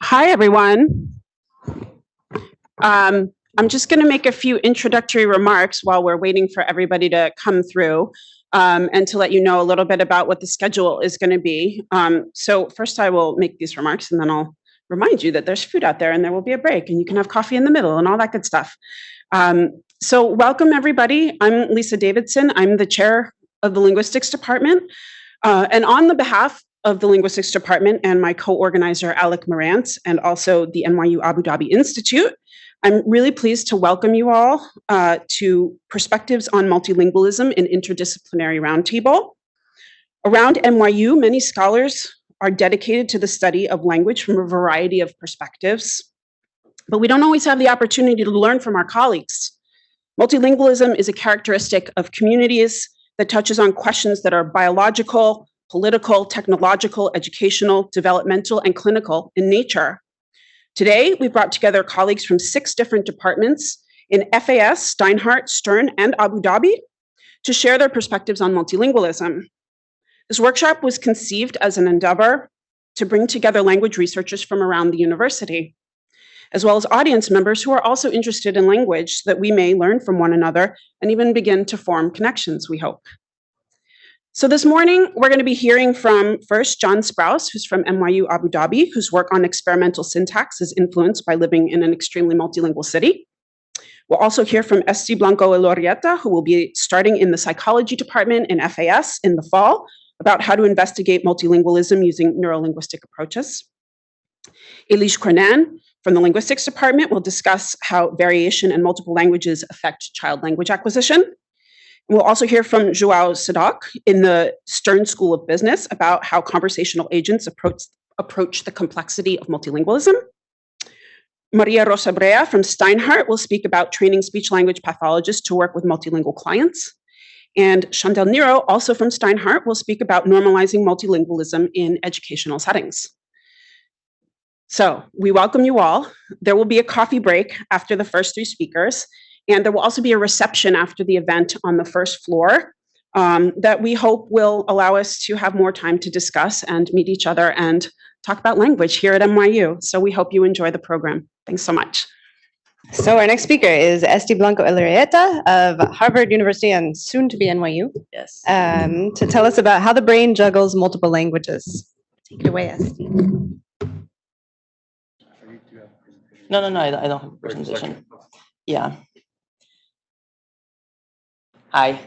Hi, everyone. I'm just going to make a few introductory remarks while we're waiting for everybody to come through and to let you know a little bit about what the schedule is going to be. So first I will make these remarks and then I'll remind you that there's food out there and there will be a break and you can have coffee in the middle and all that good stuff. So welcome, everybody. I'm Lisa Davidson. I'm the chair of the Linguistics Department. And on the behalf of the Linguistics Department and my co-organizer, Alec Morantz, and also the NYU Abu Dhabi Institute, I'm really pleased to welcome you all to Perspectives on Multilingualism in Interdisciplinary Roundtable. Around NYU, many scholars are dedicated to the study of language from a variety of perspectives, but we don't always have the opportunity to learn from our colleagues. Multilingualism is a characteristic of communities that touches on questions that are biological, political, technological, educational, developmental, and clinical in nature. Today, we brought together colleagues from 6 different departments in FAS, Steinhardt, Stern, and Abu Dhabi to share their perspectives on multilingualism. This workshop was conceived as an endeavor to bring together language researchers from around the university, as well as audience members who are also interested in language so that we may learn from one another and even begin to form connections, we hope. So this morning, we're going to be hearing from first John Sprouse, who's from NYU Abu Dhabi, whose work on experimental syntax is influenced by living in an extremely multilingual city. We'll also hear from Esti Blanco-Elorrieta, who will be starting in the psychology department in FAS in the fall, about how to investigate multilingualism using neurolinguistic approaches. Elish Cronan from the linguistics department will discuss how variation in multiple languages affect child language acquisition. We'll also hear from João Sadoc in the Stern School of Business about how conversational agents approach the complexity of multilingualism. Maria Rosa Brea from Steinhardt will speak about training speech-language pathologists to work with multilingual clients. And Chandel Nero, also from Steinhardt, will speak about normalizing multilingualism in educational settings. So we welcome you all. There will be a coffee break after the first 3 speakers. And there will also be a reception after the event on the first floor that we hope will allow us to have more time to discuss and meet each other and talk about language here at NYU. So we hope you enjoy the program. Thanks so much. So our next speaker is Esti Blanco-Elorrieta of Harvard University and soon to be NYU. Yes. To tell us about how the brain juggles multiple languages. Take it away, Esti. No, I don't have a presentation. Yeah. Hi.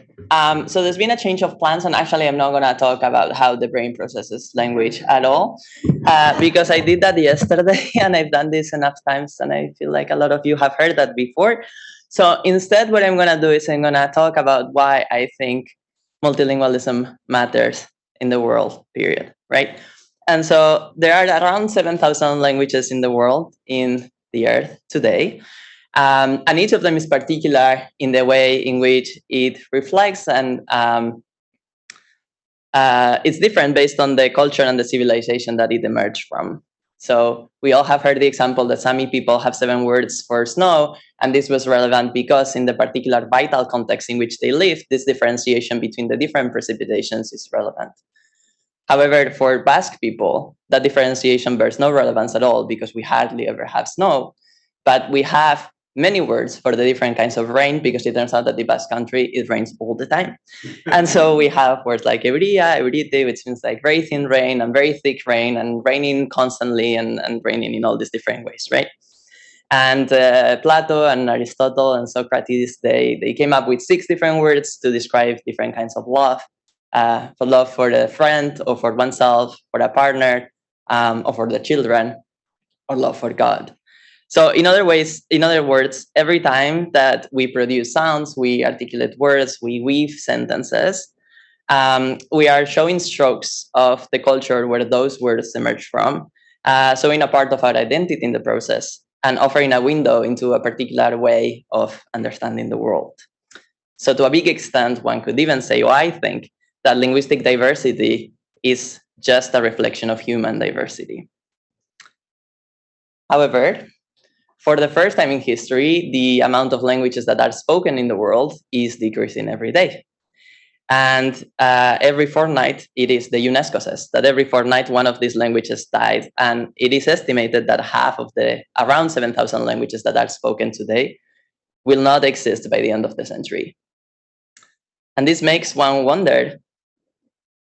So there's been a change of plans, and actually I'm not going to talk about how the brain processes language at all, because I did that yesterday, and I've done this enough times, and I feel like a lot of you have heard that before. So instead, what I'm going to do is I'm going to talk about why I think multilingualism matters in the world, period, right? And so there are around 7,000 languages in the world, in the earth today. And each of them is particular in the way in which it reflects, and it's different based on the culture and the civilization that it emerged from. So we all have heard the example that Sami people have 7 words for snow, and this was relevant because in the particular vital context in which they live, this differentiation between the different precipitations is relevant. However, for Basque people, that differentiation bears no relevance at all because we hardly ever have snow, but we have many words for the different kinds of rain because it turns out that the Basque country, it rains all the time. And so we have words like euria, eurite, which means like very thin rain and very thick rain and raining constantly and raining in all these different ways, right? And Plato and Aristotle and Socrates, they came up with 6 different words to describe different kinds of love. For love for a friend or for oneself, for a partner, or for the children, or love for God. So in other words, every time that we produce sounds, we articulate words, we weave sentences, we are showing strokes of the culture where those words emerge from, showing a part of our identity in the process, and offering a window into a particular way of understanding the world. So to a big extent, one could even say, or I think, that linguistic diversity is just a reflection of human diversity. However, for the first time in history, the amount of languages that are spoken in the world is decreasing every day. And every fortnight, it is the UNESCO says that every fortnight one of these languages dies, and it is estimated that half of the around 7,000 languages that are spoken today will not exist by the end of the century. And this makes one wonder,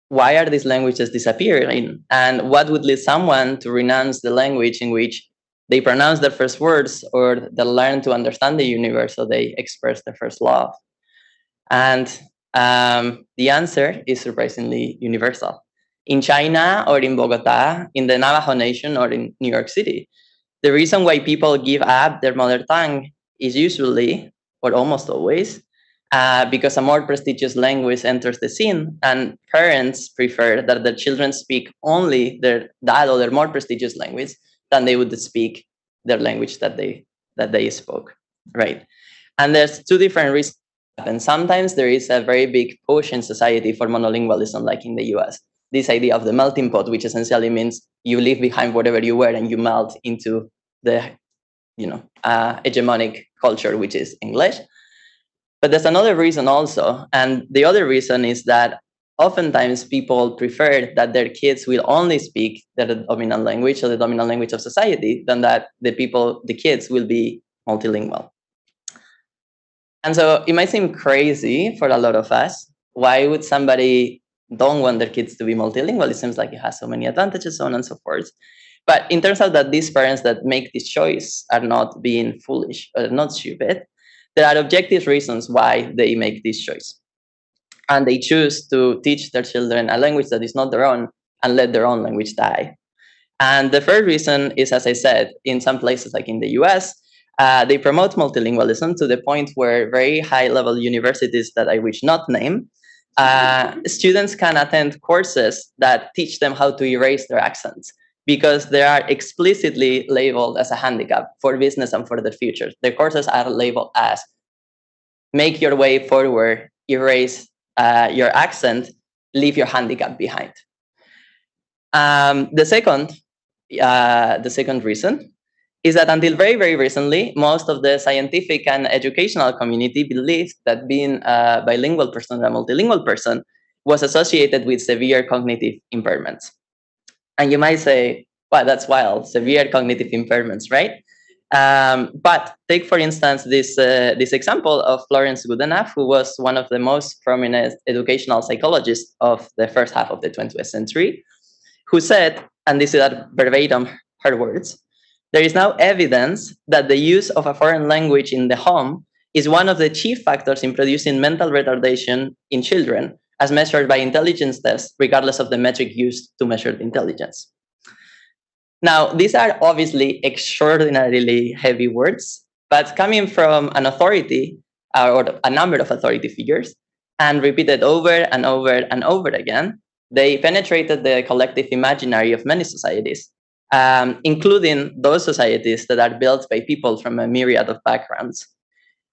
why are these languages disappearing? And what would lead someone to renounce the language in which they pronounce their first words, or they learn to understand the universe, or they express their first love? And the answer is surprisingly universal. In China, or in Bogota, in the Navajo Nation, or in New York City, the reason why people give up their mother tongue is usually, or almost always, because a more prestigious language enters the scene, and parents prefer that their children speak only that or their more prestigious language than they would speak their language that they spoke, right? And there's two different reasons. And sometimes there is a very big push in society for monolingualism, like in the US. This idea of the melting pot, which essentially means you leave behind whatever you were and you melt into the hegemonic culture, which is English. But there's another reason also. And the other reason is that oftentimes people prefer that their kids will only speak their dominant language, or the dominant language of society, than that the kids will be multilingual. And so it might seem crazy for a lot of us. Why would somebody don't want their kids to be multilingual? It seems like it has so many advantages, so on and so forth. But it turns out that these parents that make this choice are not being foolish or not stupid. There are objective reasons why they make this choice. And they choose to teach their children a language that is not their own and let their own language die. And the first reason is, as I said, in some places like in the US, they promote multilingualism to the point where very high-level universities that I wish not name, students can attend courses that teach them how to erase their accents, because they are explicitly labeled as a handicap for business and for the future. The courses are labeled as make your way forward, erase your accent, leave your handicap behind. The second reason is that until very, very recently, most of the scientific and educational community believed that being a bilingual person or a multilingual person was associated with severe cognitive impairments. And you might say, well, that's wild, severe cognitive impairments, right? But take, for instance, this example of Florence Goodenough, who was one of the most prominent educational psychologists of the first half of the 20th century, who said, and this is verbatim her words, "There is now evidence that the use of a foreign language in the home is one of the chief factors in producing mental retardation in children, as measured by intelligence tests, regardless of the metric used to measure the intelligence." Now, these are obviously extraordinarily heavy words, but coming from an authority or a number of authority figures and repeated over and over and over again, they penetrated the collective imaginary of many societies, including those societies that are built by people from a myriad of backgrounds.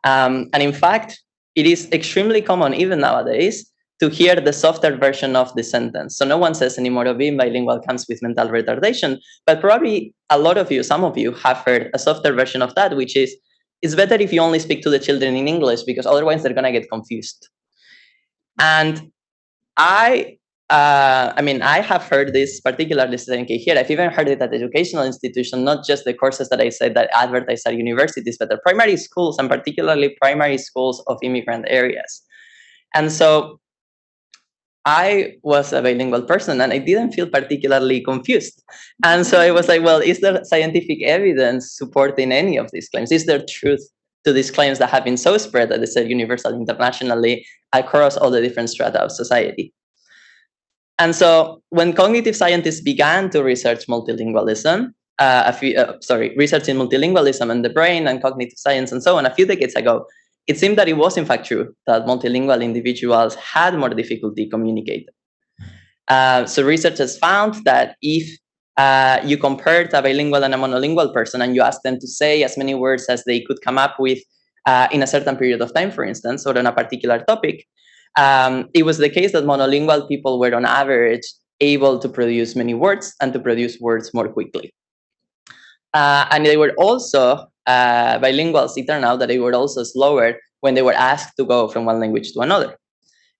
And in fact, it is extremely common, even nowadays, to hear the softer version of the sentence. So no one says anymore, being bilingual comes with mental retardation, but probably a lot of you, some of you, have heard a softer version of that, which is, it's better if you only speak to the children in English, because otherwise they're gonna get confused. And I have heard this particularly here. I've even heard it at educational institutions, not just the courses that I said that advertise at universities, but the primary schools, and particularly primary schools of immigrant areas. And so I was a bilingual person and I didn't feel particularly confused. And so I was like, well, is there scientific evidence supporting any of these claims? Is there truth to these claims that have been so spread that they said universal internationally across all the different strata of society? And so when cognitive scientists began to research multilingualism, research in multilingualism and the brain and cognitive science and so on a few decades ago, it seemed that it was in fact true that multilingual individuals had more difficulty communicating. So researchers found that if you compared a bilingual and a monolingual person and you asked them to say as many words as they could come up with in a certain period of time, for instance, or on a particular topic, it was the case that monolingual people were on average able to produce many words and to produce words more quickly. And they were also bilinguals, it turned out that they were also slower when they were asked to go from one language to another.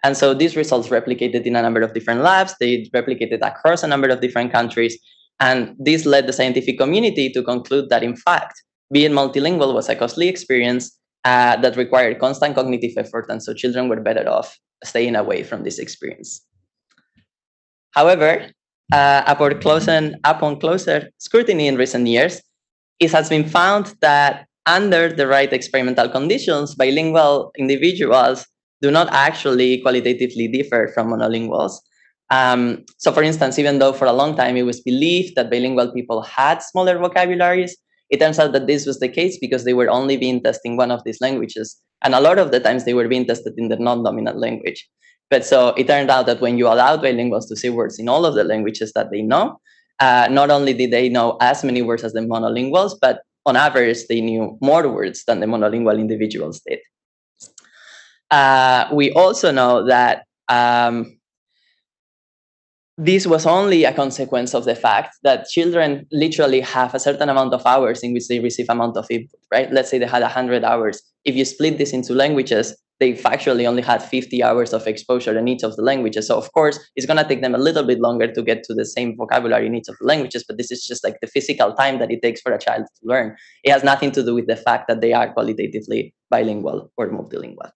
And so these results replicated in a number of different labs. They replicated across a number of different countries. And this led the scientific community to conclude that, in fact, being multilingual was a costly experience that required constant cognitive effort. And so children were better off staying away from this experience. However, upon closer scrutiny in recent years, it has been found that under the right experimental conditions, bilingual individuals do not actually qualitatively differ from monolinguals. So for instance, even though for a long time it was believed that bilingual people had smaller vocabularies, it turns out that this was the case because they were only being tested in one of these languages. And a lot of the times they were being tested in the non-dominant language. But so it turned out that when you allowed bilinguals to say words in all of the languages that they know, not only did they know as many words as the monolinguals, but on average, they knew more words than the monolingual individuals did. We also know that this was only a consequence of the fact that children literally have a certain amount of hours in which they receive amount of input, right? Let's say they had 100 hours. If you split this into languages, they factually only had 50 hours of exposure in each of the languages. So of course, it's going to take them a little bit longer to get to the same vocabulary in each of the languages, but this is just like the physical time that it takes for a child to learn. It has nothing to do with the fact that they are qualitatively bilingual or multilingual.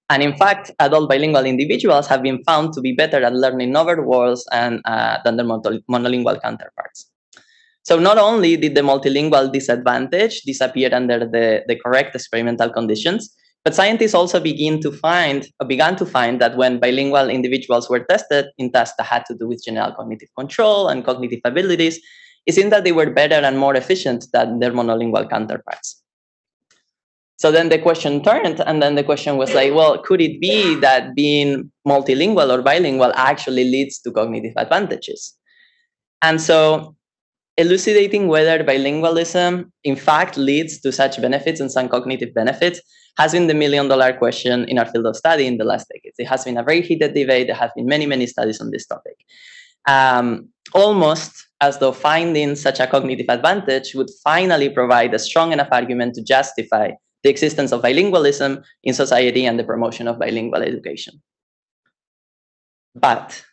And in fact, adult bilingual individuals have been found to be better at learning novel words than their monolingual counterparts. So not only did the multilingual disadvantage disappear under the correct experimental conditions, but scientists also began to find that when bilingual individuals were tested in tasks that had to do with general cognitive control and cognitive abilities, it seemed that they were better and more efficient than their monolingual counterparts. So then the question turned, and then the question was like, well, could it be that being multilingual or bilingual actually leads to cognitive advantages? And so elucidating whether bilingualism in fact leads to such benefits and some cognitive benefits has been the million-dollar question in our field of study in the last decades. It has been a very heated debate. There have been many, many studies on this topic. Almost as though finding such a cognitive advantage would finally provide a strong enough argument to justify the existence of bilingualism in society and the promotion of bilingual education. But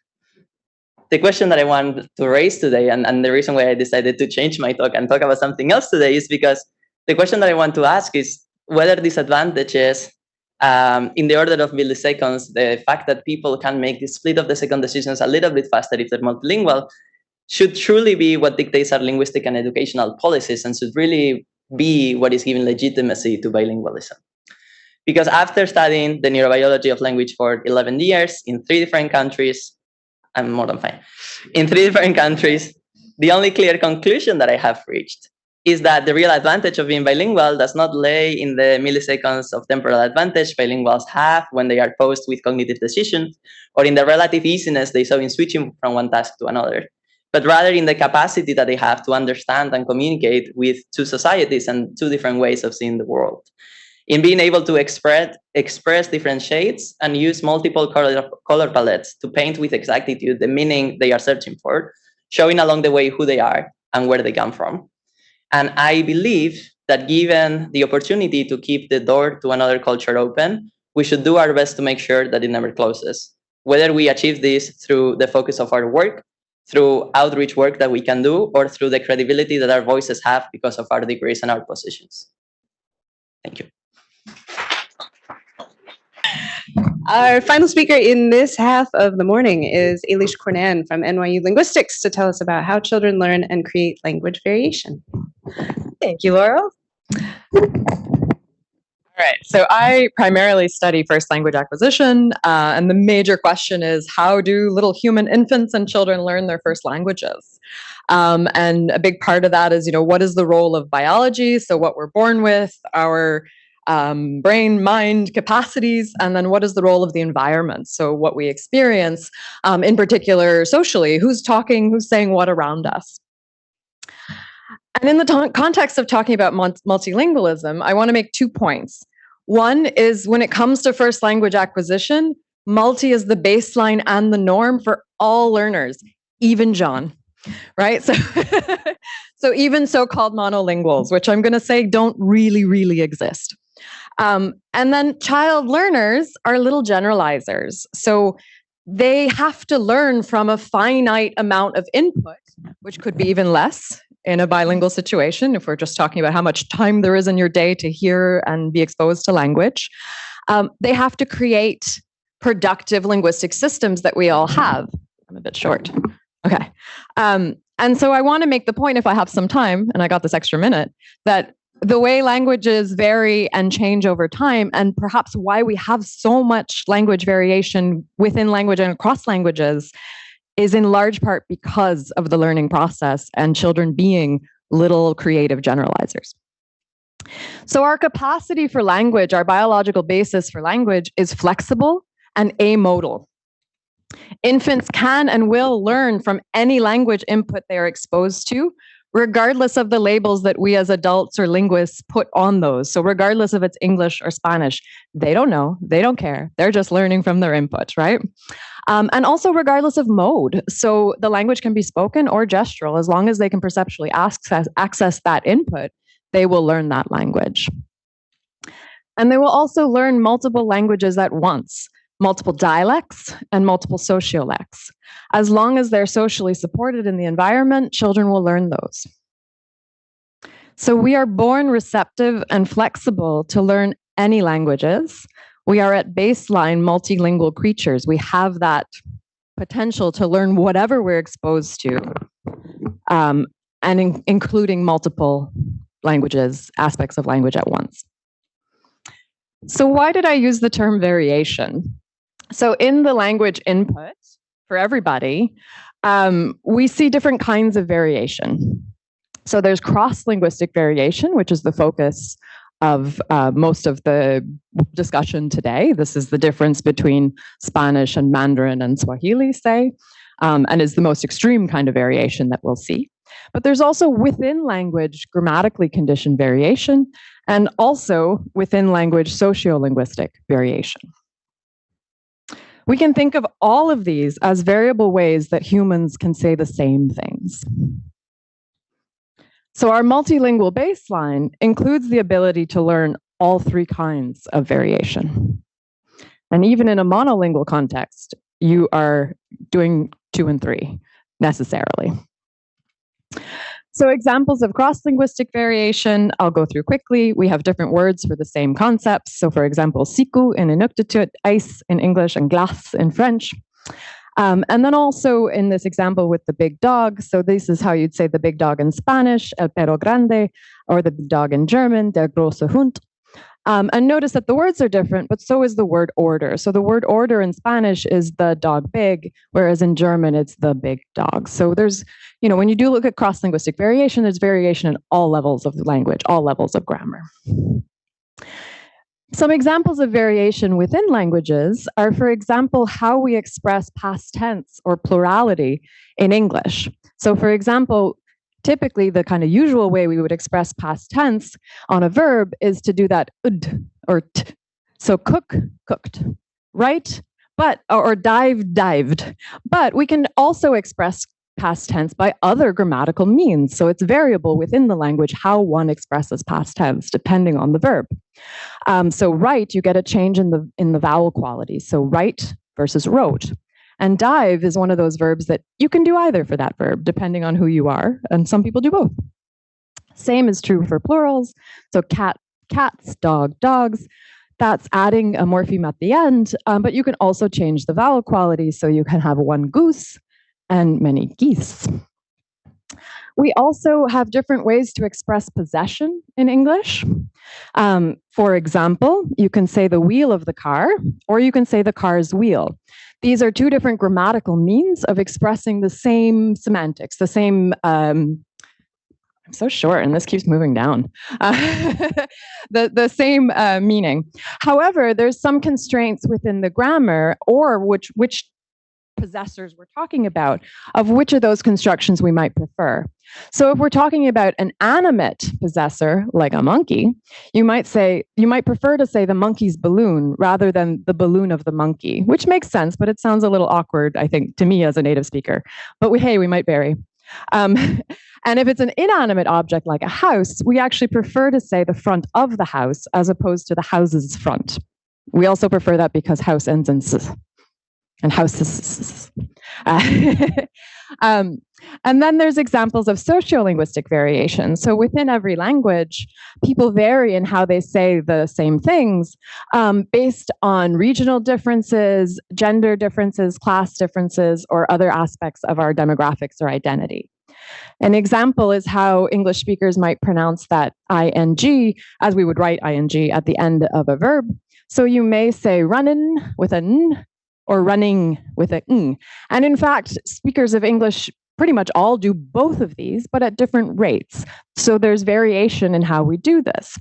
the question that I want to raise today, and the reason why I decided to change my talk and talk about something else today, is because the question that I want to ask is whether these advantages, in the order of milliseconds, the fact that people can make the split of the second decisions a little bit faster if they're multilingual, should truly be what dictates our linguistic and educational policies and should really be what is giving legitimacy to bilingualism. Because after studying the neurobiology of language for 11 years in 3 different countries, I'm more than fine. In 3 different countries, the only clear conclusion that I have reached is that the real advantage of being bilingual does not lay in the milliseconds of temporal advantage bilinguals have when they are posed with cognitive decisions, or in the relative easiness they show in switching from one task to another, but rather in the capacity that they have to understand and communicate with 2 societies and 2 different ways of seeing the world. In being able to express different shades and use multiple color palettes to paint with exactitude the meaning they are searching for, showing along the way who they are and where they come from. And I believe that given the opportunity to keep the door to another culture open, we should do our best to make sure that it never closes. Whether we achieve this through the focus of our work, through outreach work that we can do, or through the credibility that our voices have because of our degrees and our positions. Thank you. Our final speaker in this half of the morning is Elish Cornan from NYU Linguistics to tell us about how children learn and create language variation. Thank you, Laurel. All right, so I primarily study first language acquisition, and the major question is, how do little human infants and children learn their first languages? And a big part of that is, what is the role of biology? So what we're born with, our brain, mind capacities, and then what is the role of the environment? So what we experience, in particular socially, who's talking, who's saying what around us. And in the context of talking about multilingualism, I want to make 2 points. One is when it comes to first language acquisition, multi is the baseline and the norm for all learners, even John, right? So even so-called monolinguals, which I'm going to say don't really exist. And then child learners are little generalizers. So they have to learn from a finite amount of input, which could be even less in a bilingual situation, if we're just talking about how much time there is in your day to hear and be exposed to language. They have to create productive linguistic systems that we all have. I'm a bit short. Okay. And so I want to make the point, if I have some time, and I got this extra minute, that the way languages vary and change over time, and perhaps why we have so much language variation within language and across languages, is in large part because of the learning process and children being little creative generalizers. So our capacity for language, our biological basis for language, is flexible and amodal. Infants can and will learn from any language input they are exposed to, regardless of the labels that we as adults or linguists put on those. So regardless if it's English or Spanish, they don't know, they don't care. They're just learning from their input, right? And also regardless of mode. So the language can be spoken or gestural. As long as they can perceptually access that input, they will learn that language. And they will also learn multiple languages at once, multiple dialects and multiple sociolects. As long as they're socially supported in the environment, children will learn those. So we are born receptive and flexible to learn any languages. We are at baseline multilingual creatures. We have that potential to learn whatever we're exposed to, including multiple languages, aspects of language at once. So why did I use the term variation? So in the language input for everybody, we see different kinds of variation. So there's cross-linguistic variation, which is the focus of most of the discussion today. This is the difference between Spanish and Mandarin and Swahili, say, and is the most extreme kind of variation that we'll see. But there's also within language grammatically conditioned variation, and also within language sociolinguistic variation. We can think of all of these as variable ways that humans can say the same things. So our multilingual baseline includes the ability to learn all three kinds of variation. And even in a monolingual context, you are doing 2 and 3 necessarily. So examples of cross-linguistic variation, I'll go through quickly. We have different words for the same concepts. So for example, siku in Inuktitut, ice in English, and glace in French. And then also in this example with the big dog, so this is how you'd say the big dog in Spanish, el perro grande, or the big dog in German, der große Hund. And notice that the words are different, but so is the word order. So the word order in Spanish is the dog big, whereas in German, it's the big dog. So there's, when you do look at cross-linguistic variation, there's variation in all levels of the language, all levels of grammar. Some examples of variation within languages are, for example, how we express past tense or plurality in English. So for example, typically the kind of usual way we would express past tense on a verb is to do that ud or t. So cook, cooked, right? Or dive, dived. But we can also express past tense by other grammatical means. So it's variable within the language how one expresses past tense depending on the verb. So write, you get a change in the vowel quality. So write versus wrote. And dive is one of those verbs that you can do either for that verb, depending on who you are. And some people do both. Same is true for plurals. So cat, cats, dog, dogs. That's adding a morpheme at the end. But you can also change the vowel quality. So you can have one goose and many geese. We also have different ways to express possession in English. For example, you can say the wheel of the car, or you can say the car's wheel. These are two different grammatical means of expressing the same semantics, the same, I'm so short and this keeps moving down, the same meaning. However, there's some constraints within the grammar or which possessors we're talking about, of which of those constructions we might prefer. So if we're talking about an animate possessor, like a monkey, you might prefer to say the monkey's balloon rather than the balloon of the monkey, which makes sense, but it sounds a little awkward, I think, to me as a native speaker. But we might vary. And if it's an inanimate object like a house, we actually prefer to say the front of the house as opposed to the house's front. We also prefer that because house ends in s and houses. And then there's examples of sociolinguistic variation. So within every language, people vary in how they say the same things based on regional differences, gender differences, class differences, or other aspects of our demographics or identity. An example is how English speakers might pronounce that ing as we would write ing at the end of a verb. So you may say runnin' with an n or running with a ng. And in fact, speakers of English pretty much all do both of these, but at different rates. So there's variation in how we do this.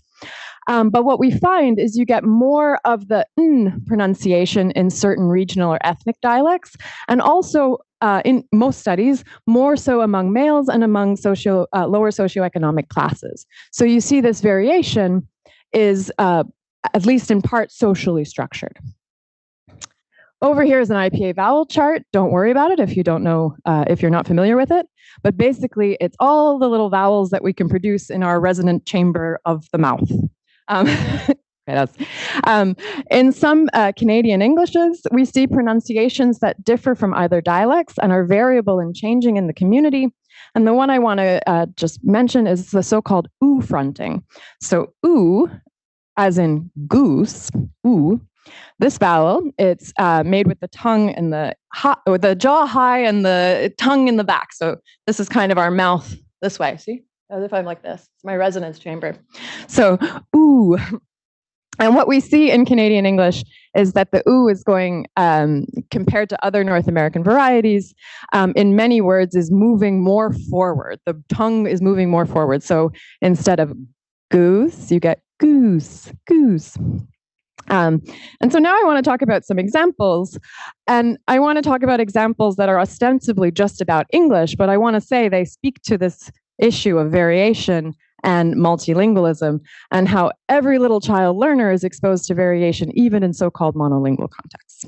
But what we find is you get more of the n pronunciation in certain regional or ethnic dialects, and also in most studies, more so among males and among lower socioeconomic classes. So you see this variation is, at least in part, socially structured. Over here is an IPA vowel chart. Don't worry about it if you don't know, if you're not familiar with it. But basically, it's all the little vowels that we can produce in our resonant chamber of the mouth. In some Canadian Englishes, we see pronunciations that differ from either dialects and are variable and changing in the community. And the one I want to just mention is the so-called oo fronting. So oo, as in goose, oo. This vowel, it's made with the tongue and the jaw high and the tongue in the back. So this is kind of our mouth this way. See, as if I'm like this. It's my resonance chamber. So ooh. And what we see in Canadian English is that the ooh is going, compared to other North American varieties, in many words is moving more forward. The tongue is moving more forward. So instead of goose, you get goose, goose. And so now I want to talk about some examples, and I want to talk about examples that are ostensibly just about English, but I want to say they speak to this issue of variation and multilingualism and how every little child learner is exposed to variation, even in so-called monolingual contexts.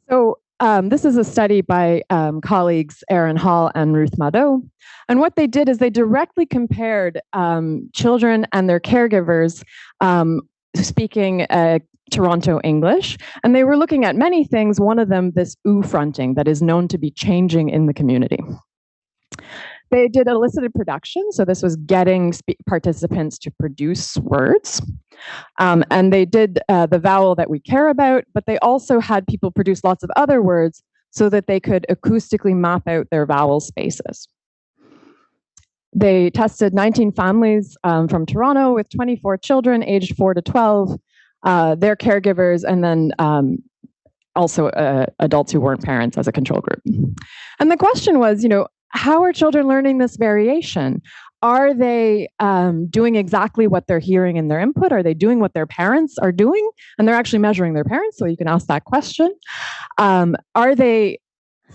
So this is a study by colleagues Erin Hall and Ruth Mado. And what they did is they directly compared children and their caregivers speaking Toronto English, and they were looking at many things, one of them this oo fronting that is known to be changing in the community. They did elicited production, so this was getting participants to produce words, and they did the vowel that we care about, but they also had people produce lots of other words so that they could acoustically map out their vowel spaces. They tested 19 families from Toronto with 24 children aged 4 to 12, their caregivers, and then also adults who weren't parents as a control group. And the question was, how are children learning this variation? Are they doing exactly what they're hearing in their input? Are they doing what their parents are doing? And they're actually measuring their parents, so you can ask that question. Are they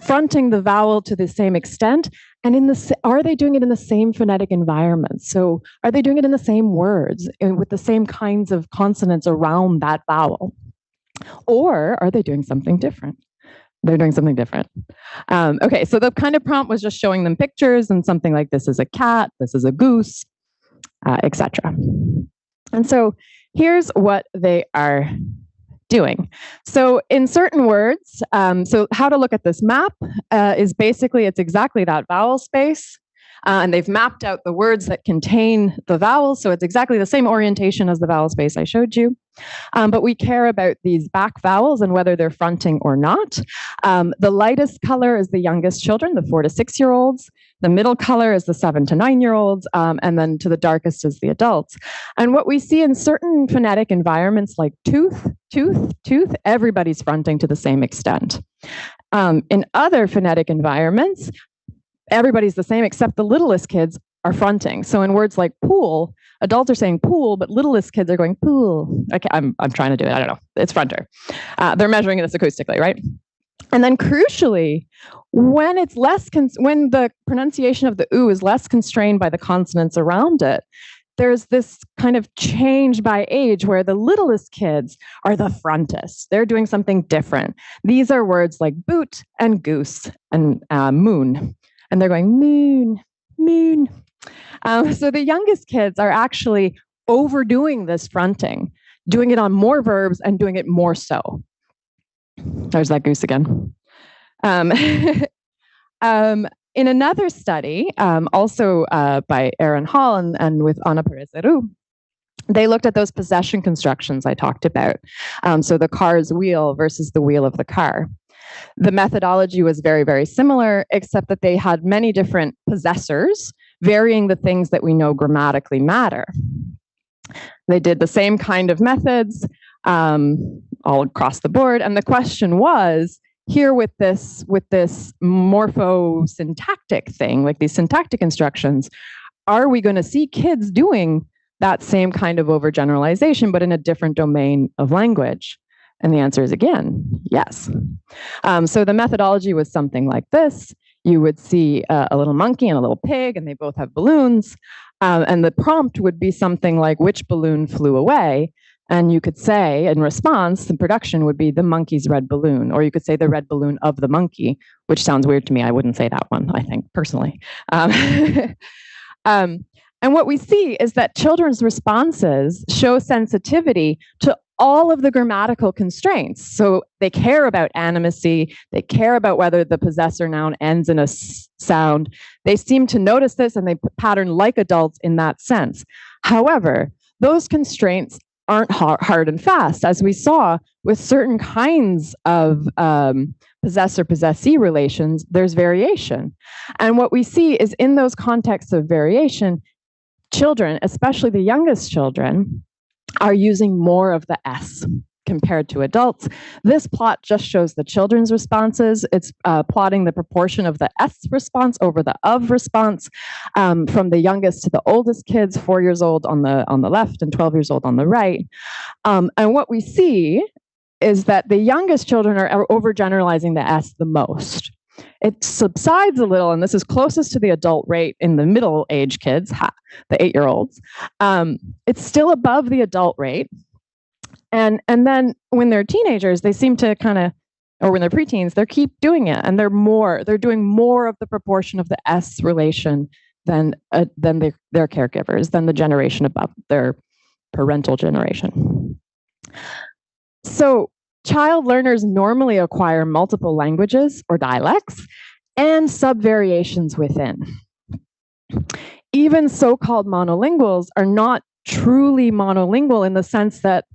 fronting the vowel to the same extent? And are they doing it in the same phonetic environment? So are they doing it in the same words and with the same kinds of consonants around that vowel? Or are they doing something different? They're doing something different. Okay, so the kind of prompt was just showing them pictures and something like this is a cat, this is a goose, etc. And so here's what they are doing. So in certain words, so how to look at this map is basically, it's exactly that vowel space. And they've mapped out the words that contain the vowels. So it's exactly the same orientation as the vowel space I showed you. But we care about these back vowels and whether they're fronting or not. The lightest color is the youngest children, the 4 to 6 year olds. The middle color is the 7 to 9 year olds. And then to the darkest is the adults. And what we see in certain phonetic environments like tooth, everybody's fronting to the same extent. In other phonetic environments, everybody's the same except the littlest kids are fronting. So in words like pool, adults are saying pool, but littlest kids are going pool. Okay, I'm trying to do it. I don't know. It's fronter. They're measuring this acoustically, right? And then crucially, when it's when the pronunciation of the oo is less constrained by the consonants around it, there's this kind of change by age where the littlest kids are the frontest. They're doing something different. These are words like boot and goose and moon. and they're going moon, moon. So the youngest kids are actually overdoing this fronting, doing it on more verbs and doing it more so. There's that goose again. In another study, also by Aaron Hall and with Ana Perez-Leroux, they looked at those possession constructions I talked about. So the car's wheel versus the wheel of the car. The methodology was very, very similar, except that they had many different possessors, varying the things that we know grammatically matter. They did the same kind of methods all across the board. And the question was, here with this morphosyntactic thing, like these syntactic instructions, are we going to see kids doing that same kind of overgeneralization, but in a different domain of language? And the answer is, again, yes. So the methodology was something like this. You would see a little monkey and a little pig, and they both have balloons. And the prompt would be something like, which balloon flew away? And you could say, in response, the production would be the monkey's red balloon, or you could say the red balloon of the monkey, which sounds weird to me. I wouldn't say that one, I think, personally. And what we see is that children's responses show sensitivity to all of the grammatical constraints. So they care about animacy, they care about whether the possessor noun ends in a sound. They seem to notice this and they pattern like adults in that sense. However, those constraints aren't hard and fast. As we saw with certain kinds of possessor-possessee relations, there's variation. And what we see is in those contexts of variation, children, especially the youngest children, are using more of the S compared to adults. This plot just shows the children's responses. It's plotting the proportion of the S response over the of response from the youngest to the oldest kids, 4 years old on the left and 12 years old on the right. And what we see is that the youngest children are overgeneralizing the S the most. It subsides a little, and this is closest to the adult rate in the middle age kids, the 8-year-olds. It's still above the adult rate. And then when they're teenagers, they seem to kind of, or when they're preteens, they keep doing it, and they're doing more of the proportion of the S relation than their caregivers, than the generation above, their parental generation. So child learners normally acquire multiple languages or dialects and subvariations within. Even so-called monolinguals are not truly monolingual in the sense that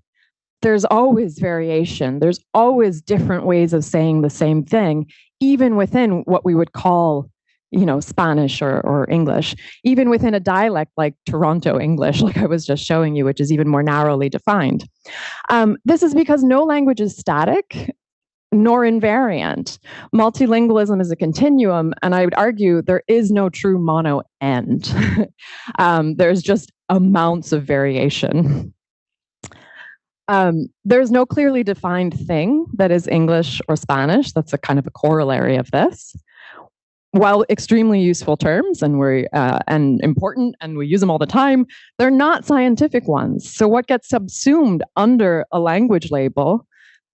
there's always variation. There's always different ways of saying the same thing, even within what we would call, Spanish or English, even within a dialect like Toronto English, like I was just showing you, which is even more narrowly defined. This is because no language is static nor invariant. Multilingualism is a continuum, and I would argue there is no true mono end. There's just amounts of variation. There's no clearly defined thing that is English or Spanish. That's a kind of a corollary of this. While extremely useful terms and important, and we use them all the time, they're not scientific ones. So what gets subsumed under a language label,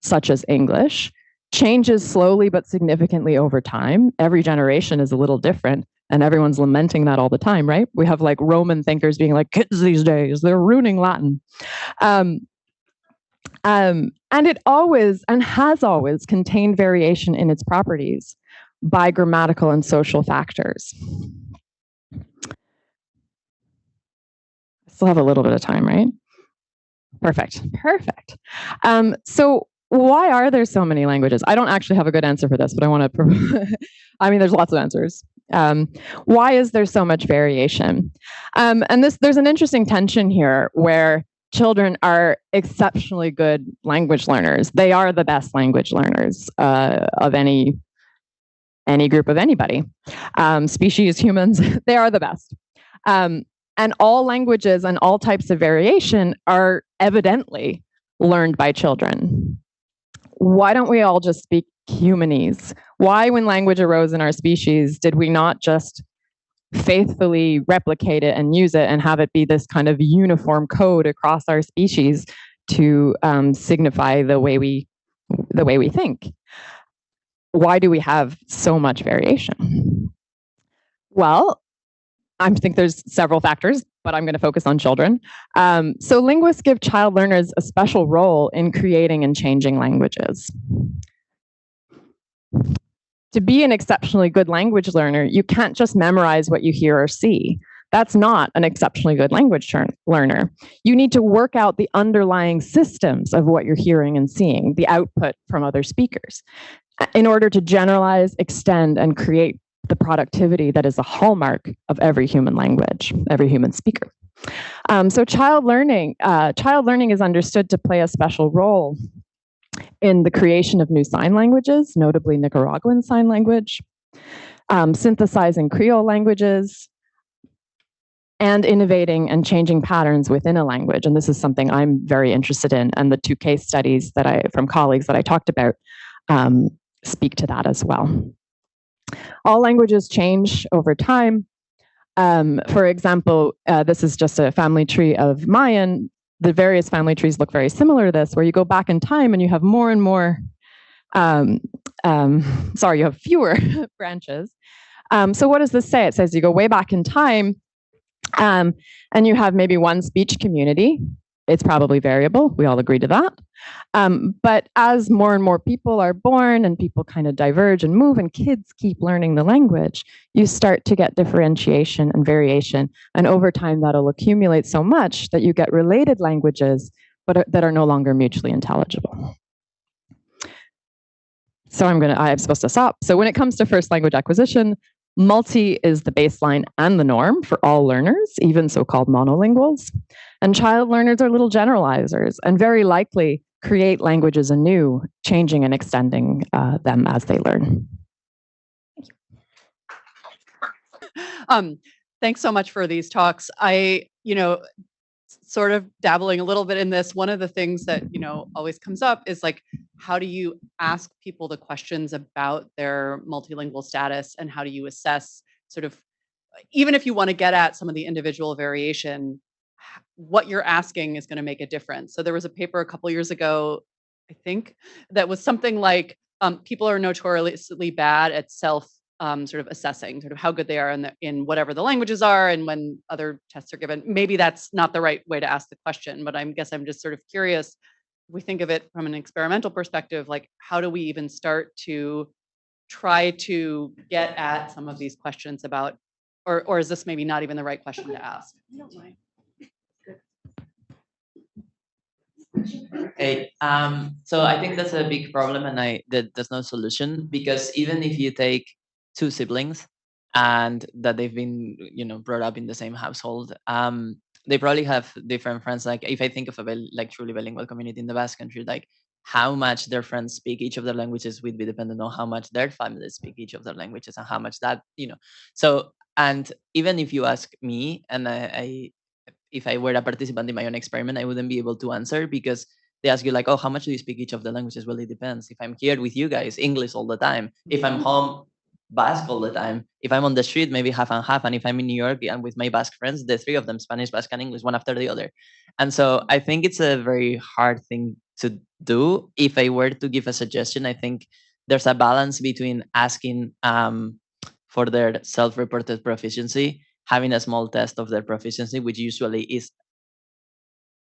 such as English, changes slowly but significantly over time. Every generation is a little different, and everyone's lamenting that all the time, right? We have like Roman thinkers being like, kids these days, they're ruining Latin. And it always and has always contained variation in its properties by grammatical and social factors. I still have a little bit of time, right? Perfect. So why are there so many languages? I don't actually have a good answer for this, but I want to, there's lots of answers. Why is there so much variation? And there's an interesting tension here where children are exceptionally good language learners. They are the best language learners of any group of anybody. Species, humans, they are the best. And all languages and all types of variation are evidently learned by children. Why don't we all just speak humanese? Why, when language arose in our species, did we not just faithfully replicate it and use it and have it be this kind of uniform code across our species to signify the way we think? Why do we have so much variation? Well, I think there's several factors, but I'm going to focus on children. So linguists give child learners a special role in creating and changing languages. To be an exceptionally good language learner, you can't just memorize what you hear or see. That's not an exceptionally good language learner. You need to work out the underlying systems of what you're hearing and seeing, the output from other speakers, in order to generalize, extend, and create the productivity that is a hallmark of every human language, every human speaker. So child learning is understood to play a special role in the creation of new sign languages, notably Nicaraguan Sign Language, synthesizing Creole languages, and innovating and changing patterns within a language. And this is something I'm very interested in, and the 2 case studies from colleagues that I talked about speak to that as well. All languages change over time. For example, this is just a family tree of Mayan. The various family trees look very similar to this, where you go back in time and you have more and more, you have fewer branches. So what does this say? It says you go way back in time, and you have maybe one speech community. It's probably variable. We all agree to that. But as more and more people are born and people kind of diverge and move and kids keep learning the language, you start to get differentiation and variation. And over time, that'll accumulate so much that you get related languages, but that are no longer mutually intelligible. So I'm supposed to stop. So when it comes to first language acquisition, multi is the baseline and the norm for all learners, even so-called monolinguals. And child learners are little generalizers and very likely create languages anew, changing and extending them as they learn. Thanks so much for these talks. Sort of dabbling a little bit in this, one of the things that, always comes up is like, how do you ask people the questions about their multilingual status, and how do you assess sort of, even if you want to get at some of the individual variation, what you're asking is going to make a difference. So there was a paper a couple years ago, I think, that was something like people are notoriously bad at sort of assessing sort of how good they are in whatever the languages are, and when other tests are given. Maybe that's not the right way to ask the question, but I'm just sort of curious, if we think of it from an experimental perspective, like how do we even start to try to get at some of these questions about, or is this maybe not even the right question to ask? I don't mind. Hey, so I think that's a big problem, and there's no solution, because even if you take 2 siblings and that they've been, brought up in the same household, they probably have different friends. Like if I think of a truly bilingual community in the Basque Country, like how much their friends speak each of their languages would be dependent on how much their families speak each of their languages, and how much that, So, and even if you ask me, and if I were a participant in my own experiment, I wouldn't be able to answer, because they ask you like, oh, how much do you speak each of the languages? Well, it depends. If I'm here with you guys, English all the time. If I'm home, Basque all the time. If I'm on the street, maybe half and half. And if I'm in New York and with my Basque friends, the 3 of them, Spanish, Basque, and English, one after the other. And so I think it's a very hard thing to do. If I were to give a suggestion, I think there's a balance between asking for their self-reported proficiency, having a small test of their proficiency, which usually is,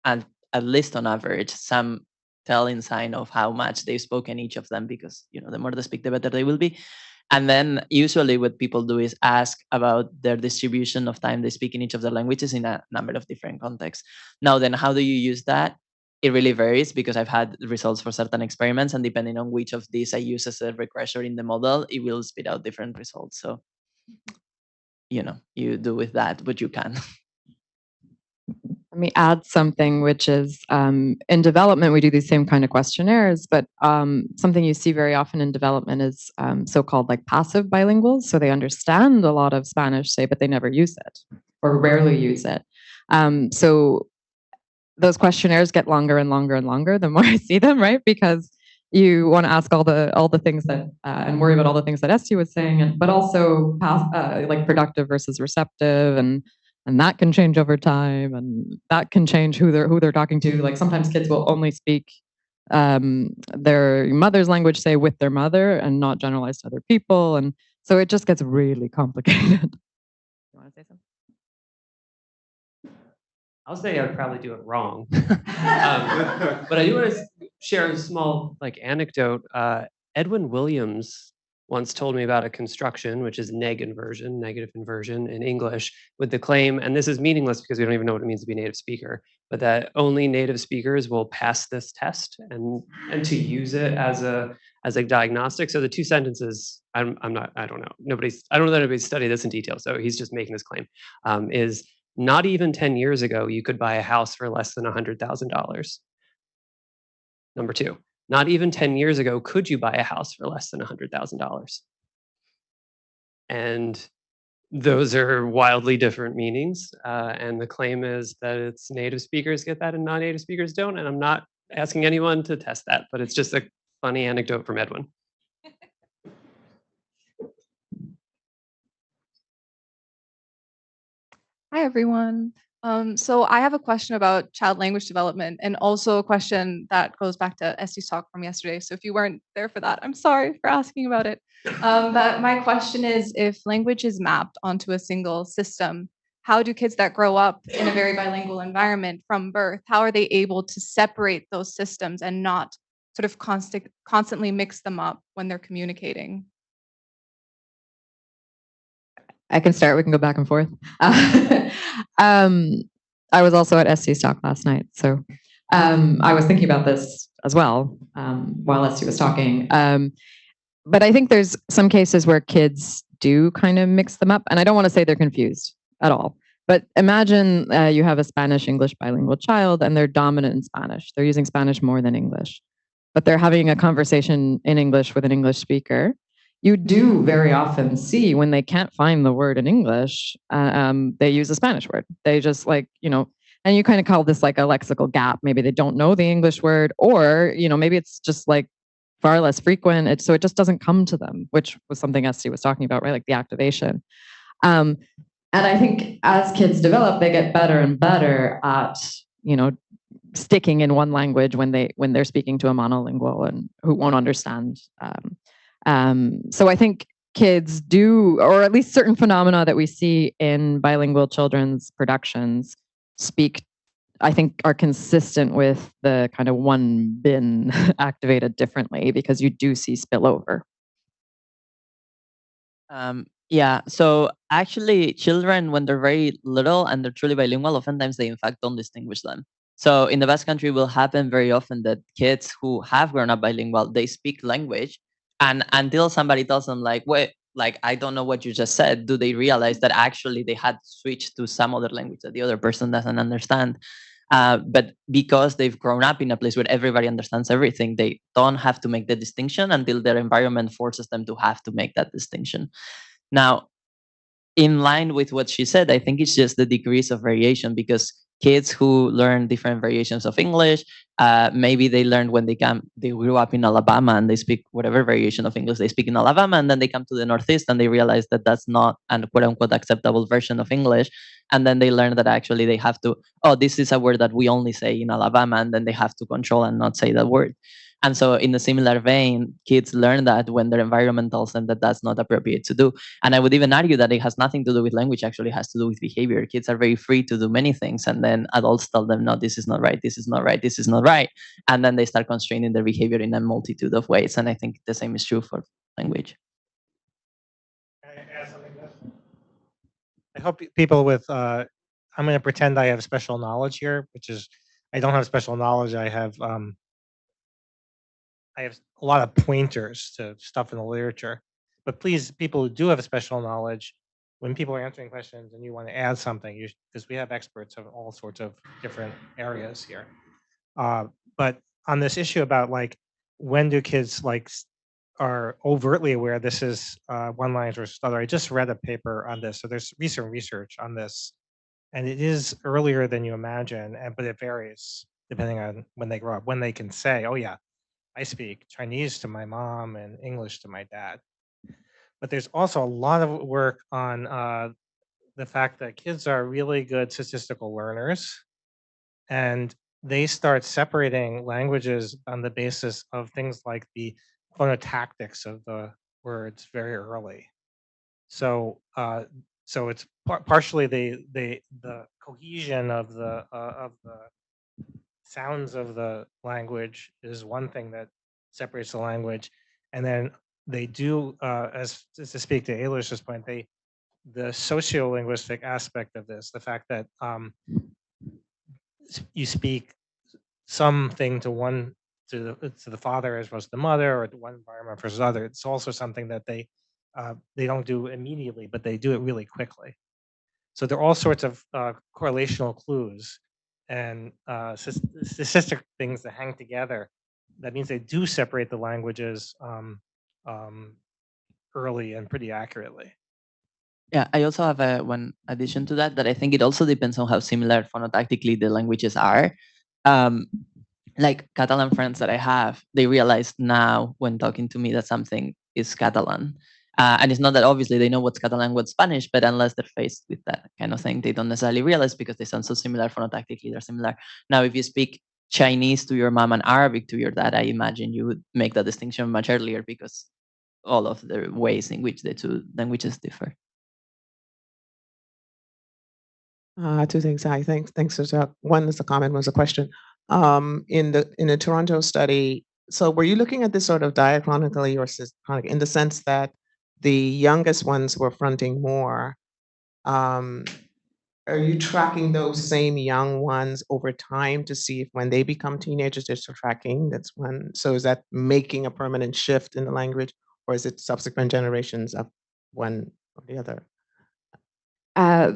at least on average, some telling sign of how much they've spoken each of them, because the more they speak, the better they will be. And then usually what people do is ask about their distribution of time they speak in each of their languages in a number of different contexts. Now then, how do you use that? It really varies, because I've had results for certain experiments, and depending on which of these I use as a regressor in the model, it will spit out different results. So, you do with that what you can. Let me add something, which is in development, we do these same kind of questionnaires, but something you see very often in development is so-called like passive bilinguals. So they understand a lot of Spanish, say, but they never use it or rarely use it. So those questionnaires get longer and longer and longer the more I see them, right? Because you want to ask all the things that and worry about all the things that Esti was saying, but also like productive versus receptive, and that can change over time, and that can change who they're talking to. Like sometimes kids will only speak their mother's language, say, with their mother, and not generalize to other people, and so it just gets really complicated. I'll say I'd probably do it wrong. But I do want to share a small anecdote. Edwin Williams once told me about a construction, which is negative inversion in English, with the claim, and this is meaningless because we don't even know what it means to be a native speaker, but that only native speakers will pass this test and to use it as a diagnostic. So the two sentences, I don't know that anybody's studied this in detail, so he's just making this claim, is not even 10 years ago, you could buy a house for less than $100,000. Number two, not even 10 years ago, could you buy a house for less than $100,000? And those are wildly different meanings. And the claim is that it's native speakers get that and non-native speakers don't. And I'm not asking anyone to test that, but it's just a funny anecdote from Edwin. Hi, everyone. So I have a question about child language development and also a question that goes back to Esti's talk from yesterday. So if you weren't there for that, I'm sorry for asking about it. But my question is, if language is mapped onto a single system, how do kids that grow up in a very bilingual environment from birth, how are they able to separate those systems and not sort of constantly mix them up when they're communicating? I can start. We can go back and forth. I was also at Esti's talk last night, so I was thinking about this as well while Esti was talking. But I think there's some cases where kids do kind of mix them up, and I don't want to say they're confused at all. But imagine you have a Spanish-English bilingual child, and they're dominant in Spanish. They're using Spanish more than English, but they're having a conversation in English with an English speaker. You do very often see when they can't find the word in English, they use a Spanish word. They just and you kind of call this like a lexical gap. Maybe they don't know the English word, or, maybe it's just like far less frequent. So it just doesn't come to them, which was something Esti was talking about, right? Like the activation. And I think as kids develop, they get better and better at, sticking in one language when they're speaking to a monolingual and who won't understand. So I think kids do, or at least certain phenomena that we see in bilingual children's productions I think are consistent with the kind of one bin activated differently, because you do see spillover. Yeah, so actually children, when they're very little and they're truly bilingual, oftentimes they in fact don't distinguish them. So in the Basque Country, it will happen very often that kids who have grown up bilingual, they speak language, and until somebody tells them like, wait, like, I don't know what you just said, do they realize that actually they had switched to some other language that the other person doesn't understand. But because they've grown up in a place where everybody understands everything, they don't have to make the distinction until their environment forces them to have to make that distinction. Now, in line with what she said, I think it's just the degrees of variation, because kids who learn different variations of English, maybe they learned when they grew up in Alabama and they speak whatever variation of English they speak in Alabama, and then they come to the Northeast and they realize that that's not an quote unquote acceptable version of English. And then they learn that actually they have to, this is a word that we only say in Alabama, and then they have to control and not say that word. And so in a similar vein, kids learn that when their environment tells them that that's not appropriate to do. And I would even argue that it has nothing to do with language, actually has to do with behavior. Kids are very free to do many things, and then adults tell them, no, this is not right, this is not right, this is not right. And then they start constraining their behavior in a multitude of ways. And I think the same is true for language. I hope people with, I'm going to pretend I have special knowledge here, which is, I don't have special knowledge. I have a lot of pointers to stuff in the literature. But please, people who do have special knowledge, when people are answering questions and you want to add something, because we have experts of all sorts of different areas here. But on this issue about like, when do kids are overtly aware this is one language versus other, I just read a paper on this. So there's recent research on this, and it is earlier than you imagine, but it varies depending on when they grow up, when they can say, oh yeah, I speak Chinese to my mom and English to my dad. But there's also a lot of work on the fact that kids are really good statistical learners, and they start separating languages on the basis of things like the phonotactics of the words very early. So so it's partially the cohesion of the sounds of the language is one thing that separates the language, and then they do, as to speak to Ailish's point, the sociolinguistic aspect of this, the fact that you speak something to one to the father as opposed to the mother, or to one environment versus other. It's also something that they don't do immediately, but they do it really quickly. So there are all sorts of correlational clues and statistic things that hang together. That means they do separate the languages early and pretty accurately. Yeah, I also have one addition to that I think it also depends on how similar phonotactically the languages are. Like Catalan friends that I have, they realize now when talking to me that something is Catalan. And it's not that obviously they know what's Catalan, what's Spanish, but unless they're faced with that kind of thing, they don't necessarily realize because they sound so similar phonotactically, they're similar. Now, if you speak Chinese to your mom and Arabic to your dad, I imagine you would make that distinction much earlier because all of the ways in which the two languages differ. Two things. I think. Thanks for that. One is a comment, was a question. In the Toronto study, so were you looking at this sort of diachronically or synchronic in the sense that the youngest ones were fronting more? Are you tracking those same young ones over time to see if when they become teenagers they're still tracking? That's one. So is that making a permanent shift in the language, or is it subsequent generations of one or the other?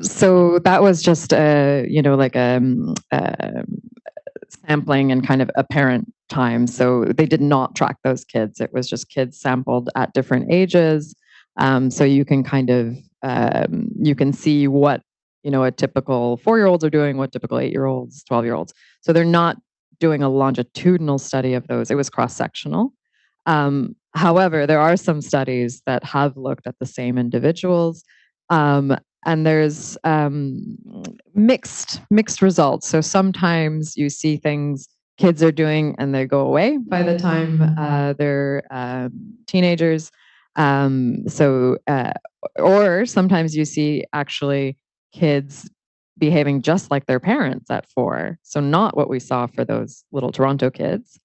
So that was just like sampling and kind of apparent time. So they did not track those kids. It was just kids sampled at different ages. So you can kind of you can see what a typical 4-year-olds are doing, what typical 8-year-olds, 12-year-olds. So they're not doing a longitudinal study of those. It was cross-sectional. However, there are some studies that have looked at the same individuals. And there's mixed results. So sometimes you see things kids are doing and they go away by the time they're teenagers. Or sometimes you see actually kids behaving just like their parents at 4. So not what we saw for those little Toronto kids.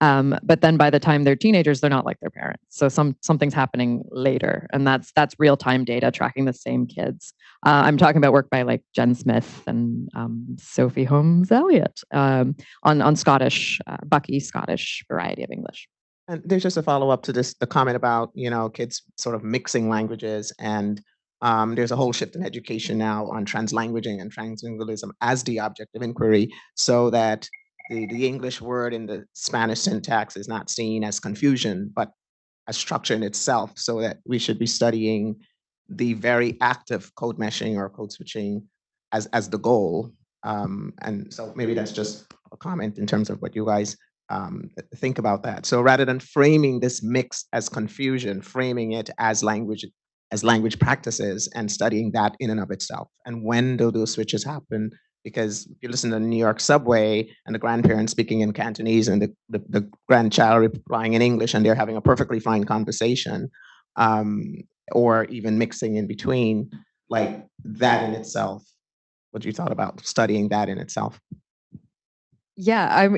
But then by the time they're teenagers, they're not like their parents. So something's happening later, and that's real-time data tracking the same kids. I'm talking about work by like Jen Smith and Sophie Holmes Elliott on Scottish, Bucky Scottish variety of English. And there's just a follow-up to this, the comment about kids sort of mixing languages, and there's a whole shift in education now on translanguaging and translingualism as the object of inquiry, so that the English word in the Spanish syntax is not seen as confusion, but as structure in itself, so that we should be studying the very act of code meshing or code switching as the goal. And so maybe that's just a comment in terms of what you guys think about that. So rather than framing this mix as confusion, framing it as language practices and studying that in and of itself. And when do those switches happen? Because if you listen to the New York subway and the grandparents speaking in Cantonese and the grandchild replying in English, and they're having a perfectly fine conversation, or even mixing in between, like that in itself, what you thought about studying that in itself? Yeah,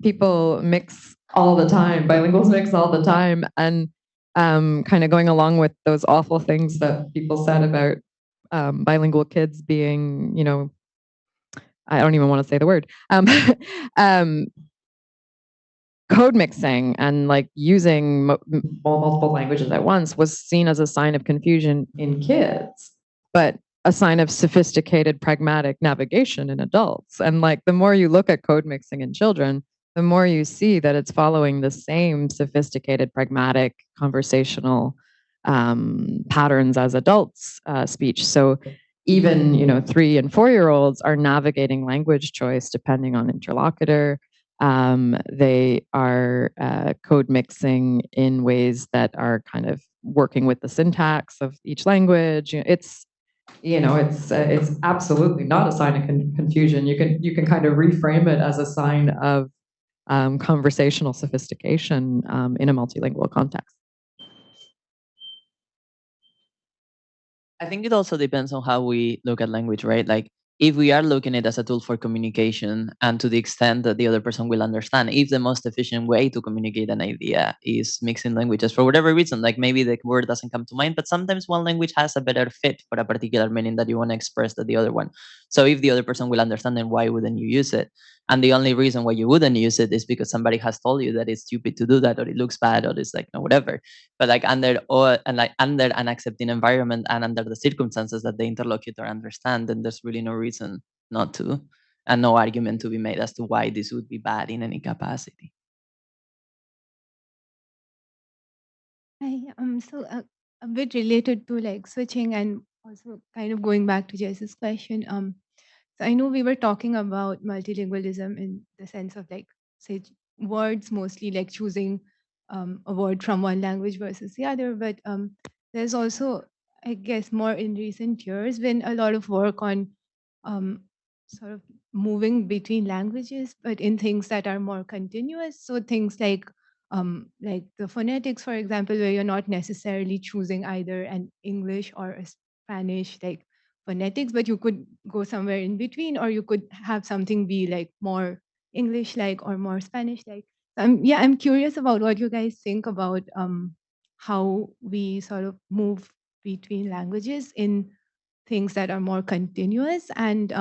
people mix all the time. Bilinguals mix all the time, and kind of going along with those awful things that people said about bilingual kids being, I don't even want to say the word, code mixing and like using multiple languages at once was seen as a sign of confusion in kids, but a sign of sophisticated, pragmatic navigation in adults. And like the more you look at code mixing in children, the more you see that it's following the same sophisticated, pragmatic, conversational patterns as adults' speech. So even 3 and 4-year-olds are navigating language choice depending on interlocutor. They are code mixing in ways that are kind of working with the syntax of each language. It's absolutely not a sign of confusion. You can kind of reframe it as a sign of conversational sophistication in a multilingual context. I think it also depends on how we look at language, right? Like if we are looking at it as a tool for communication and to the extent that the other person will understand, if the most efficient way to communicate an idea is mixing languages for whatever reason, like maybe the word doesn't come to mind, but sometimes one language has a better fit for a particular meaning that you want to express than the other one. So if the other person will understand, then why wouldn't you use it? And the only reason why you wouldn't use it is because somebody has told you that it's stupid to do that, or it looks bad, or it's like no, whatever. But like under an accepting environment and under the circumstances that the interlocutor understand, then there's really no reason not to, and no argument to be made as to why this would be bad in any capacity. Hi, a bit related to like switching and also kind of going back to Jess's question. So I know we were talking about multilingualism in the sense of like, say, words mostly like choosing a word from one language versus the other, but there's also, I guess, more in recent years been a lot of work on sort of moving between languages, but in things that are more continuous. So things like the phonetics, for example, where you're not necessarily choosing either an English or a Spanish like phonetics, but you could go somewhere in between, or you could have something be like more English like or more Spanish like. Yeah, I'm curious about what you guys think about how we sort of move between languages in things that are more continuous. And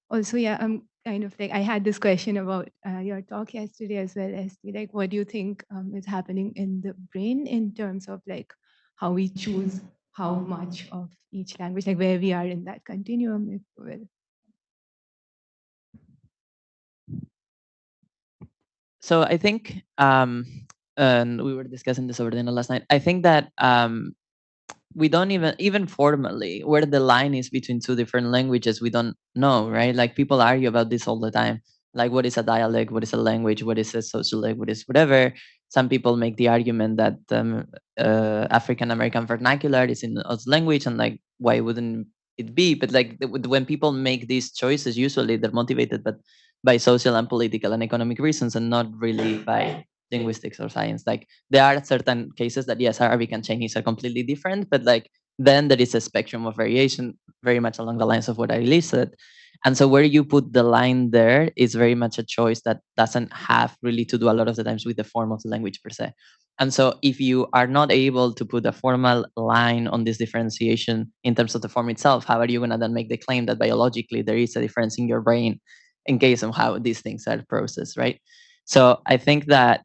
also, yeah, I'm kind of like, I had this question about your talk yesterday as well, Esti, like, what do you think is happening in the brain in terms of like how we choose how much of each language, like where we are in that continuum, if you will. So I think, and we were discussing this over dinner last night. I think that we don't even formally where the line is between two different languages. We don't know, right? Like people argue about this all the time. Like what is a dialect? What is a language? What is a social language? What is whatever? Some people make the argument that African American vernacular is in us language, and like why wouldn't it be? But like when people make these choices, usually they're motivated, but by social and political and economic reasons, and not really by linguistics or science. Like there are certain cases that yes, Arabic and Chinese are completely different, but like then there is a spectrum of variation, very much along the lines of what I listed. And so where you put the line there is very much a choice that doesn't have really to do a lot of the times with the form of the language per se. And so if you are not able to put a formal line on this differentiation in terms of the form itself, how are you going to then make the claim that biologically there is a difference in your brain in case of how these things are processed, right? So I think that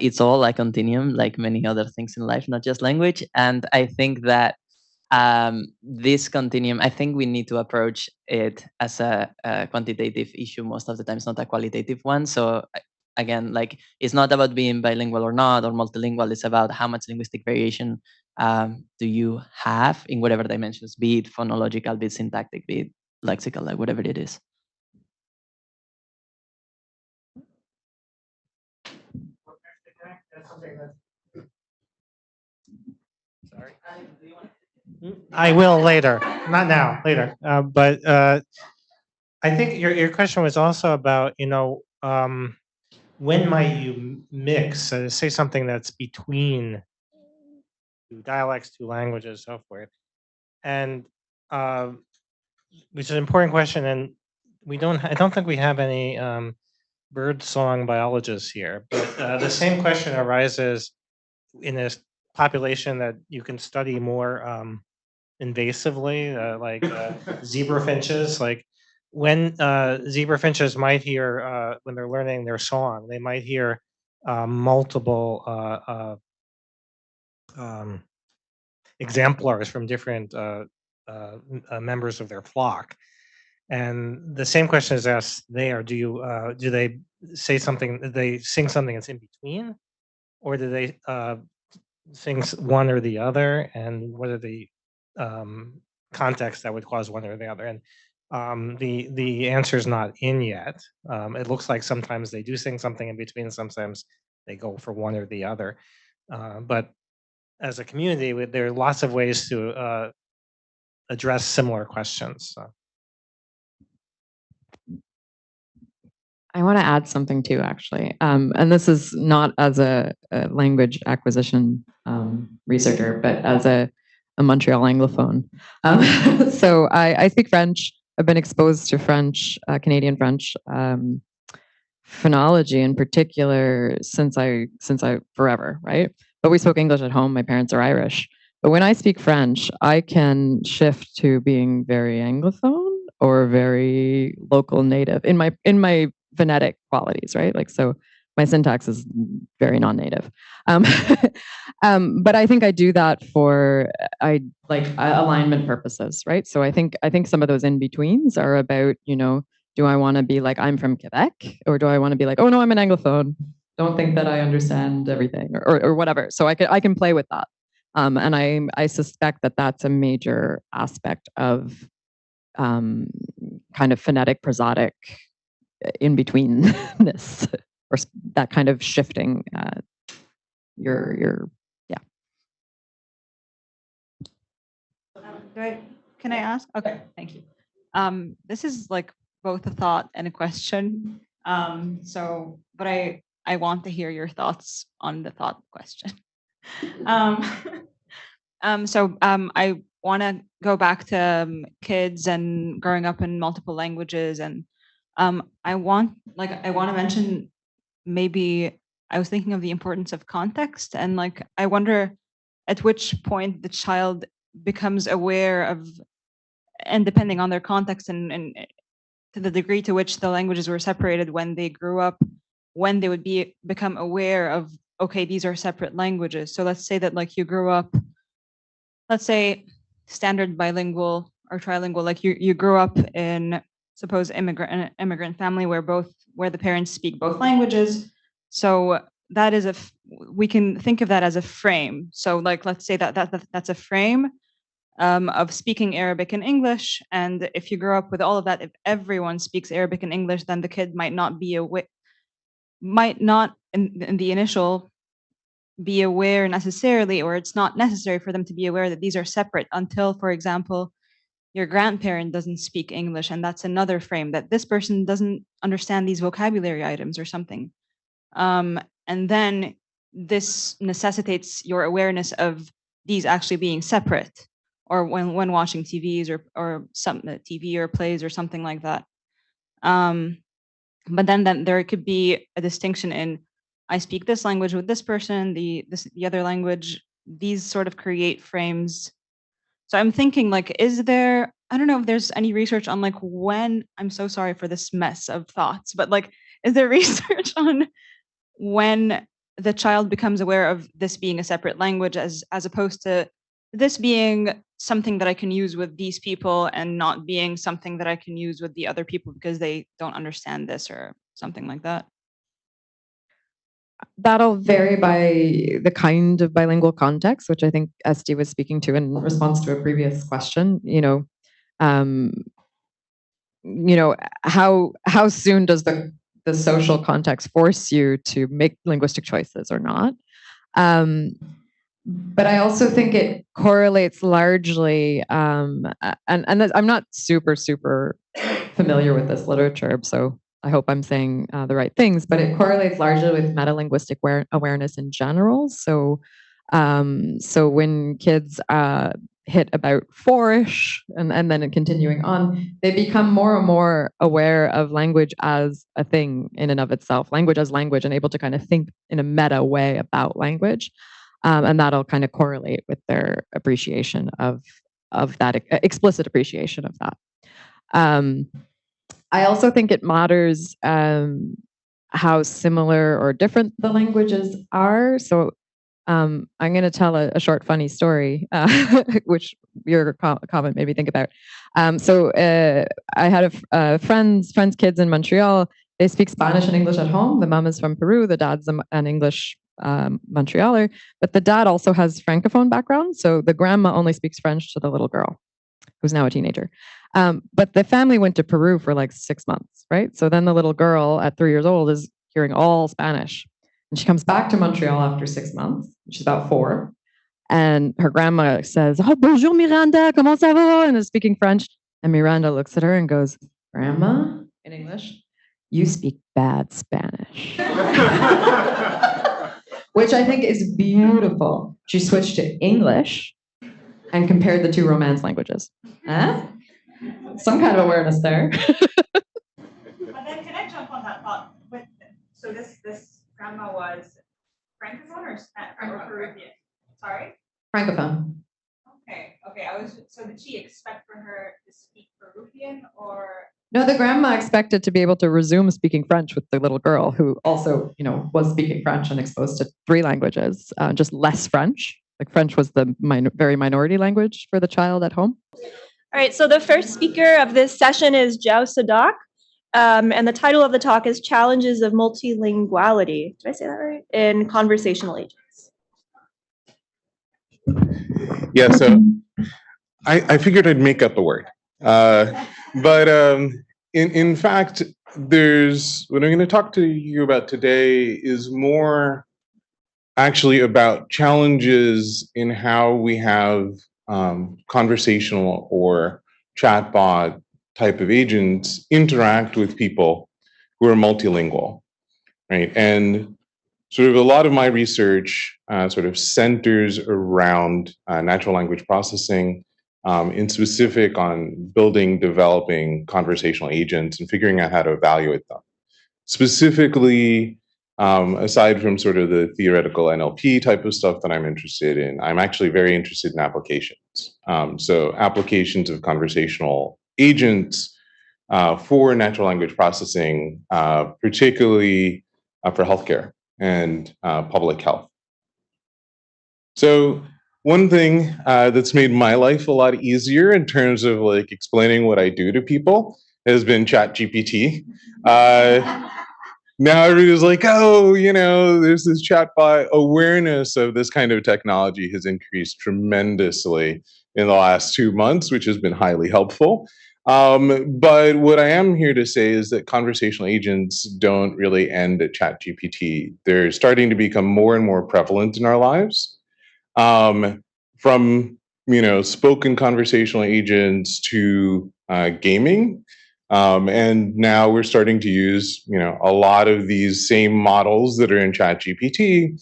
it's all a continuum, like many other things in life, not just language. And I think that this continuum, I think we need to approach it as a quantitative issue most of the times, not a qualitative one. So again, like it's not about being bilingual or not, or multilingual. It's about how much linguistic variation do you have in whatever dimensions, be it phonological, be it syntactic, be it lexical, like whatever it is. Sorry. I will later, not now, later. But I think your question was also about, when might you mix, say something that's between two dialects, two languages, so forth. And which is an important question. And I don't think we have any bird song biologists here, but the same question arises in a population that you can study more invasively, like zebra finches. Like when zebra finches might hear, when they're learning their song, they might hear multiple exemplars from different members of their flock. And the same question is asked there. Do they say something? Do they sing something that's in between, or do they sing one or the other? And what are the contexts that would cause one or the other? And the answer is not in yet. It looks like sometimes they do sing something in between. Sometimes they go for one or the other. But as a community, there are lots of ways to address similar questions. So. I want to add something too, actually. And this is not as a language acquisition researcher, but as a a Montreal Anglophone. So I speak French. I've been exposed to French, Canadian French, phonology in particular since I forever, right? But we spoke English at home. My parents are Irish. But when I speak French, I can shift to being very Anglophone or very local native in my phonetic qualities, right? Like, so my syntax is very non-native. But I think I do that for alignment purposes, right? So I think some of those in-betweens are about, do I want to be like, I'm from Quebec, or do I want to be like, oh no, I'm an Anglophone. Don't think that I understand everything, or whatever. So I can play with that. And I suspect that that's a major aspect of kind of phonetic prosodic in-betweenness, or that kind of shifting your Can I ask? Okay, thank you. This is like both a thought and a question. But I want to hear your thoughts on the thought question. I want to go back to kids and growing up in multiple languages, and I want to mention, maybe I was thinking of the importance of context, and like I wonder at which point the child becomes aware of, and depending on their context and to the degree to which the languages were separated when they grew up, when they would become aware of, okay, these are separate languages. So let's say that like you grew up, let's say standard bilingual or trilingual, like you grew up in, suppose, immigrant family where the parents speak both languages. So that is we can think of that as a frame. So like, let's say that's a frame of speaking Arabic and English. And if you grow up with all of that, if everyone speaks Arabic and English, then the kid might not in the initial be aware necessarily, or it's not necessary for them to be aware that these are separate until, for example, your grandparent doesn't speak English, and that's another frame that this person doesn't understand these vocabulary items or something. And then this necessitates your awareness of these actually being separate, or when watching TVs or some TV or plays or something like that. But then there could be a distinction in, I speak this language with this person, the other language. These sort of create frames. So I'm thinking, like, I don't know if there's any research on like when, I'm so sorry for this mess of thoughts, but like, is there research on when the child becomes aware of this being a separate language as opposed to this being something that I can use with these people and not being something that I can use with the other people because they don't understand this or something like that? That'll vary by the kind of bilingual context, which I think Esti was speaking to in response to a previous question. How soon does the social context force you to make linguistic choices or not? But I also think it correlates largely, and I'm not super familiar with this literature, so I hope I'm saying the right things, but it correlates largely with metalinguistic awareness in general. So when kids hit about 4-ish and then continuing on, they become more and more aware of language as a thing in and of itself, language as language, and able to kind of think in a meta way about language. And that'll kind of correlate with their appreciation of that, explicit appreciation of that. I also think it matters how similar or different the languages are. So I'm going to tell a short funny story, which your comment made me think about. So I had a friend's kids in Montreal. They speak Spanish and English at home. The mom is from Peru. The dad's an English Montrealer, but the dad also has Francophone background. So the grandma only speaks French to the little girl, who's now a teenager. But the family went to Peru for like 6 months, right? So then the little girl at 3 years old is hearing all Spanish. And she comes back to Montreal after 6 months. She's about 4. And her grandma says, "Oh, bonjour Miranda, comment ça va?" And is speaking French. And Miranda looks at her and goes, "Grandma," in English, "you speak bad Spanish." Which I think is beautiful. She switched to English. and compared the two Romance languages. Huh? Some kind of awareness there. But then can I jump on that thought? So this grandma was Francophone or Peruvian? Sorry? Francophone. Okay. So did she expect for her to speak Peruvian or? No, the grandma expected to be able to resume speaking French with the little girl who also, was speaking French and exposed to 3 languages, just less French. Like French was the very minority language for the child at home. All right, so the first speaker of this session is Jao Sadak, and the title of the talk is Challenges of Multilinguality. Did I say that right? In Conversational Agents. Yeah, so I figured I'd make up a word. But in fact, what I'm going to talk to you about today is more actually about challenges in how we have conversational or chatbot type of agents interact with people who are multilingual, right? And sort of a lot of my research sort of centers around natural language processing, in specific on building, developing conversational agents and figuring out how to evaluate them. Specifically, aside from sort of the theoretical NLP type of stuff that I'm interested in, I'm actually very interested in applications. So applications of conversational agents for natural language processing, particularly for healthcare and public health. So one thing that's made my life a lot easier in terms of like explaining what I do to people has been ChatGPT. Now everybody's like, oh, there's this chatbot. Awareness of this kind of technology has increased tremendously in the last 2 months, which has been highly helpful. But what I am here to say is that conversational agents don't really end at ChatGPT. They're starting to become more and more prevalent in our lives. From spoken conversational agents to gaming, and now we're starting to use a lot of these same models that are in ChatGPT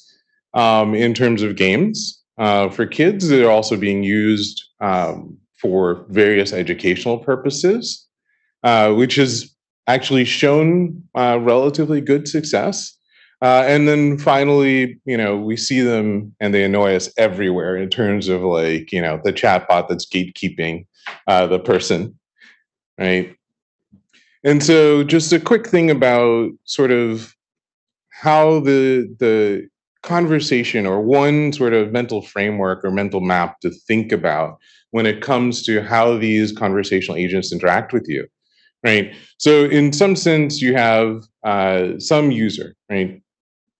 in terms of games for kids. They're also being used for various educational purposes, which has actually shown relatively good success. And then finally, we see them and they annoy us everywhere in terms of like, the chatbot that's gatekeeping the person, right? And so just a quick thing about sort of how the conversation or one sort of mental framework or mental map to think about when it comes to how these conversational agents interact with you, right? So in some sense, you have some user, right?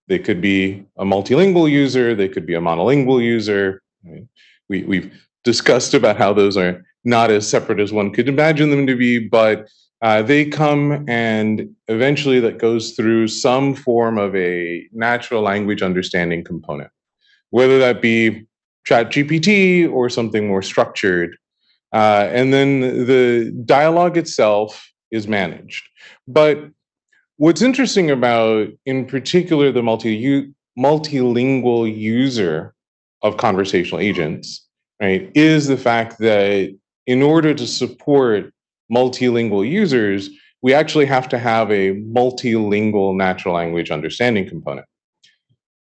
They could be a multilingual user, they could be a monolingual user. Right? We've discussed about how those are not as separate as one could imagine them to be, but they come and eventually that goes through some form of a natural language understanding component, whether that be ChatGPT or something more structured. And then the dialogue itself is managed. But what's interesting about, in particular, the multilingual user of conversational agents, right, is the fact that in order to support multilingual users, we actually have to have a multilingual natural language understanding component.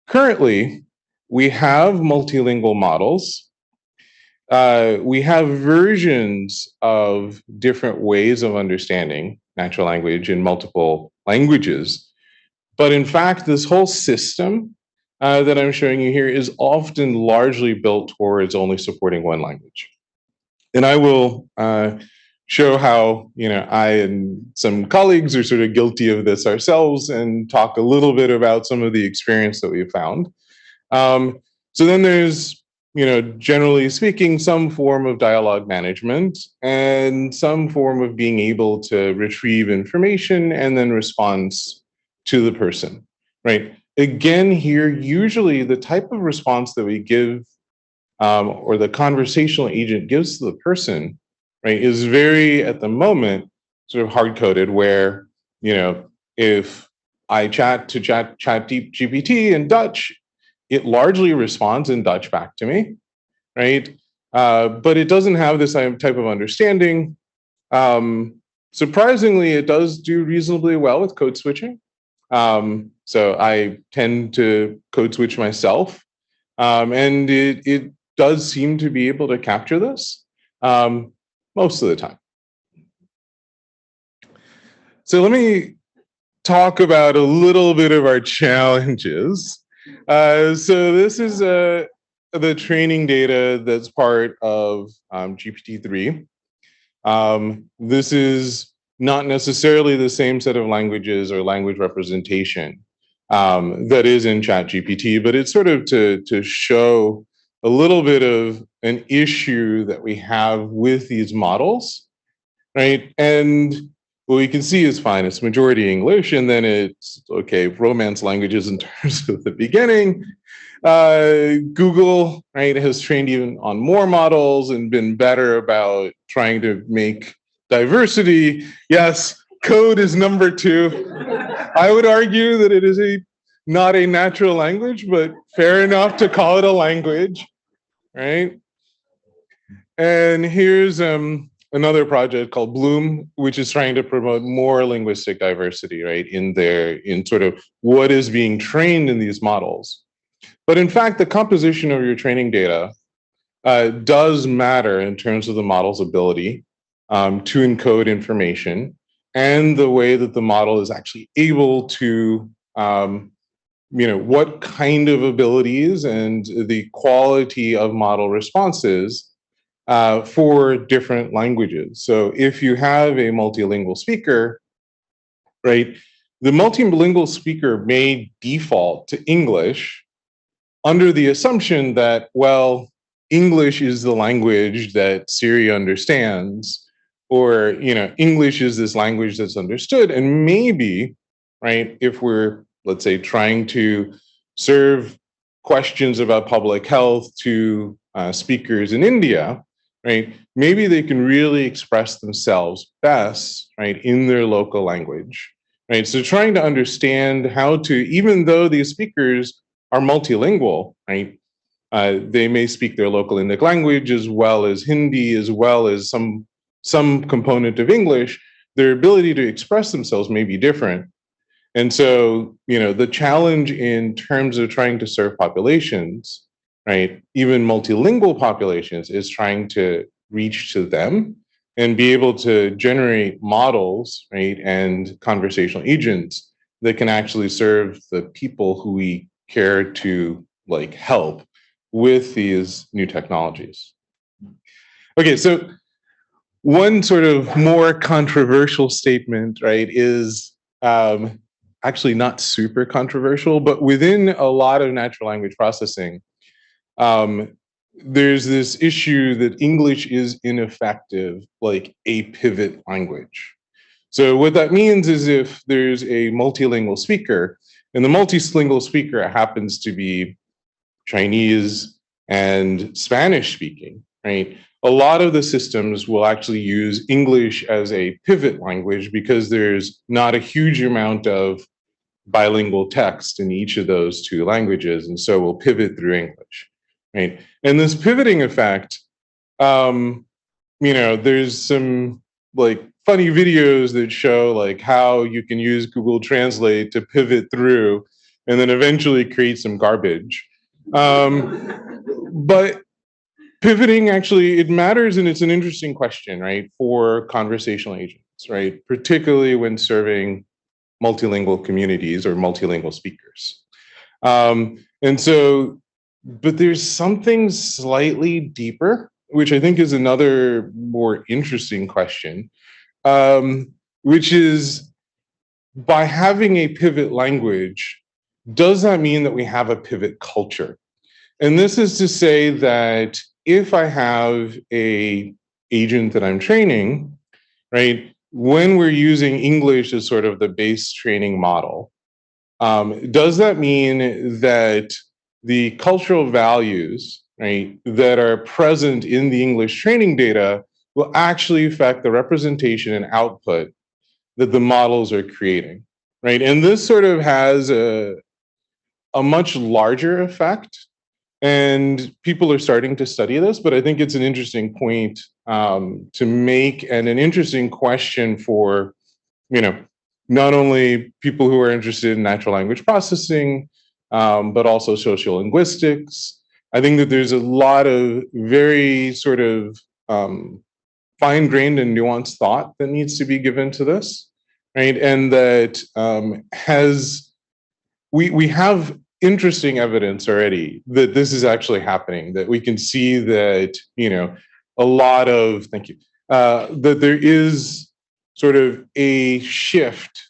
Currently, we have multilingual models. We have versions of different ways of understanding natural language in multiple languages. But in fact, this whole system that I'm showing you here is often largely built towards only supporting one language. And I will show how I and some colleagues are sort of guilty of this ourselves and talk a little bit about some of the experience that we've found. So then there's, generally speaking, some form of dialogue management and some form of being able to retrieve information and then response to the person, right? Again, here, usually the type of response that we give or the conversational agent gives to the person, right, is very, at the moment, sort of hard-coded where, if I chat GPT in Dutch, it largely responds in Dutch back to me, right? but it doesn't have this type of understanding. Surprisingly, it does do reasonably well with code switching. So I tend to code switch myself, and it does seem to be able to capture this most of the time. So let me talk about a little bit of our challenges. So this is the training data that's part of GPT-3. This is not necessarily the same set of languages or language representation that is in ChatGPT, but it's sort of to show a little bit of an issue that we have with these models, right? And what we can see is fine, it's majority English, and then it's, okay, Romance languages in terms of the beginning. Google, right, has trained even on more models and been better about trying to make diversity. Yes, code is number 2. I would argue that it is not a natural language, but fair enough to call it a language, right? And here's another project called Bloom, which is trying to promote more linguistic diversity, right, in sort of what is being trained in these models. But in fact, the composition of your training data does matter in terms of the model's ability to encode information and the way that the model is actually able to, what kind of abilities and the quality of model responses for different languages. So if you have a multilingual speaker, right, the multilingual speaker may default to English under the assumption that, well, English is the language that Siri understands, or, English is this language that's understood. And maybe, right, if we're, let's say, trying to serve questions about public health to speakers in India, right, maybe they can really express themselves best, right, in their local language, right? So trying to understand how to, even though these speakers are multilingual, right, they may speak their local Indic language as well as Hindi, as well as some component of English, their ability to express themselves may be different. And so, the challenge in terms of trying to serve populations, right, even multilingual populations, is trying to reach to them and be able to generate models, right, and conversational agents that can actually serve the people who we care to help with these new technologies. Okay, so one sort of more controversial statement, right, is actually not super controversial, but within a lot of natural language processing, there's this issue that English is ineffective, like a pivot language. So what that means is if there's a multilingual speaker, and the multilingual speaker happens to be Chinese and Spanish speaking, right? A lot of the systems will actually use English as a pivot language because there's not a huge amount of bilingual text in each of those 2 languages, and so we'll pivot through English, right? And this pivoting effect, there's some funny videos that show how you can use Google Translate to pivot through and then eventually create some garbage. But pivoting actually, it matters, and it's an interesting question, right, for conversational agents, right, particularly when serving multilingual communities or multilingual speakers. And so, but there's something slightly deeper, which I think is another more interesting question, which is, by having a pivot language, does that mean that we have a pivot culture? And this is to say that if I have a agent that I'm training, right, when we're using English as sort of the base training model, does that mean that the cultural values, right, that are present in the English training data will actually affect the representation and output that the models are creating, right? And this sort of has a much larger effect And people are starting to study this, but I think it's an interesting point to make, and an interesting question for, not only people who are interested in natural language processing, but also social linguistics. I think that there's a lot of very sort of fine-grained and nuanced thought that needs to be given to this, right? And that we have interesting evidence already that this is actually happening, that we can see that, a lot of, thank you, that there is sort of a shift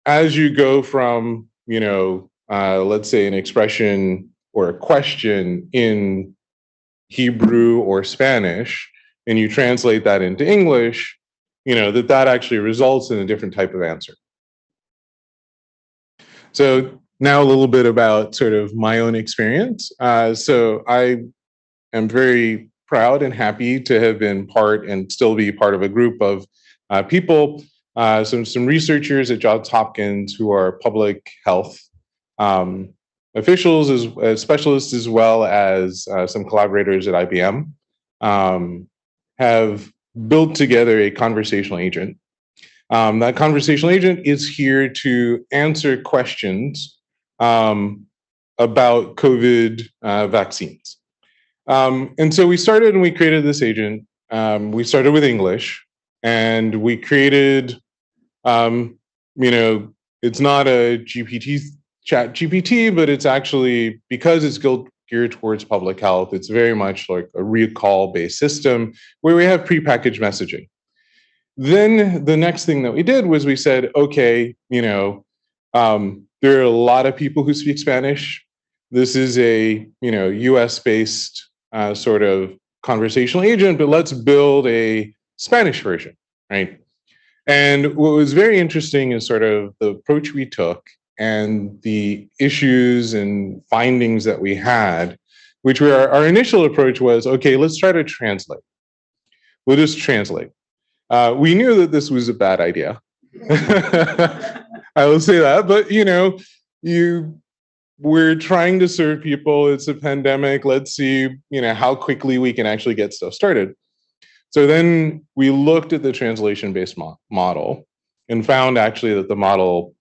as you go from, let's say an expression or a question in Hebrew or Spanish, and you translate that into English, that actually results in a different type of answer. So now a little bit about sort of my own experience. So I am very proud and happy to have been part and still be part of a group of people, some researchers at Johns Hopkins who are public health officials, as specialists, as well as some collaborators at IBM, have built together a conversational agent. That conversational agent is here to answer questions about COVID vaccines. And so we started and we created this agent. We started with English, and we created, it's not a chat GPT, but it's actually, because it's geared towards public health, it's very much like a recall-based system where we have prepackaged messaging. Then the next thing that we did was we said, okay, there are a lot of people who speak Spanish. This is a, US-based sort of conversational agent, but let's build a Spanish version, right? And what was very interesting is sort of the approach we took and the issues and findings that we had, which were our initial approach was, okay, let's try to translate. We'll just translate. We knew that this was a bad idea. I will say that, but we're trying to serve people. It's a pandemic. Let's see, how quickly we can actually get stuff started. So then we looked at the translation-based model and found actually that the model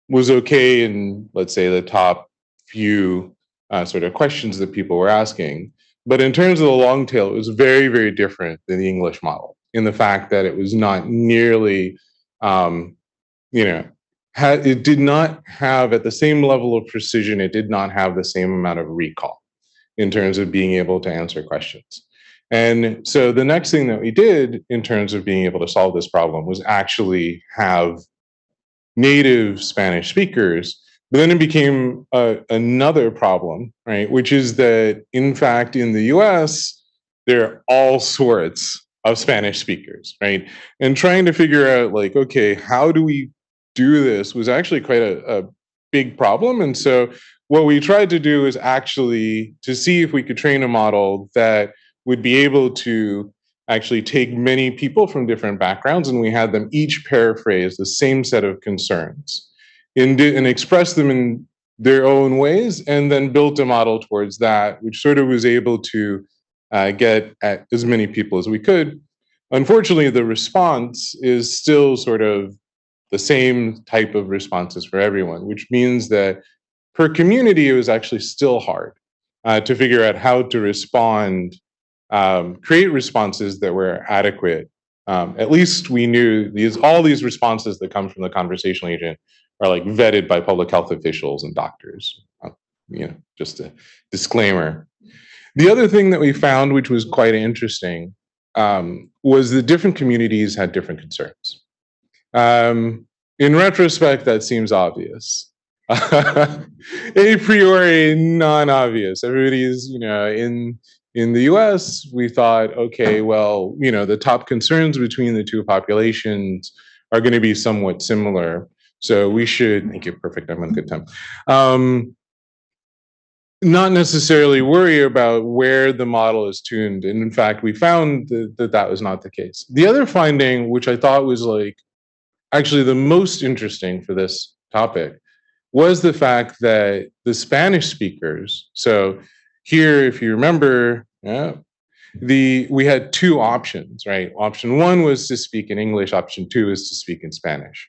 was okay in, let's say, the top few sort of questions that people were asking. But in terms of the long tail, it was very, very different than the English model in the fact that it was not nearly, it did not have, at the same level of precision, it did not have the same amount of recall in terms of being able to answer questions. And so the next thing that we did in terms of being able to solve this problem was actually have native Spanish speakers. But then it became another problem, right? Which is that, in fact, in the US, there are all sorts of Spanish speakers, right? And trying to figure out, like, okay, how do we do this was actually quite a big problem. And so what we tried to do is actually to see if we could train a model that would be able to actually take many people from different backgrounds, and we had them each paraphrase the same set of concerns and express them in their own ways, and then built a model towards that, which sort of was able to get at as many people as we could. Unfortunately, the response is still sort of the same type of responses for everyone, which means that per community, it was actually still hard to figure out how to respond, create responses that were adequate. At least we knew all these responses that come from the conversational agent are like vetted by public health officials and doctors. Just a disclaimer. The other thing that we found, which was quite interesting, was the different communities had different concerns. In retrospect, that seems obvious. A priori, non-obvious. Everybody's, in the US, we thought, okay, well, the top concerns between the two populations are going to be somewhat similar. So we should, thank you, perfect, I'm on good time. Not necessarily worry about where the model is tuned. And in fact, we found that was not the case. The other finding, which I thought was actually the most interesting for this topic, was the fact that the Spanish speakers, so here, if you remember, we had two options, right? Option one was to speak in English. Option two is to speak in Spanish.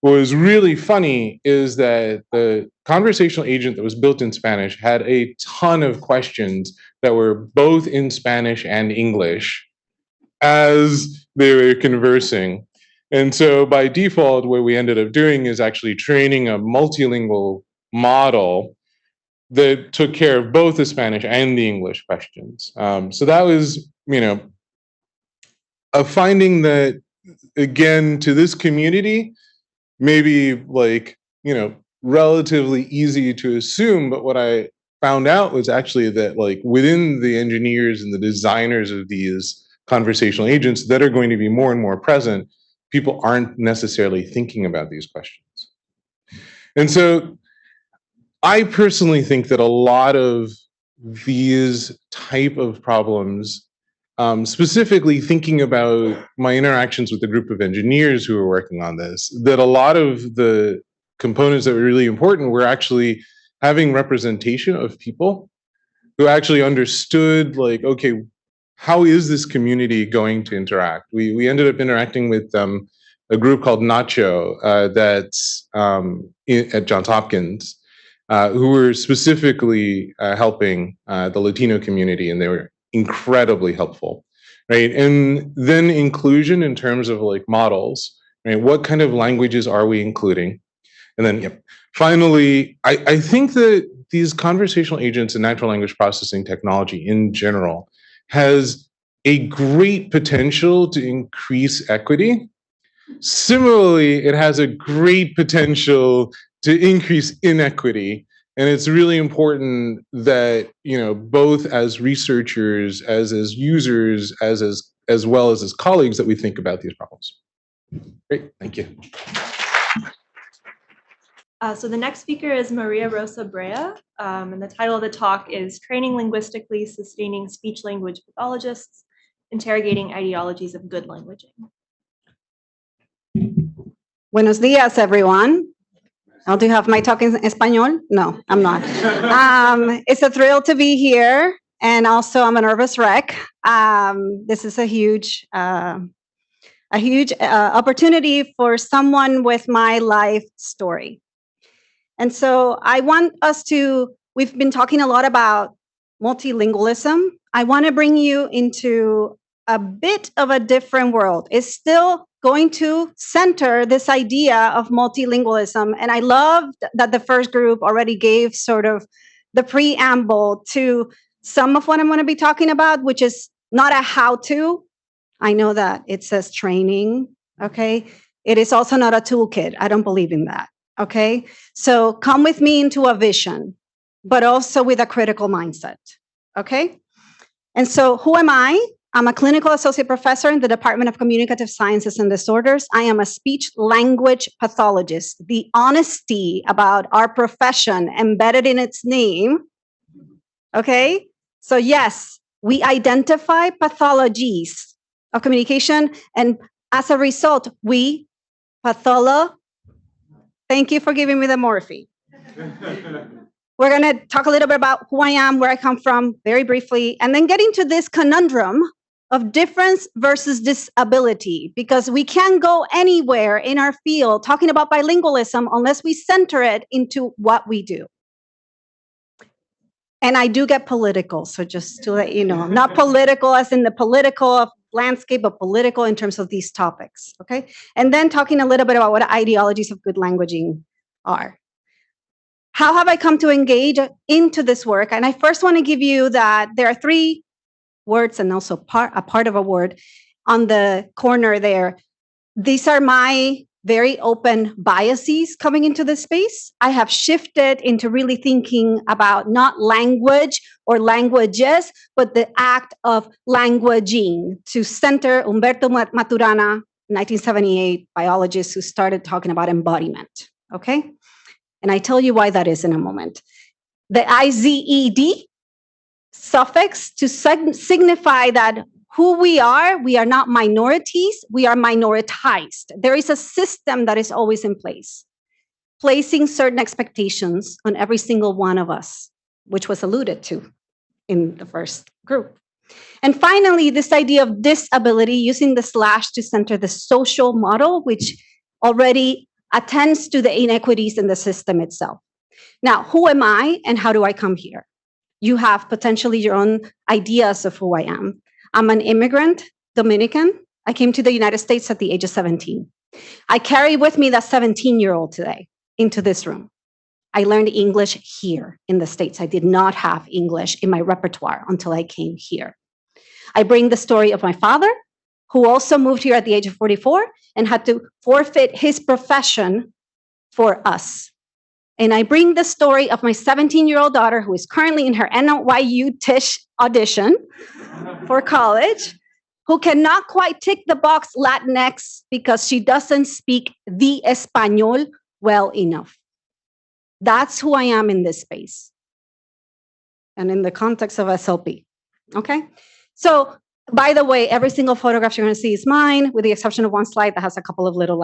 What was really funny is that the conversational agent that was built in Spanish had a ton of questions that were both in Spanish and English as they were conversing. And so by default, what we ended up doing is actually training a multilingual model that took care of both the Spanish and the English questions. So that was, a finding that, again, to this community, maybe relatively easy to assume, but what I found out was actually that within the engineers and the designers of these conversational agents that are going to be more and more present, people aren't necessarily thinking about these questions. And so I personally think that a lot of these type of problems, specifically thinking about my interactions with the group of engineers who were working on this, that a lot of the components that were really important were actually having representation of people who actually understood, okay, how is this community going to interact? We ended up interacting with a group called Nacho that's at Johns Hopkins, who were specifically helping the Latino community, and they were incredibly helpful, right? And then inclusion in terms of models, right? What kind of languages are we including? And then, finally, I think that these conversational agents and natural language processing technology in general has a great potential to increase equity. Similarly, it has a great potential to increase inequity. And it's really important that, both as researchers, as users, as well as colleagues, that we think about these problems. Great, thank you. So the next speaker is Maria Rosa Brea, and the title of the talk is Training Linguistically Sustaining Speech-Language Pathologists, Interrogating Ideologies of Good Languaging. Buenos días, everyone. Oh, do you have my talk in Espanol? No, I'm not. It's a thrill to be here, and also I'm a nervous wreck. This is a huge opportunity for someone with my life story. And so I want us we've been talking a lot about multilingualism. I want to bring you into a bit of a different world. It's still going to center this idea of multilingualism. And I loved that the first group already gave sort of the preamble to some of what I'm going to be talking about, which is not a how-to. I know that it says training, okay? It is also not a toolkit. I don't believe in that, okay? So come with me into a vision, but also with a critical mindset, okay? And so who am I? I'm a clinical associate professor in the Department of Communicative Sciences and Disorders. I am a speech-language pathologist. The honesty about our profession embedded in its name, okay? So yes, we identify pathologies of communication, and as a result, we thank you for giving me the morphine. We're going to talk a little bit about who I am, where I come from, very briefly, and then get into this conundrum of difference versus disability, because we can't go anywhere in our field talking about bilingualism unless we center it into what we do. And I do get political, so just to let you know, not political as in the political landscape, but political in terms of these topics, okay? And then talking a little bit about what ideologies of good languaging are. How have I come to engage into this work? And I first want to give you that there are three words and also a part of a word on the corner there. These are my very open biases coming into this space. I have shifted into really thinking about not language or languages, but the act of languaging, to center Humberto Maturana, 1978 biologist who started talking about embodiment, okay? And I tell you why that is in a moment. The IZED suffix to signify that who we are not minorities, we are minoritized. There is a system that is always in place, placing certain expectations on every single one of us, which was alluded to. in the first group. And finally, this idea of disability, using the slash to center the social model, which already attends to the inequities in the system itself. Now, who am I and how do I come here? You have potentially your own ideas of who I am. I'm an immigrant, Dominican. I came to the United States at the age of 17. I carry with me that 17-year-old today into this room. I learned English here in the States. I did not have English in my repertoire until I came here. I bring the story of my father, who also moved here at the age of 44 and had to forfeit his profession for us. And I bring the story of my 17-year-old daughter, who is currently in her NYU Tisch audition for college, who cannot quite tick the box Latinx because she doesn't speak the Español well enough. That's who I am in this space and in the context of SLP, okay? So, by the way, every single photograph you're going to see is mine, with the exception of one slide that has a couple of little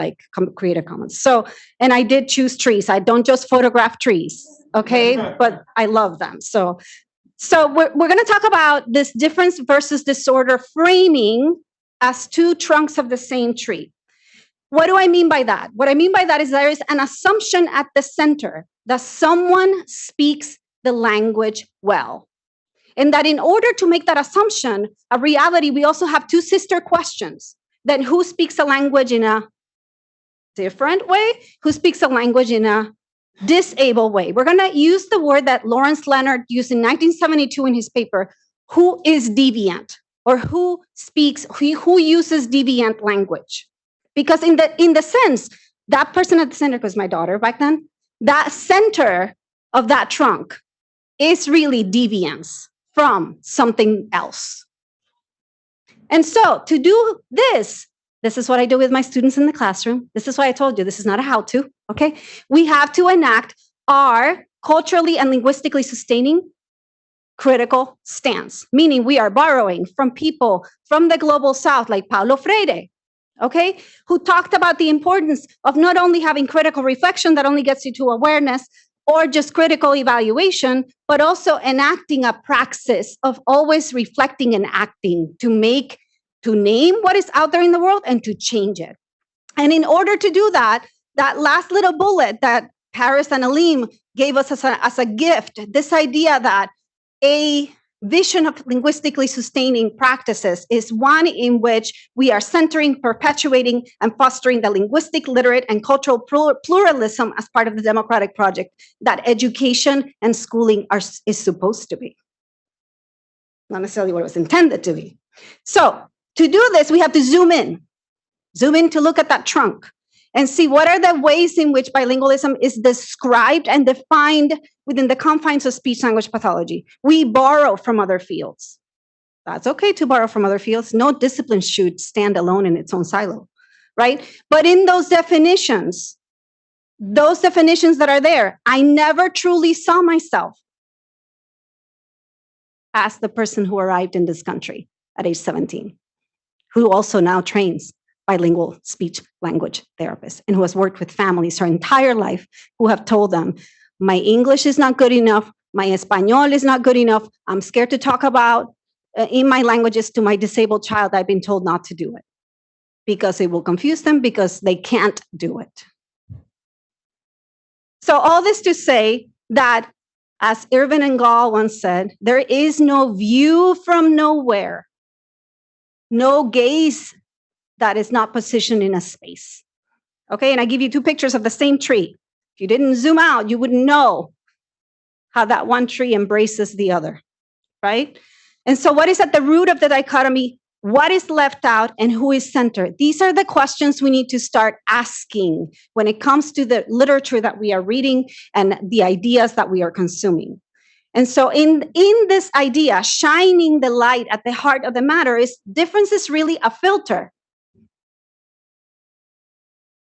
creative comments. So, and I did choose trees. I don't just photograph trees, okay? But I love them. So we're going to talk about this difference versus disorder framing as two trunks of the same tree. What do I mean by that? What I mean by that is there is an assumption at the center that someone speaks the language well. And that in order to make that assumption a reality, we also have two sister questions. Then who speaks a language in a different way? Who speaks a language in a disabled way? We're going to use the word that Lawrence Leonard used in 1972 in his paper, who is deviant, or who uses deviant language. Because in the sense, that person at the center, was my daughter back then, that center of that trunk is really deviance from something else. And so to do this is what I do with my students in the classroom. This is why I told you this is not a how-to, okay? We have to enact our culturally and linguistically sustaining critical stance, meaning we are borrowing from people from the global south like Paulo Freire, okay, who talked about the importance of not only having critical reflection that only gets you to awareness, or just critical evaluation, but also enacting a praxis of always reflecting and acting to name what is out there in the world and to change it. And in order to do that, that last little bullet that Paris and Alim gave us as a gift, this idea that a vision of linguistically sustaining practices is one in which we are centering, perpetuating, and fostering the linguistic, literate, and cultural pluralism as part of the democratic project that education and schooling is supposed to be. Not necessarily what it was intended to be. So to do this, we have to zoom in to look at that trunk and see what are the ways in which bilingualism is described and defined within the confines of speech-language pathology. We borrow from other fields. That's okay to borrow from other fields. No discipline should stand alone in its own silo, right? But in those definitions that are there, I never truly saw myself as the person who arrived in this country at age 17, who also now trains bilingual speech language therapists and who has worked with families her entire life who have told them, my English is not good enough, my Español is not good enough, I'm scared to talk about in my languages to my disabled child. I've been told not to do it because it will confuse them, because they can't do it. So all this to say that, as Irvin and Gall once said, there is no view from nowhere, no gaze that is not positioned in a space. Okay, and I give you two pictures of the same tree. If you didn't zoom out, you wouldn't know how that one tree embraces the other, right? And so what is at the root of the dichotomy? What is left out and who is centered? These are the questions we need to start asking when it comes to the literature that we are reading and the ideas that we are consuming. And so in this idea, shining the light at the heart of the matter is difference is really a filter.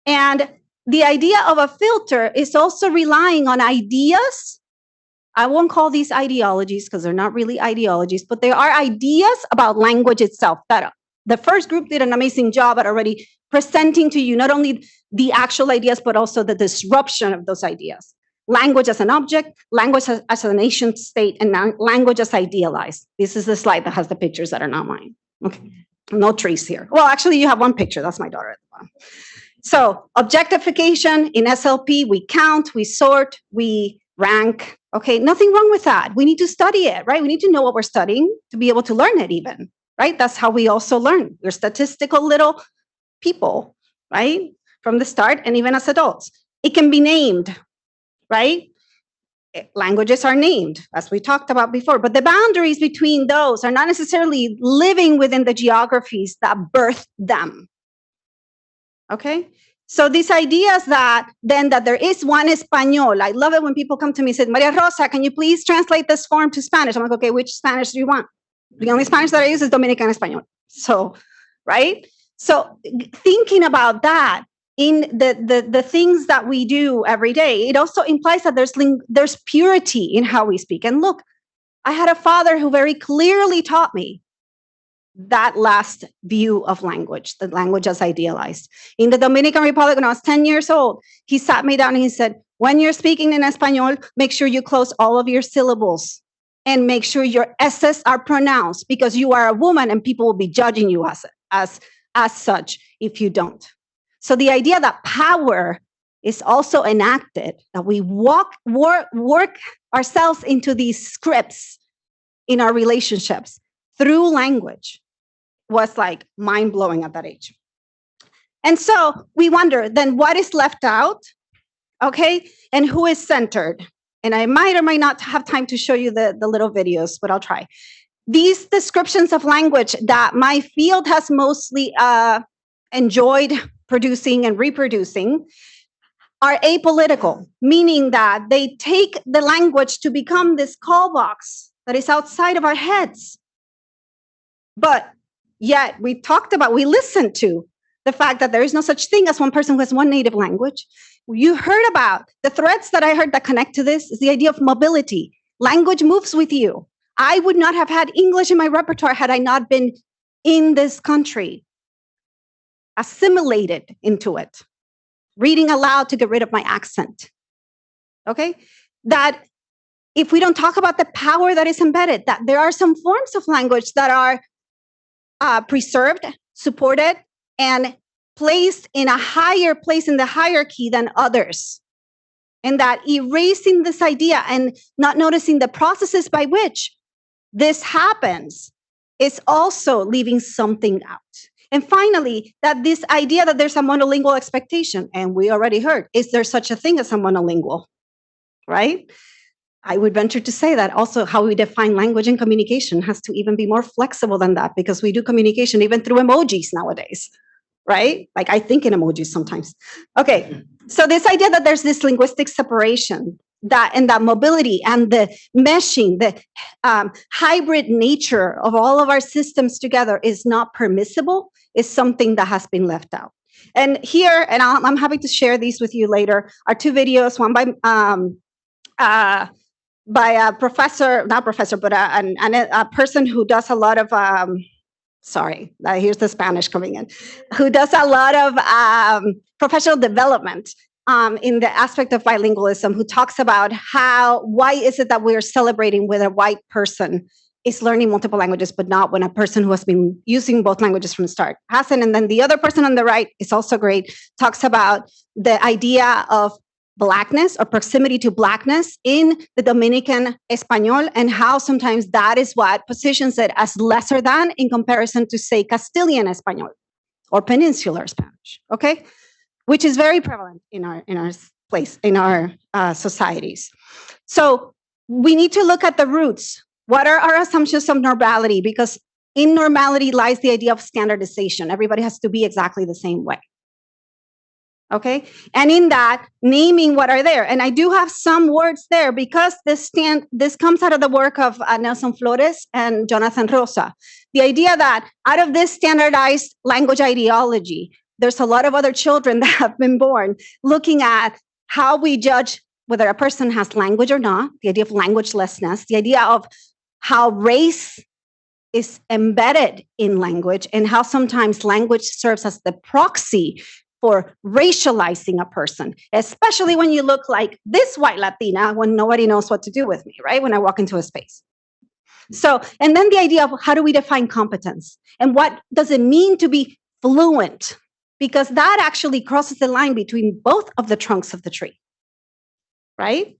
And the idea of a filter is also relying on ideas. I won't call these ideologies because they're not really ideologies, but they are ideas about language itself. That the first group did an amazing job at already presenting to you not only the actual ideas, but also the disruption of those ideas. language as an object, language as a nation state, and language as idealized. This is the slide that has the pictures that are not mine. Okay, no trees here. Well, actually, you have one picture. That's my daughter at the bottom. So objectification in SLP, we count, we sort, we rank. Okay, nothing wrong with that. We need to study it, right? We need to know what we're studying to be able to learn it even, right? That's how we also learn. We're statistical little people, right? From the start and even as adults. It can be named, right? Languages are named, as we talked about before, but the boundaries between those are not necessarily living within the geographies that birthed them. Okay? So these ideas that there is one Español. I love it when people come to me and say, Maria Rosa, can you please translate this form to Spanish? I'm like, okay, which Spanish do you want? The only Spanish that I use is Dominican Español. So, right? So thinking about that in the things that we do every day, it also implies that there's purity in how we speak. And look, I had a father who very clearly taught me that last view of language, the language as idealized. In the Dominican Republic, when I was 10 years old, he sat me down and he said, when you're speaking in Espanol, make sure you close all of your syllables and make sure your S's are pronounced, because you are a woman and people will be judging you as such if you don't. So the idea that power is also enacted, that we work ourselves into these scripts in our relationships through language, was like mind-blowing at that age. And so we wonder, then what is left out? Okay, and who is centered? And I might or might not have time to show you the little videos, but I'll try. These descriptions of language that my field has mostly enjoyed producing and reproducing are apolitical, meaning that they take the language to become this call box that is outside of our heads. But yet we listened to the fact that there is no such thing as one person who has one native language. You heard about the threads that I heard that connect to this is the idea of mobility. Language moves with you. I would not have had English in my repertoire had I not been in this country, assimilated into it, reading aloud to get rid of my accent. Okay? That if we don't talk about the power that is embedded, that there are some forms of language that are preserved, supported, and placed in a higher place in the hierarchy than others. And that erasing this idea and not noticing the processes by which this happens is also leaving something out. And finally, that this idea that there's a monolingual expectation, and we already heard, is there such a thing as a monolingual, right? I would venture to say that also how we define language and communication has to even be more flexible than that, because we do communication even through emojis nowadays, right? Like I think in emojis sometimes. Okay, so this idea that there's this linguistic separation, and that mobility and the meshing, the hybrid nature of all of our systems together is not permissible, is something that has been left out. And here, and I'm happy to share these with you later, are two videos, one by a professor, not professor, but a person who does a lot of, here's the Spanish coming in, who does a lot of professional development in the aspect of bilingualism, who talks about why is it that we're celebrating when a white person is learning multiple languages, but not when a person who has been using both languages from the start hasn't. And then the other person on the right is also great, talks about the idea of Blackness or proximity to Blackness in the Dominican Espanol, and how sometimes that is what positions it as lesser than in comparison to, say, Castilian Espanol or Peninsular Spanish, okay? Which is very prevalent in our societies. So we need to look at the roots. What are our assumptions of normality? Because in normality lies the idea of standardization. Everybody has to be exactly the same way. Okay, and in that, naming what are there. And I do have some words there because this comes out of the work of Nelson Flores and Jonathan Rosa. The idea that out of this standardized language ideology, there's a lot of other children that have been born looking at how we judge whether a person has language or not, the idea of languagelessness, the idea of how race is embedded in language, and how sometimes language serves as the proxy for racializing a person, especially when you look like this white Latina when nobody knows what to do with me, right? When I walk into a space. So, and then the idea of how do we define competence and what does it mean to be fluent? Because that actually crosses the line between both of the trunks of the tree, right?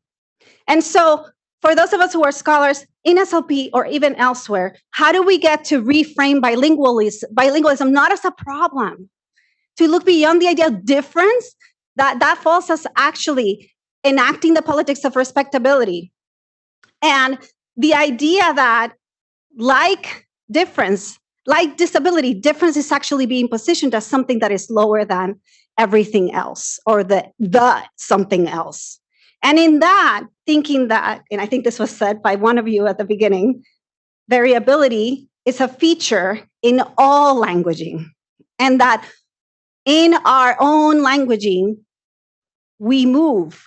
And so for those of us who are scholars in SLP or even elsewhere, how do we get to reframe bilingualism not as a problem, to look beyond the idea of difference, that falls as actually enacting the politics of respectability. And the idea that like difference, like disability, difference is actually being positioned as something that is lower than everything else or the something else. And in that, thinking that, and I think this was said by one of you at the beginning, variability is a feature in all languaging, and that in our own languaging, we move,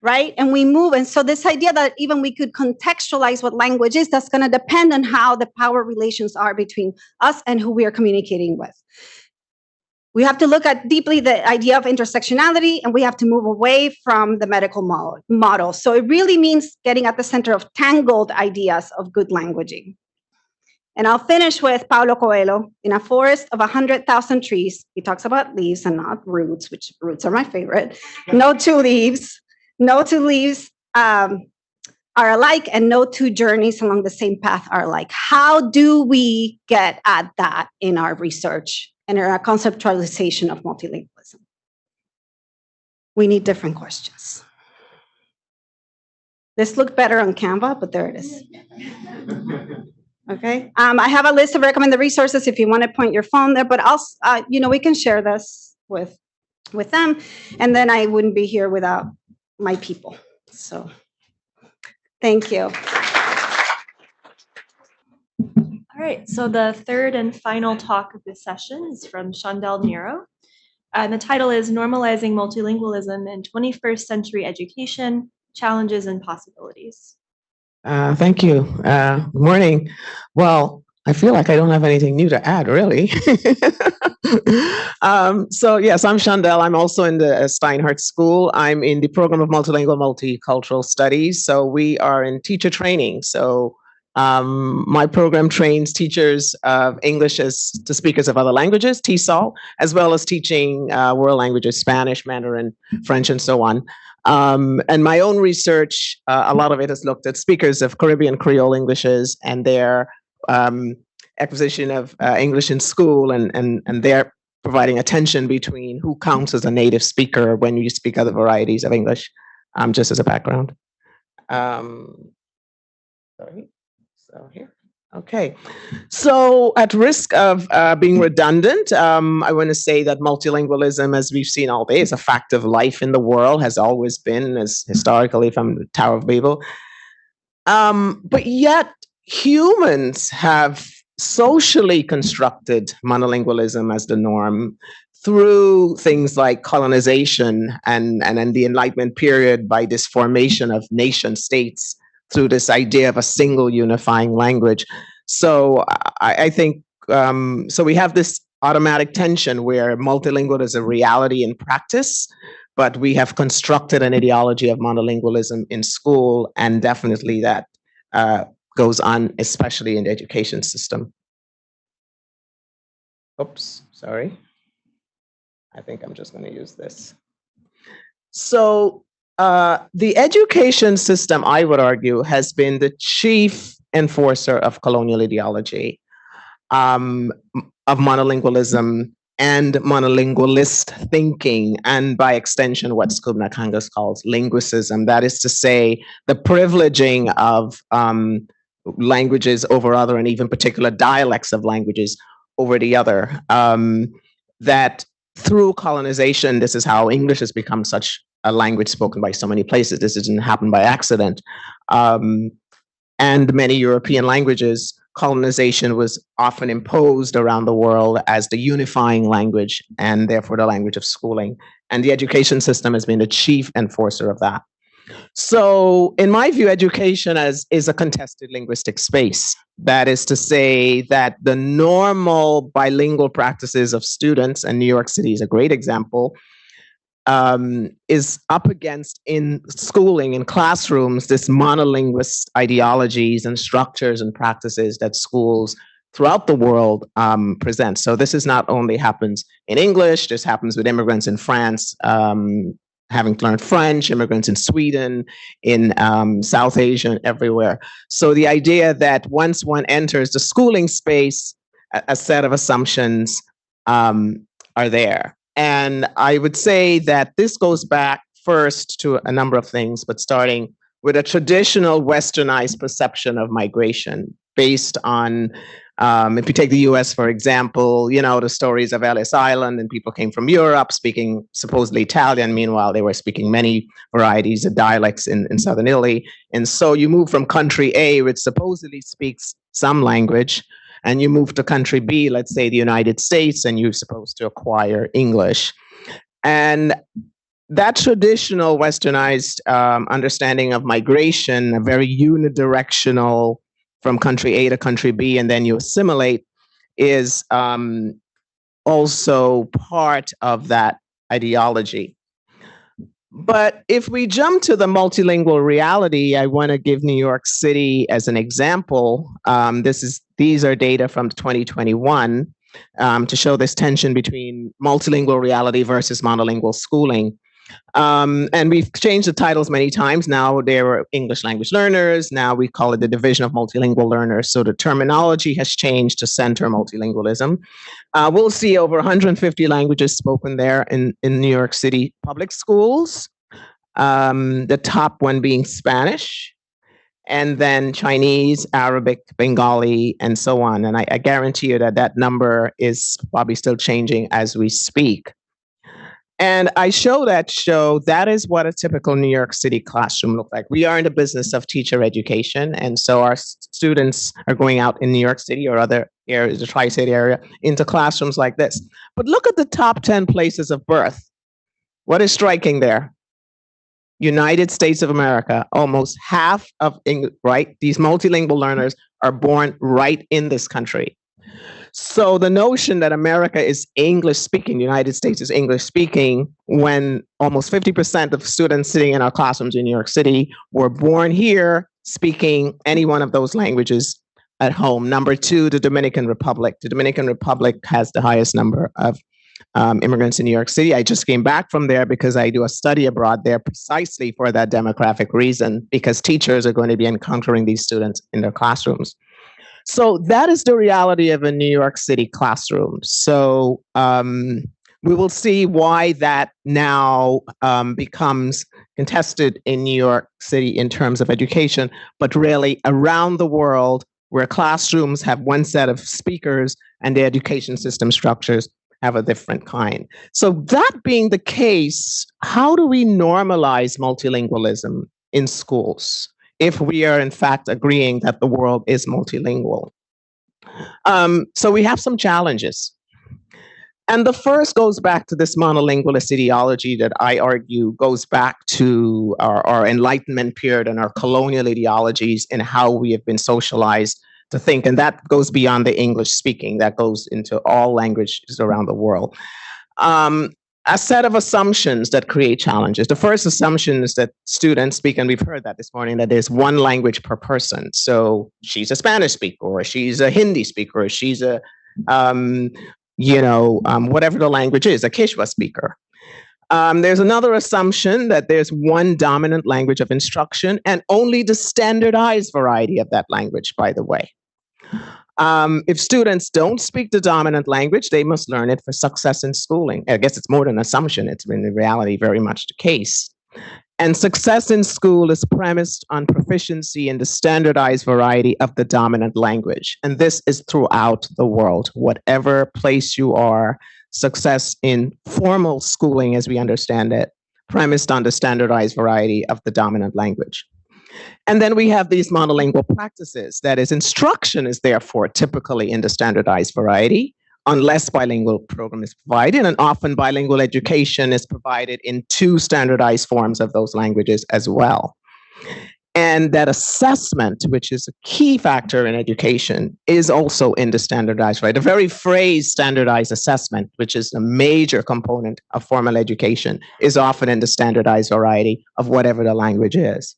right? And we move. And so this idea that even we could contextualize what language is, that's going to depend on how the power relations are between us and who we are communicating with. We have to look at deeply the idea of intersectionality, and we have to move away from the medical model. So it really means getting at the center of tangled ideas of good languaging. And I'll finish with Paulo Coelho. In a forest of 100,000 trees, he talks about leaves and not roots, which roots are my favorite. No two leaves are alike, and no two journeys along the same path are alike. How do we get at that in our research and in our conceptualization of multilingualism? We need different questions. This looked better on Canva, but there it is. Okay. I have a list of recommended resources if you want to point your phone there, but we can share this with them, and then I wouldn't be here without my people. So thank you. All right, so the third and final talk of this session is from Chandel Nero. And the title is Normalizing Multilingualism in 21st Century Education, Challenges and Possibilities. Thank you. Good morning. Well, I feel like I don't have anything new to add, really. So yes, I'm Chandel. I'm also in the Steinhardt School. I'm in the program of multilingual multicultural studies. So we are in teacher training. So my program trains teachers of English to speakers of other languages, TESOL, as well as teaching world languages, Spanish, Mandarin, French, and so on. And my own research, a lot of it has looked at speakers of Caribbean Creole Englishes and their acquisition of English in school, and they're providing a tension between who counts as a native speaker when you speak other varieties of English, just as a background. Sorry. So here. Okay. So at risk of being redundant, I want to say that multilingualism, as we've seen all day, is a fact of life in the world, has always been, as historically from the Tower of Babel. But yet humans have socially constructed monolingualism as the norm through things like colonization and the Enlightenment period, by this formation of nation states through this idea of a single unifying language. So I think, so we have this automatic tension where multilingual is a reality in practice, but we have constructed an ideology of monolingualism in school, and definitely that goes on, especially in the education system. Oops, sorry. I think I'm just going to use this. So the education system, I would argue, has been the chief enforcer of colonial ideology, of monolingualism and monolingualist thinking, and by extension, what Skubna-Kangas calls linguicism. That is to say, the privileging of languages over other, and even particular dialects of languages over the other. That through colonization, this is how English has become such a language spoken by so many places. This didn't happen by accident. And many European languages, colonization was often imposed around the world as the unifying language, and therefore the language of schooling. And the education system has been the chief enforcer of that. So, in my view, education is a contested linguistic space. That is to say that the normal bilingual practices of students, and New York City is a great example, is up against in schooling, in classrooms, this monolinguist ideologies and structures and practices that schools throughout the world present. So this is not only happens in English, this happens with immigrants in France, having to learn French, immigrants in Sweden, in South Asia, and everywhere. So the idea that once one enters the schooling space, a set of assumptions are there. And I would say that this goes back first to a number of things, but starting with a traditional westernized perception of migration based on, if you take the US, for example, you know, the stories of Ellis Island, and people came from Europe speaking supposedly Italian. Meanwhile, they were speaking many varieties of dialects in southern Italy. And so you move from country A, which supposedly speaks some language, and you move to country B, let's say the United States, and you're supposed to acquire English. And that traditional westernized understanding of migration, a very unidirectional from country A to country B, and then you assimilate, is also part of that ideology. But if we jump to the multilingual reality, I want to give New York City as an example. These are data from 2021 to show this tension between multilingual reality versus monolingual schooling. And we've changed the titles many times. Now there are English language learners. Now we call it the Division of Multilingual Learners. So the terminology has changed to center multilingualism. We'll see over 150 languages spoken there in New York City public schools. The top one being Spanish, and then Chinese, Arabic, Bengali, and so on. And I guarantee you that that number is probably still changing as we speak. And I show that is what a typical New York City classroom looks like. We are in the business of teacher education. And so our students are going out in New York City or other areas, the tri-state area, into classrooms like this. But look at the top 10 places of birth. What is striking there? United States of America, almost half of English, right? These multilingual learners are born right in this country. So the notion that America is English speaking, the United States is English speaking, when almost 50% of students sitting in our classrooms in New York City were born here speaking any one of those languages at home. Number two, the Dominican Republic. The Dominican Republic has the highest number of immigrants in New York City. I just came back from there because I do a study abroad there precisely for that demographic reason, because teachers are going to be encountering these students in their classrooms. So that is the reality of a New York City classroom. So we will see why that now becomes contested in New York City in terms of education, but really around the world where classrooms have one set of speakers and the education system structures have a different kind. So that being the case, how do we normalize multilingualism in schools if we are in fact agreeing that the world is multilingual? So we have some challenges. And the first goes back to this monolingualist ideology that I argue goes back to our Enlightenment period and our colonial ideologies and how we have been socialized to think. And that goes beyond the English speaking, that goes into all languages around the world. A set of assumptions that create challenges. The first assumption is that students speak, and we've heard that this morning, that there's one language per person. So she's a Spanish speaker, or she's a Hindi speaker, or she's a, whatever the language is, a Kishwa speaker. There's another assumption that there's one dominant language of instruction and only the standardized variety of that language, by the way. If students don't speak the dominant language, they must learn it for success in schooling. I guess it's more than an assumption. It's in reality very much the case. And success in school is premised on proficiency in the standardized variety of the dominant language. And this is throughout the world. Whatever place you are, success in formal schooling, as we understand it, premised on the standardized variety of the dominant language. And then we have these monolingual practices. That is, instruction is therefore typically in the standardized variety, unless bilingual program is provided, and often bilingual education is provided in 2 standardized forms of those languages as well. And that assessment, which is a key factor in education, is also in the standardized, right? The very phrase standardized assessment, which is a major component of formal education, is often in the standardized variety of whatever the language is.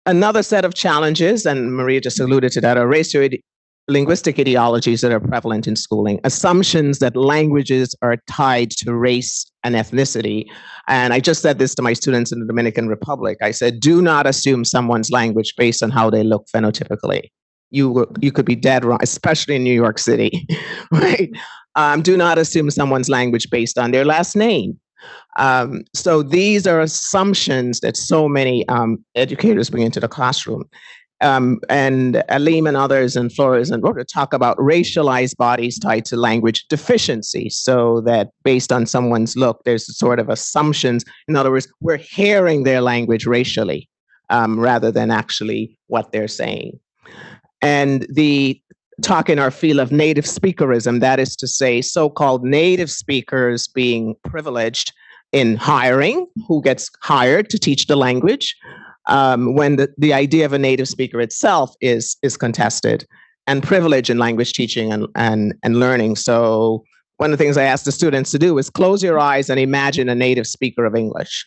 Another set of challenges, and Maria just alluded to that, are linguistic ideologies that are prevalent in schooling, assumptions that languages are tied to race and ethnicity. And I just said this to my students in the Dominican Republic. I said, do not assume someone's language based on how they look phenotypically. You could be dead wrong, especially in New York City, right? Do not assume someone's language based on their last name. So these are assumptions that so many educators bring into the classroom. And Alim and others and Flores and Rhoda talk about racialized bodies tied to language deficiency, so that based on someone's look, there's sort of assumptions. In other words, we're hearing their language racially rather than actually what they're saying. And the talk in our field of native speakerism, that is to say, so-called native speakers being privileged in hiring, who gets hired to teach the language, when the idea of a native speaker itself is contested, and privilege in language teaching and learning. So one of the things I ask the students to do is close your eyes and imagine a native speaker of English.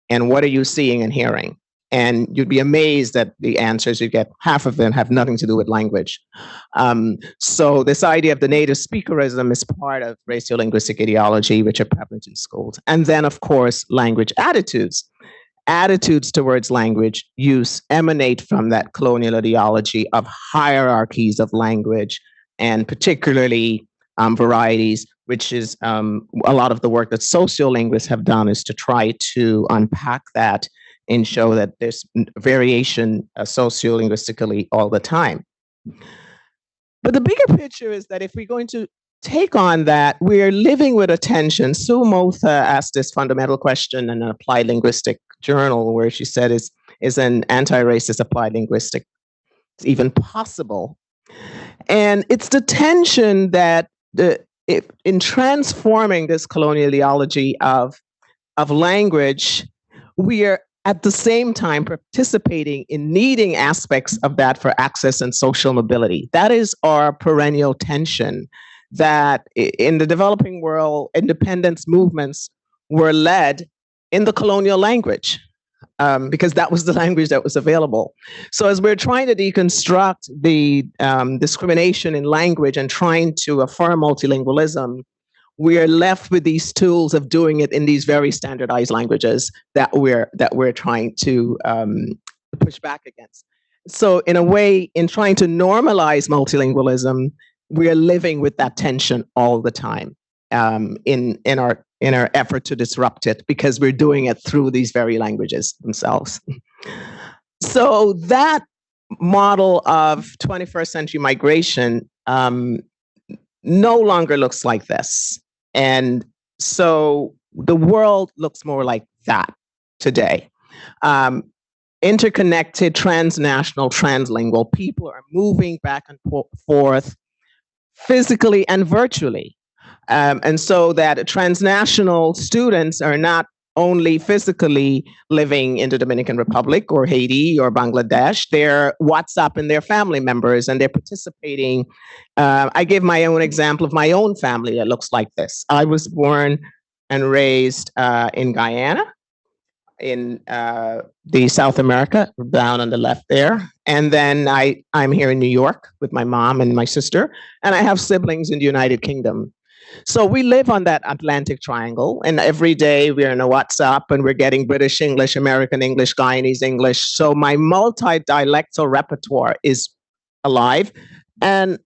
And what are you seeing and hearing? And you'd be amazed at the answers you get. Half of them have nothing to do with language. So this idea of the native speakerism is part of racial-linguistic ideology, which are prevalent in schools. And then, of course, language attitudes. Attitudes towards language use emanate from that colonial ideology of hierarchies of language, and particularly varieties, which is a lot of the work that sociolinguists have done, is to try to unpack that and show that there's variation sociolinguistically all the time. But the bigger picture is that if we're going to take on that, we're living with a tension. Sue Motha asked this fundamental question in an applied linguistic journal, where she said, is an anti-racist applied linguistic even possible? And it's the tension that in transforming this colonial ideology of language, we are at the same time participating in needing aspects of that for access and social mobility. That is our perennial tension, that in the developing world, independence movements were led in the colonial language, because that was the language that was available. So as we're trying to deconstruct the discrimination in language and trying to affirm multilingualism, we are left with these tools of doing it in these very standardized languages that we're trying to push back against. So in a way, in trying to normalize multilingualism, we are living with that tension all the time in our effort to disrupt it, because we're doing it through these very languages themselves. So that model of 21st century migration no longer looks like this. And so the world looks more like that today. Interconnected, transnational, translingual, people are moving back and forth physically and virtually. And so that transnational students are not only physically living in the Dominican Republic or Haiti or Bangladesh, they're WhatsApping their family members and they're participating. I give my own example of my own family that looks like this. I was born and raised in Guyana, in the South America, down on the left there. And then I'm here in New York with my mom and my sister, and I have siblings in the United Kingdom. So we live on that Atlantic triangle, and every day we're in a WhatsApp and we're getting British English, American English, Guyanese English. So my multi-dialectal repertoire is alive. And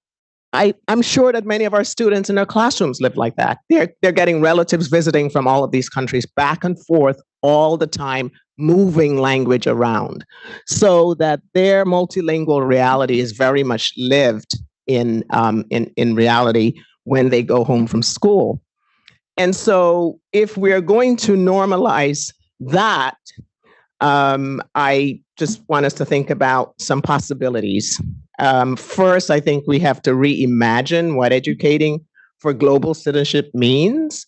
I'm sure that many of our students in their classrooms live like that. They're getting relatives visiting from all of these countries back and forth all the time, moving language around, so that their multilingual reality is very much lived in reality when they go home from school. And so if we're going to normalize that, I just want us to think about some possibilities. First, I think we have to reimagine what educating for global citizenship means,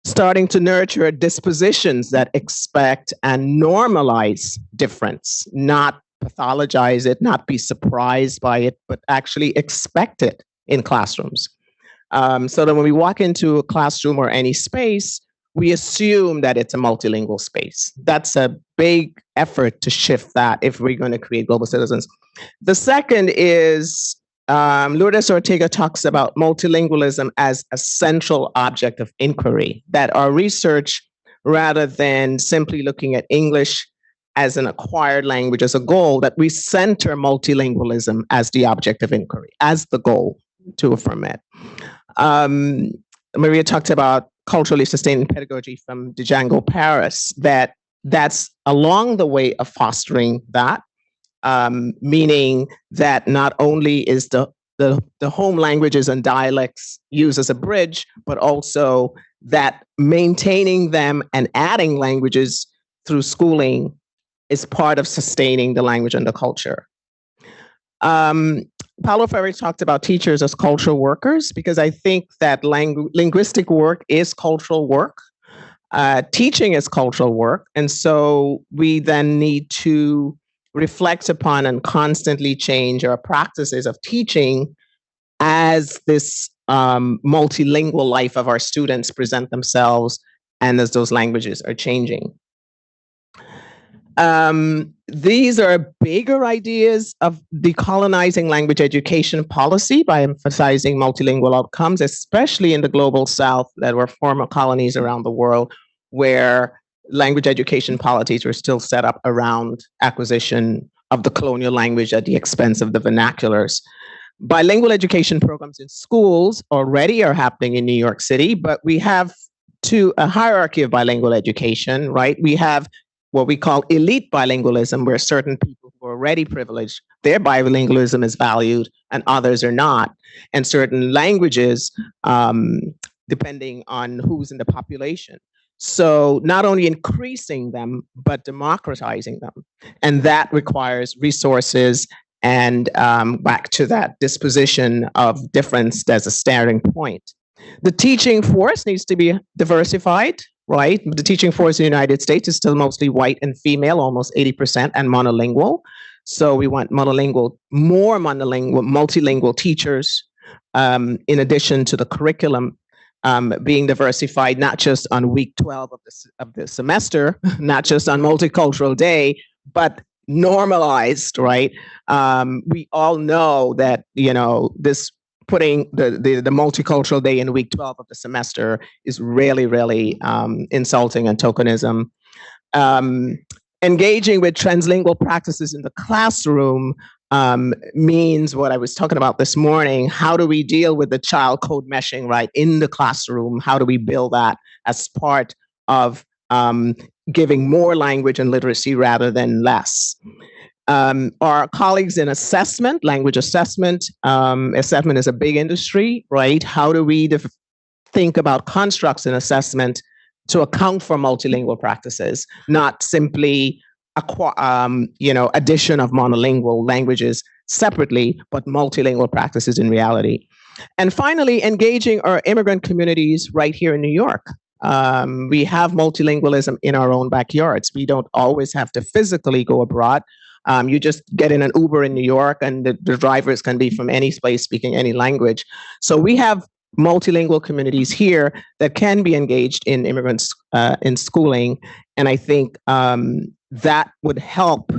starting to nurture dispositions that expect and normalize difference, not pathologize it, not be surprised by it, but actually expect it in classrooms. So that when we walk into a classroom or any space, we assume that it's a multilingual space. That's a big effort to shift that if we're going to create global citizens. The second is Lourdes Ortega talks about multilingualism as a central object of inquiry, that our research, rather than simply looking at English as an acquired language as a goal, that we center multilingualism as the object of inquiry, as the goal to affirm it. Maria talked about culturally sustained pedagogy from Django Paris, that's along the way of fostering that, meaning that not only is the home languages and dialects used as a bridge, but also that maintaining them and adding languages through schooling is part of sustaining the language and the culture. Paulo Freire talked about teachers as cultural workers, because I think that linguistic work is cultural work. Teaching is cultural work. And so we then need to reflect upon and constantly change our practices of teaching as this multilingual life of our students present themselves and as those languages are changing. These are bigger ideas of decolonizing language education policy by emphasizing multilingual outcomes, especially in the global South that were former colonies around the world, where language education policies were still set up around acquisition of the colonial language at the expense of the vernaculars. Bilingual education programs in schools already are happening in New York City, but we have a hierarchy of bilingual education, right? We have what we call elite bilingualism, where certain people who are already privileged, their bilingualism is valued and others are not. And certain languages, depending on who's in the population. So not only increasing them, but democratizing them. And that requires resources and back to that disposition of difference as a starting point. The teaching force needs to be diversified, right? The teaching force in the United States is still mostly white and female, almost 80%, and monolingual. So we want more multilingual teachers, in addition to the curriculum being diversified, not just on week 12 of the semester, not just on Multicultural Day, but normalized, right? We all know that, this putting the Multicultural Day in week 12 of the semester is really, really insulting and tokenism. Engaging with translingual practices in the classroom means what I was talking about this morning. How do we deal with the child code meshing, right, in the classroom? How do we build that as part of giving more language and literacy rather than less? Our colleagues in assessment, language assessment, assessment is a big industry, right? How do we think about constructs in assessment to account for multilingual practices, not simply addition of monolingual languages separately, but multilingual practices in reality. And finally, engaging our immigrant communities right here in New York. We have multilingualism in our own backyards. We don't always have to physically go abroad. You just get in an Uber in New York and the drivers can be from any place speaking any language. So we have multilingual communities here that can be engaged in immigrants in schooling. And I think that would help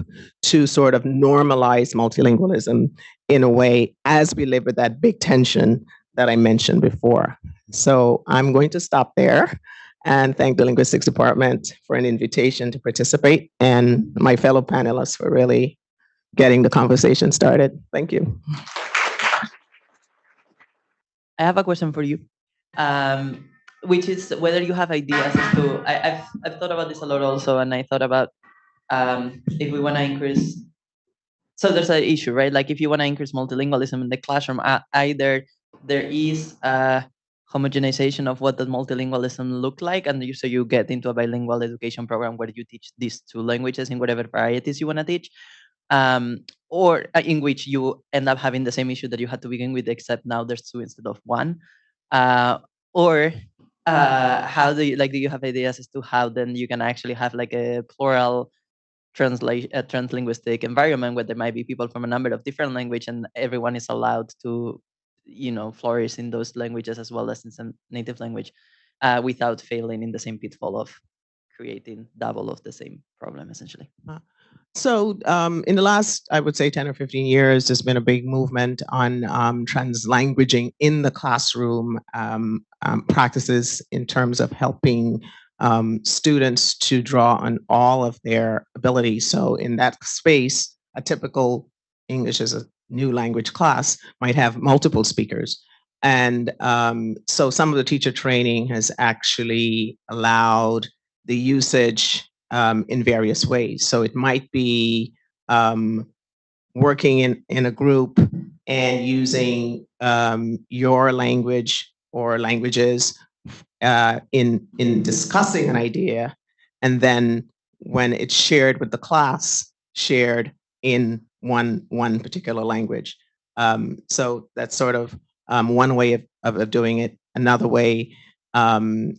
to sort of normalize multilingualism in a way as we live with that big tension that I mentioned before. So I'm going to stop there and thank the Linguistics Department for an invitation to participate and my fellow panelists for really getting the conversation started. Thank you. I have a question for you, which is whether you have ideas as to, I've thought about this a lot also, and I thought about if we want to increase, so there's an issue, right? Like if you want to increase multilingualism in the classroom, either there is a homogenization of what does multilingualism look like, and so you get into a bilingual education program where you teach these two languages in whatever varieties you want to teach, or in which you end up having the same issue that you had to begin with, except now there's two instead of one. Or how do you have ideas as to how then you can actually have like a plural translinguistic environment where there might be people from a number of different languages and everyone is allowed to, flourish in those languages as well as in some native language, without failing in the same pitfall of creating double of the same problem, essentially. So in the last, I would say 10 or 15 years, there's been a big movement on translanguaging in the classroom practices in terms of helping students to draw on all of their abilities. So in that space, a typical English as a new language class might have multiple speakers. And so some of the teacher training has actually allowed the usage in various ways. So it might be working in a group and using your language or languages in discussing an idea, and then when it's shared with the class, shared in one particular language. So that's sort of one way of doing it. Another way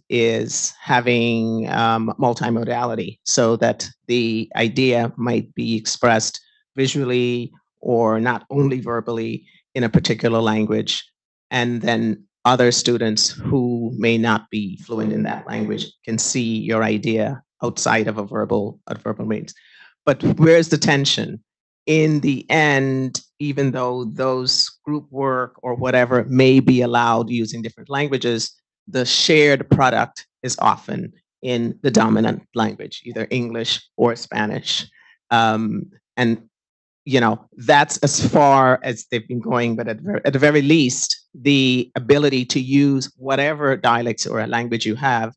is having multimodality, so that the idea might be expressed visually or not only verbally in a particular language, and then other students who may not be fluent in that language can see your idea outside of a verbal means. But where's the tension? In the end, even though those group work or whatever may be allowed using different languages, the shared product is often in the dominant language, either English or Spanish. And that's as far as they've been going, but at the very least, the ability to use whatever dialects or language you have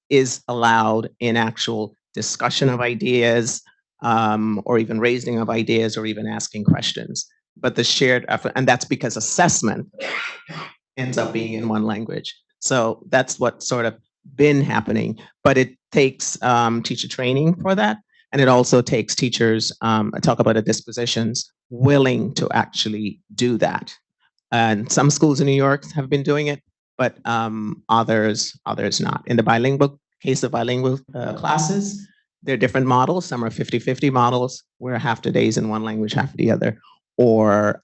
is allowed in actual discussion of ideas, or even raising of ideas, or even asking questions. But the shared effort, and that's because assessment ends up being in one language. So that's what's sort of been happening, but it takes teacher training for that. And it also takes teachers, I talk about the dispositions, willing to actually do that. And some schools in New York have been doing it, but others not. In the bilingual case of bilingual classes, there are different models. Some are 50-50 models, where half the days in one language, half the other, or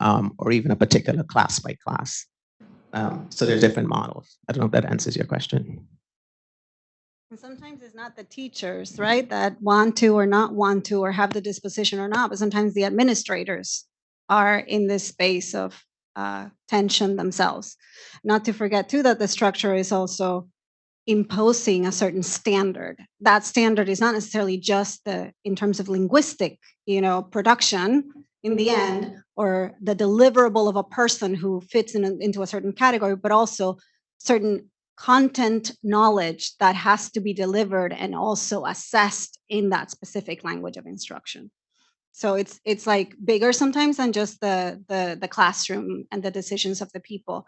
even a particular class by class. So there's different models. I don't know if that answers your question. And sometimes it's not the teachers, right, that want to or not want to, or have the disposition or not, but sometimes the administrators are in this space of tension themselves. Not to forget, too, that the structure is also imposing a certain standard. That standard is not necessarily just in terms of linguistic, production in the end, or the deliverable of a person who fits into a certain category, but also certain content knowledge that has to be delivered and also assessed in that specific language of instruction. So it's like bigger sometimes than just the classroom and the decisions of the people.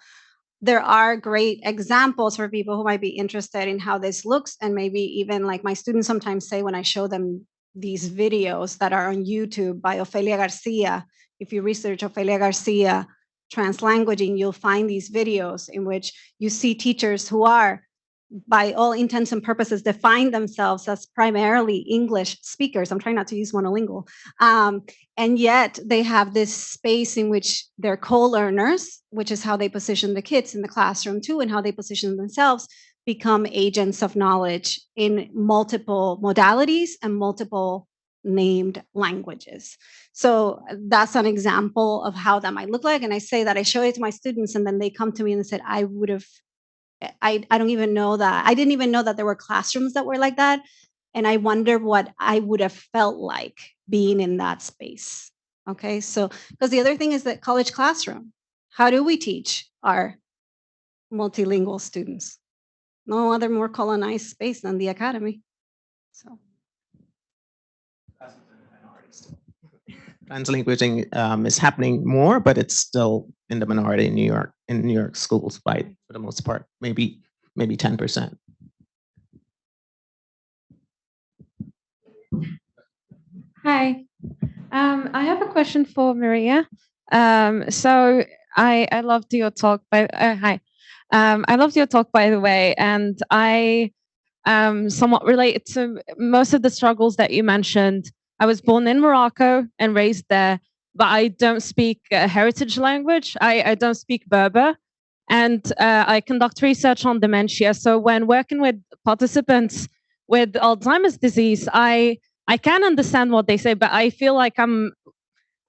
There are great examples for people who might be interested in how this looks, and maybe even like my students sometimes say when I show them these videos that are on YouTube by Ofelia Garcia. If you research Ofelia Garcia translanguaging, you'll find these videos in which you see teachers who are, by all intents and purposes, define themselves as primarily English speakers. I'm trying not to use monolingual. And yet they have this space in which they're co-learners, which is how they position the kids in the classroom too, and how they position themselves, become agents of knowledge in multiple modalities and multiple named languages. So that's an example of how that might look like. And I say that, I show it to my students, and then they come to me and said, I don't even know that. I didn't even know that there were classrooms that were like that. And I wonder what I would have felt like being in that space. Okay, so, because the other thing is that college classroom, how do we teach our multilingual students? No other more colonized space than the academy. So. Translanguaging is happening more, but it's still in the minority in New York schools, for the most part, maybe 10%. Hi. I have a question for Maria. So I loved your talk. Hi. I loved your talk, by the way, and I somewhat relate to most of the struggles that you mentioned. I was born in Morocco and raised there, but I don't speak a heritage language. I don't speak Berber, and I conduct research on dementia. So when working with participants with Alzheimer's disease, I can understand what they say, but I feel like I'm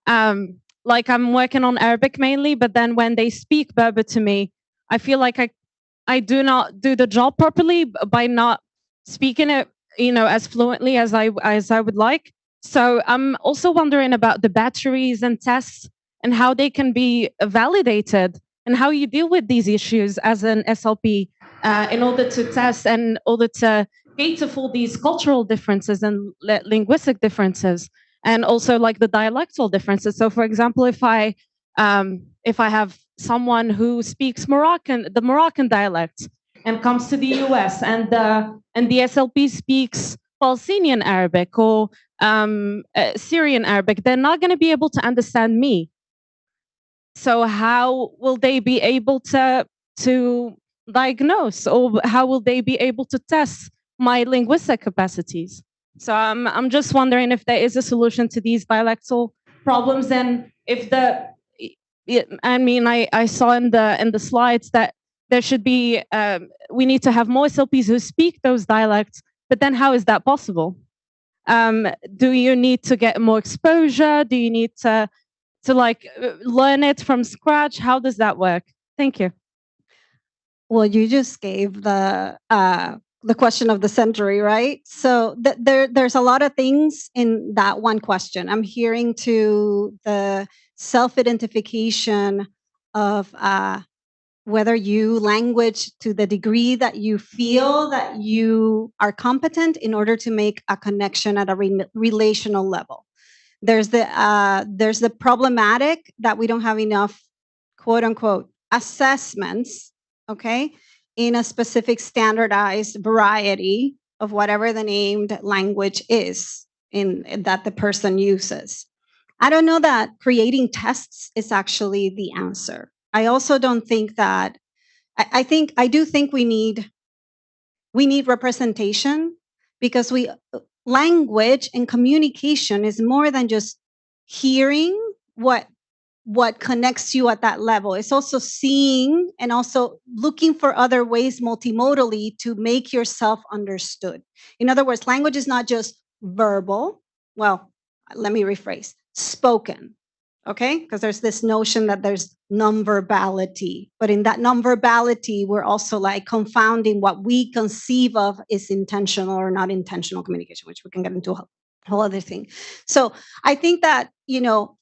working on Arabic mainly. But then when they speak Berber to me, I feel like I do not do the job properly by not speaking it, as fluently as I would like. So I'm also wondering about the batteries and tests and how they can be validated and how you deal with these issues as an SLP in order to test and in order to cater for these cultural differences and linguistic differences, and also like the dialectal differences. So, for example, if I have someone who speaks the Moroccan dialect and comes to the US, and the SLP speaks Palestinian Arabic or Syrian Arabic, they're not going to be able to understand me. So how will they be able to diagnose, or how will they be able to test my linguistic capacities? So I'm just wondering if there is a solution to these dialectal problems, and if I saw in the slides that there should be we need to have more SLPs who speak those dialects, but then how is that possible? Do you need to get more exposure? Do you need to learn it from scratch? How does that work? Thank you. Well, you just gave the question of the century, right? So there's a lot of things in that one question. I'm hearing to the self-identification of whether you language to the degree that you feel that you are competent in order to make a connection at a relational level. There's the problematic that we don't have enough, quote unquote, assessments, okay, in a specific standardized variety of whatever the named language is that the person uses. I don't know that creating tests is actually the answer. I also don't think that, I do think we need representation, because language and communication is more than just hearing what connects you at that level. It's also seeing and also looking for other ways multimodally to make yourself understood. In other words, language is not just verbal. Well, let me rephrase, spoken. Okay? Because there's this notion that there's nonverbality. But in that nonverbality, we're also like confounding what we conceive of is intentional or not intentional communication, which we can get into a whole other thing. So I think that,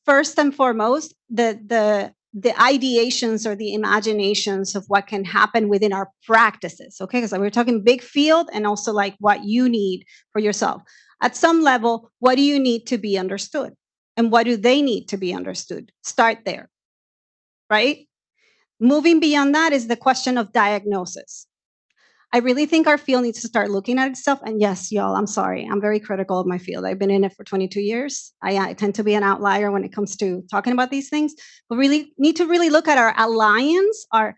first and foremost, the ideations or the imaginations of what can happen within our practices, okay? Because we're talking big field and also like what you need for yourself. At some level, what do you need to be understood? And what do they need to be understood? Start there, right? Moving beyond that is the question of diagnosis. I really think our field needs to start looking at itself. And yes, y'all, I'm sorry. I'm very critical of my field. I've been in it for 22 years. I tend to be an outlier when it comes to talking about these things. But really need to really look at our alliance, our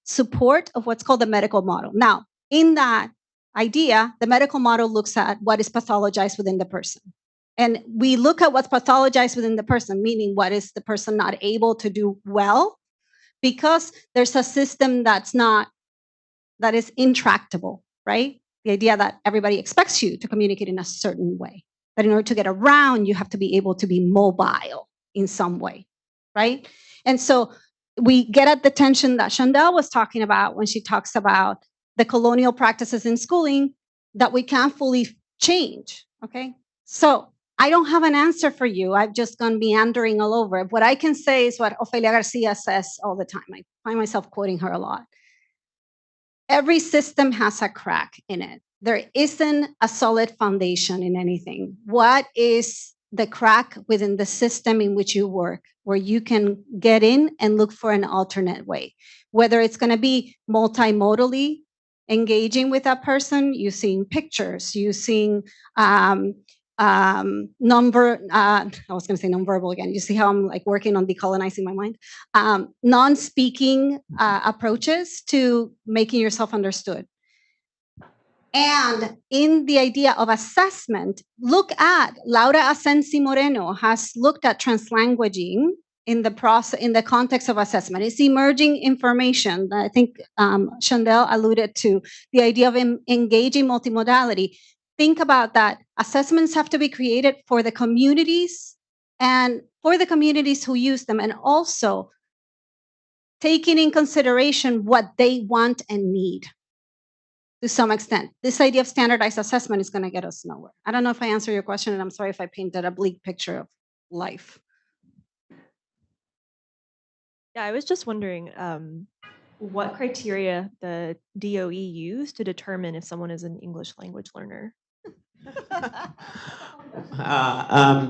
support of what's called the medical model. Now, in that idea, the medical model looks at what is pathologized within the person. And we look at what's pathologized within the person, meaning what is the person not able to do well, because there's a system that is intractable, right? The idea that everybody expects you to communicate in a certain way, that in order to get around, you have to be able to be mobile in some way, right? And so we get at the tension that Chandel was talking about when she talks about the colonial practices in schooling that we can't fully change, okay? So I don't have an answer for you. I've just gone meandering all over. What I can say is what Ofelia Garcia says all the time. I find myself quoting her a lot. Every system has a crack in it. There isn't a solid foundation in anything. What is the crack within the system in which you work, where you can get in and look for an alternate way? Whether it's going to be multimodally engaging with that person, using pictures, using I was going to say nonverbal again. You see how I'm like working on decolonizing my mind? Non-speaking approaches to making yourself understood. And in the idea of assessment, look at Laura Asensi Moreno has looked at translanguaging in the process, in the context of assessment. It's emerging information. I think Chandel alluded to the idea of engaging multimodality. Think about that. Assessments have to be created for the communities and for the communities who use them, and also taking in consideration what they want and need. To some extent, this idea of standardized assessment is going to get us nowhere. I don't know if I answered your question, and I'm sorry if I painted a bleak picture of life. Yeah, I was just wondering what criteria the DOE used to determine if someone is an English language learner.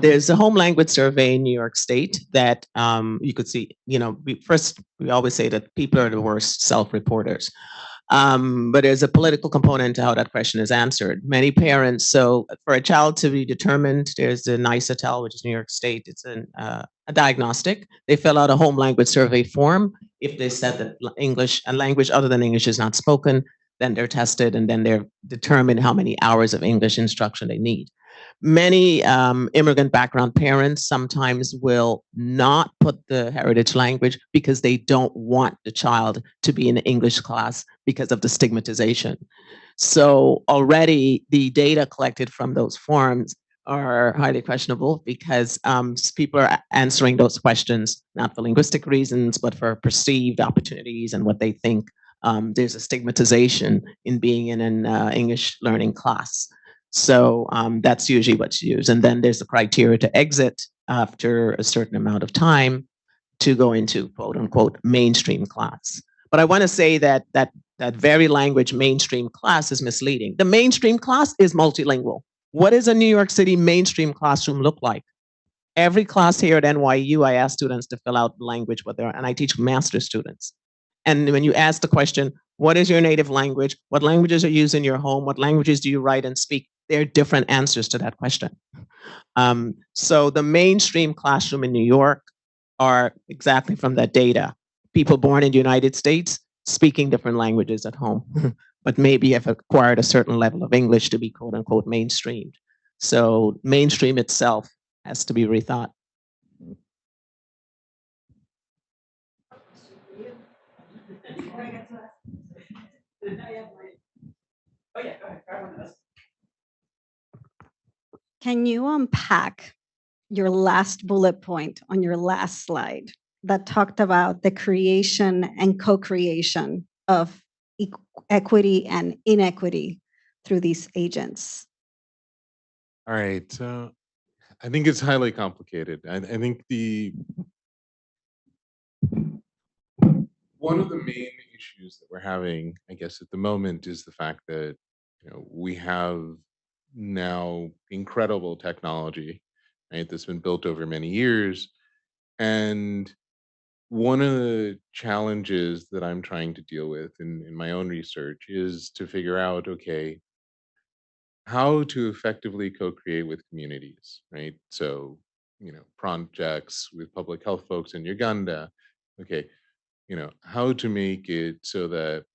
There's a home language survey in New York State that you could see. We always say that people are the worst self-reporters. But there's a political component to how that question is answered. Many parents, so for a child to be determined, there's the NYSATEL, which is New York State. It's a diagnostic. They fill out a home language survey form. If they said that English, a language other than English is not spoken, then they're tested, and then they're determined how many hours of English instruction they need. Many immigrant background parents sometimes will not put the heritage language because they don't want the child to be in an English class because of the stigmatization. So already the data collected from those forms are highly questionable because people are answering those questions not for linguistic reasons, but for perceived opportunities and what they think. There's a stigmatization in being in an English learning class. So that's usually what's used. And then there's the criteria to exit after a certain amount of time to go into quote unquote mainstream class. But I want to say that that very language mainstream class is misleading. The mainstream class is multilingual. What does a New York City mainstream classroom look like? Every class here at NYU, I ask students to fill out language, and I teach master's students. And when you ask the question, what is your native language? What languages are used in your home? What languages do you write and speak? There are different answers to that question. So the mainstream classroom in New York are exactly from that data. People born in the United States speaking different languages at home, but maybe have acquired a certain level of English to be quote unquote mainstreamed. So mainstream itself has to be rethought. Can you unpack your last bullet point on your last slide that talked about the creation and co-creation of equity and inequity through these agents? All right. So I think it's highly complicated. I think one of the main issues that we're having, I guess, at the moment is the fact that we have now incredible technology, right, that's been built over many years. And one of the challenges that I'm trying to deal with in my own research is to figure out, okay, how to effectively co-create with communities, right? So, projects with public health folks in Uganda, okay, how to make it so that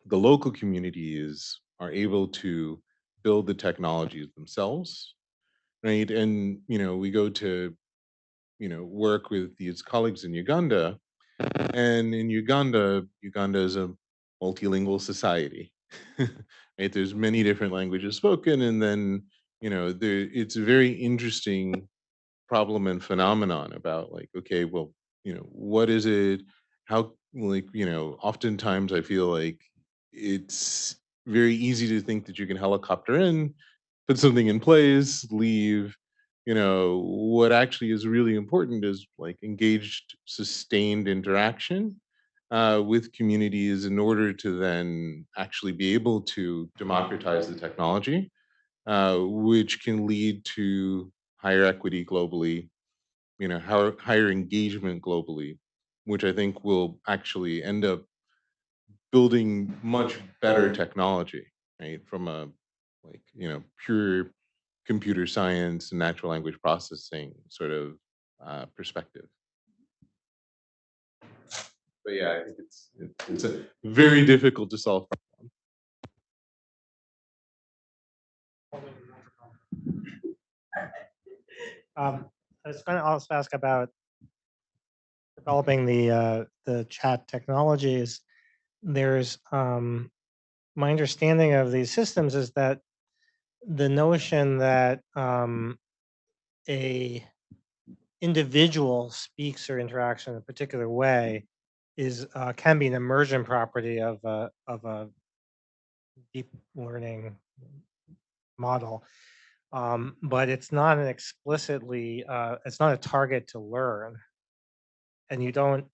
the local communities are able to build the technologies themselves, right? And, we go to, work with these colleagues in Uganda, and in Uganda is a multilingual society, right? There's many different languages spoken, and then, it's a very interesting problem and phenomenon about like, okay, well, what is it? How, like, oftentimes I feel like it's very easy to think that you can helicopter in, put something in place, leave. What actually is really important is like engaged, sustained interaction with communities in order to then actually be able to democratize the technology, which can lead to higher equity globally, higher engagement globally, which I think will actually end up building much better technology, right? From a pure computer science and natural language processing sort of perspective. But yeah, I think it's a very difficult to solve problem. I was going to also ask about developing the chat technologies. There's my understanding of these systems is that the notion that a individual speaks or interacts in a particular way is can be an emergent property of a deep learning model, but it's not an explicitly it's not a target to learn, and you don't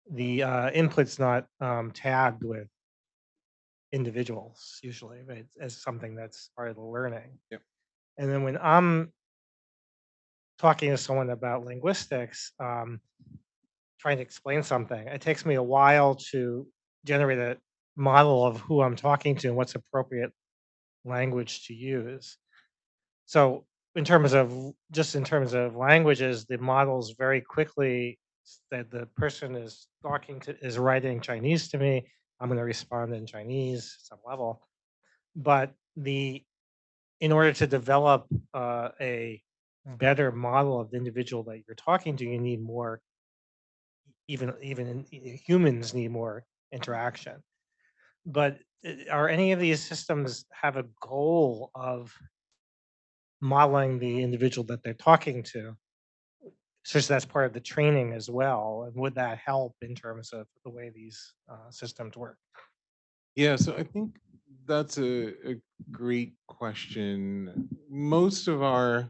the input's not tagged with individuals usually, right, as something that's part of the learning. Yep. And then when I'm talking to someone about linguistics, trying to explain something, it takes me a while to generate a model of who I'm talking to and what's appropriate language to use. So in terms of languages, the models very quickly that the person is is writing Chinese to me, I'm going to respond in Chinese some level. But in order to develop a better model of the individual that you're talking to, you need more. Humans need more interaction. But are any of these systems have a goal of modeling the individual that they're talking to? So that's part of the training as well. And would that help in terms of the way these systems work? Yeah, so I think that's a great question. Most of our,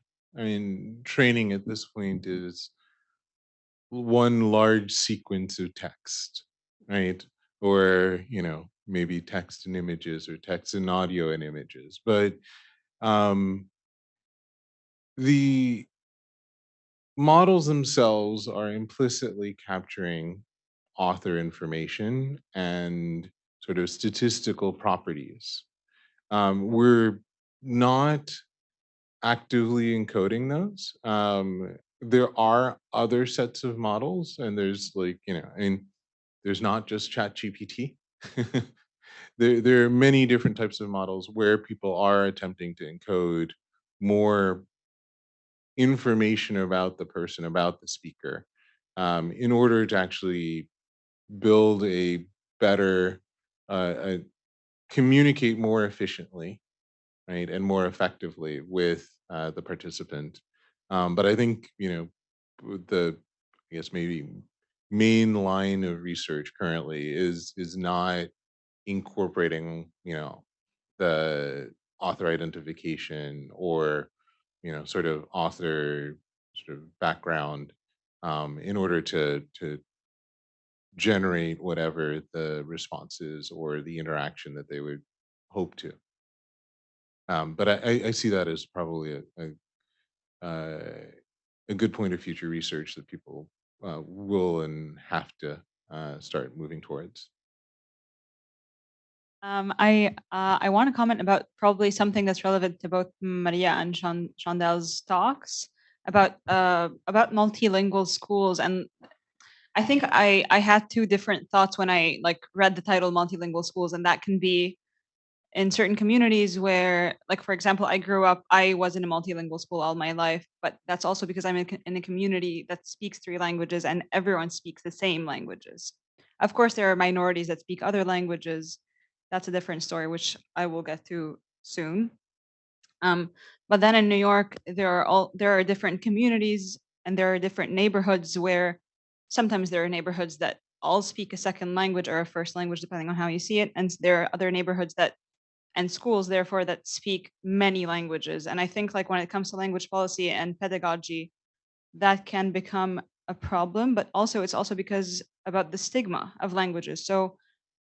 training at this point is one large sequence of text, right? Or, maybe text and images or text and audio and images. But the models themselves are implicitly capturing author information and sort of statistical properties. We're not actively encoding those. There are other sets of models, and there's there's not just ChatGPT. There are many different types of models where people are attempting to encode more information about the person, about the speaker, in order to actually build a better, communicate more efficiently, right, and more effectively with the participant. But I think I guess maybe main line of research currently is not incorporating the author identification or sort of author sort of background in order to generate whatever the responses or the interaction that they would hope to. But I see that as probably a good point of future research that people will and have to start moving towards. I want to comment about probably something that's relevant to both Maria and Chandel's talks about multilingual schools. And I think I had two different thoughts when I read the title multilingual schools, and that can be in certain communities where, like, for example, I was in a multilingual school all my life, but that's also because I'm in a community that speaks 3 languages and everyone speaks the same languages. Of course, there are minorities that speak other languages. That's a different story, which I will get to soon. But then in New York, there are different communities and there are different neighborhoods where sometimes there are neighborhoods that all speak a second language or a first language, depending on how you see it. And there are other neighborhoods and schools, therefore, that speak many languages. And I think when it comes to language policy and pedagogy, that can become a problem, but also it's also because about the stigma of languages. So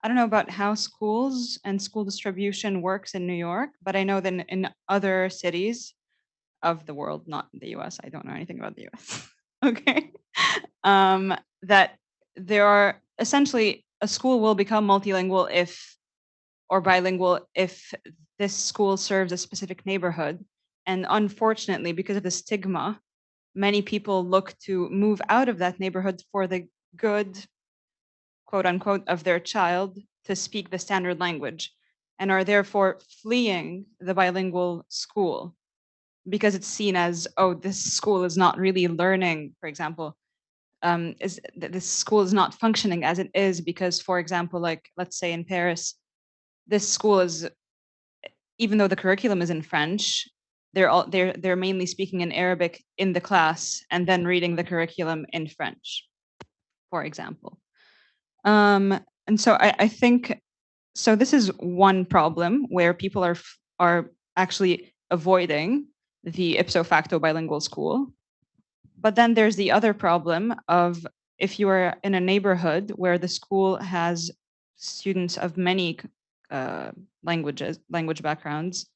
I don't know about how schools and school distribution works in New York, but I know that in other cities of the world, not the US, I don't know anything about the US, okay, that there are essentially a school will become multilingual or bilingual if this school serves a specific neighborhood. And unfortunately, because of the stigma, many people look to move out of that neighborhood for the good, quote unquote, of their child to speak the standard language, and are therefore fleeing the bilingual school because it's seen as, oh, this school is not really learning, for example, this school is not functioning as it is because, for example, like let's say in Paris, this school is, even though the curriculum is in French, they're mainly speaking in Arabic in the class and then reading the curriculum in French, for example. And so I think, so this is one problem where people are actually avoiding the ipso facto bilingual school. But then there's the other problem of if you are in a neighborhood where the school has students of many language backgrounds,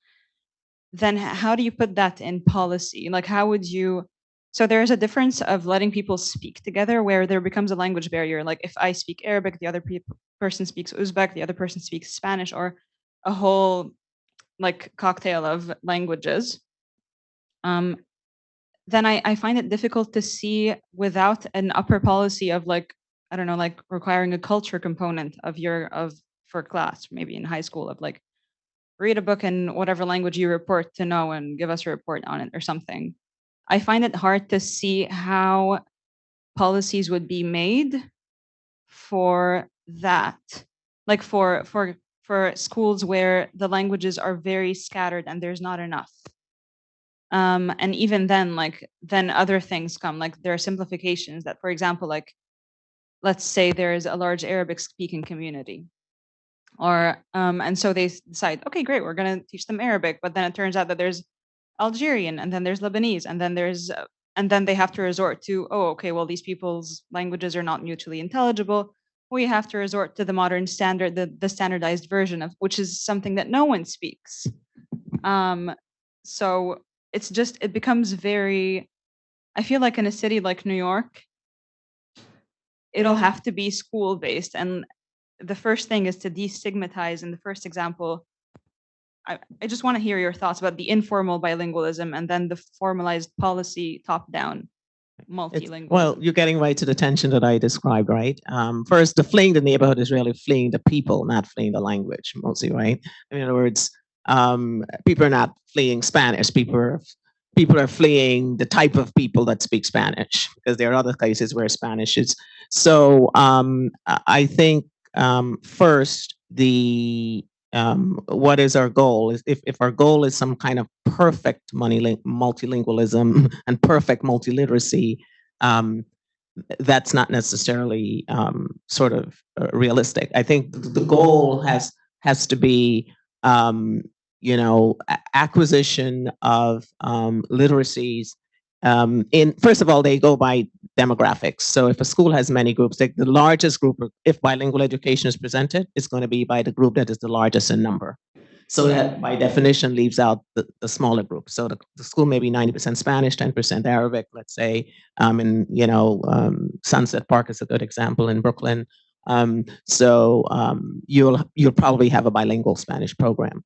then how do you put that in policy? Like, how would you? So there's a difference of letting people speak together where there becomes a language barrier. Like if I speak Arabic, the other person speaks Uzbek, the other person speaks Spanish, or a whole like cocktail of languages. Then I find it difficult to see without an upper policy of like, I don't know, like requiring a culture component for class, maybe in high school, of like read a book in whatever language you report to know and give us a report on it or something. I find it hard to see how policies would be made for that, like for schools where the languages are very scattered and there's not enough. And even then, then other things come, like there are simplifications that, for example, like let's say there's a large Arabic speaking community, or and so they decide, okay, great, we're going to teach them Arabic, but then it turns out that there's Algerian, and then there's Lebanese, and then they have to resort to, oh, okay, well, these people's languages are not mutually intelligible. We have to resort to the modern standard, the standardized version of which is something that no one speaks. So it becomes very, I feel like in a city like New York, it'll have to be school based. And the first thing is to destigmatize. In the first example, I just want to hear your thoughts about the informal bilingualism and then the formalized policy top down multilingual. Well, you're getting right to the tension that I described, right? First, the fleeing the neighborhood is really fleeing the people, not fleeing the language, mostly, right? In other words, people are not fleeing Spanish. People are fleeing the type of people that speak Spanish, because there are other cases where Spanish is. So I think first, what is our goal? If our goal is some kind of perfect multilingualism and perfect multiliteracy, that's not necessarily sort of realistic. I think the goal has to be acquisition of literacies. First of all, they go by demographics. So if a school has many groups, the largest group, if bilingual education is presented, it's going to be by the group that is the largest in number. So that by definition leaves out the smaller group. So the school may be 90% Spanish, 10% Arabic, let's say. Sunset Park is a good example in Brooklyn. So you'll probably have a bilingual Spanish program.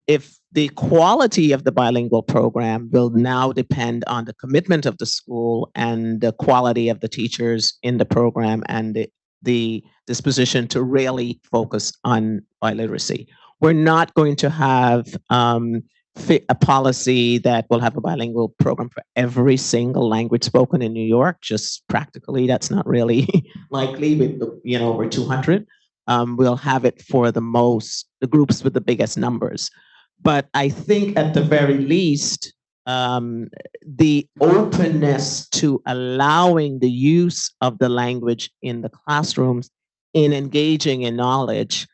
If the quality of the bilingual program will now depend on the commitment of the school and the quality of the teachers in the program and the disposition to really focus on biliteracy. We're not going to have a policy that will have a bilingual program for every single language spoken in New York. Just practically, that's not really likely with over 200. We'll have it for the groups with the biggest numbers. But I think at the very least, the openness to allowing the use of the language in the classrooms in engaging in knowledge,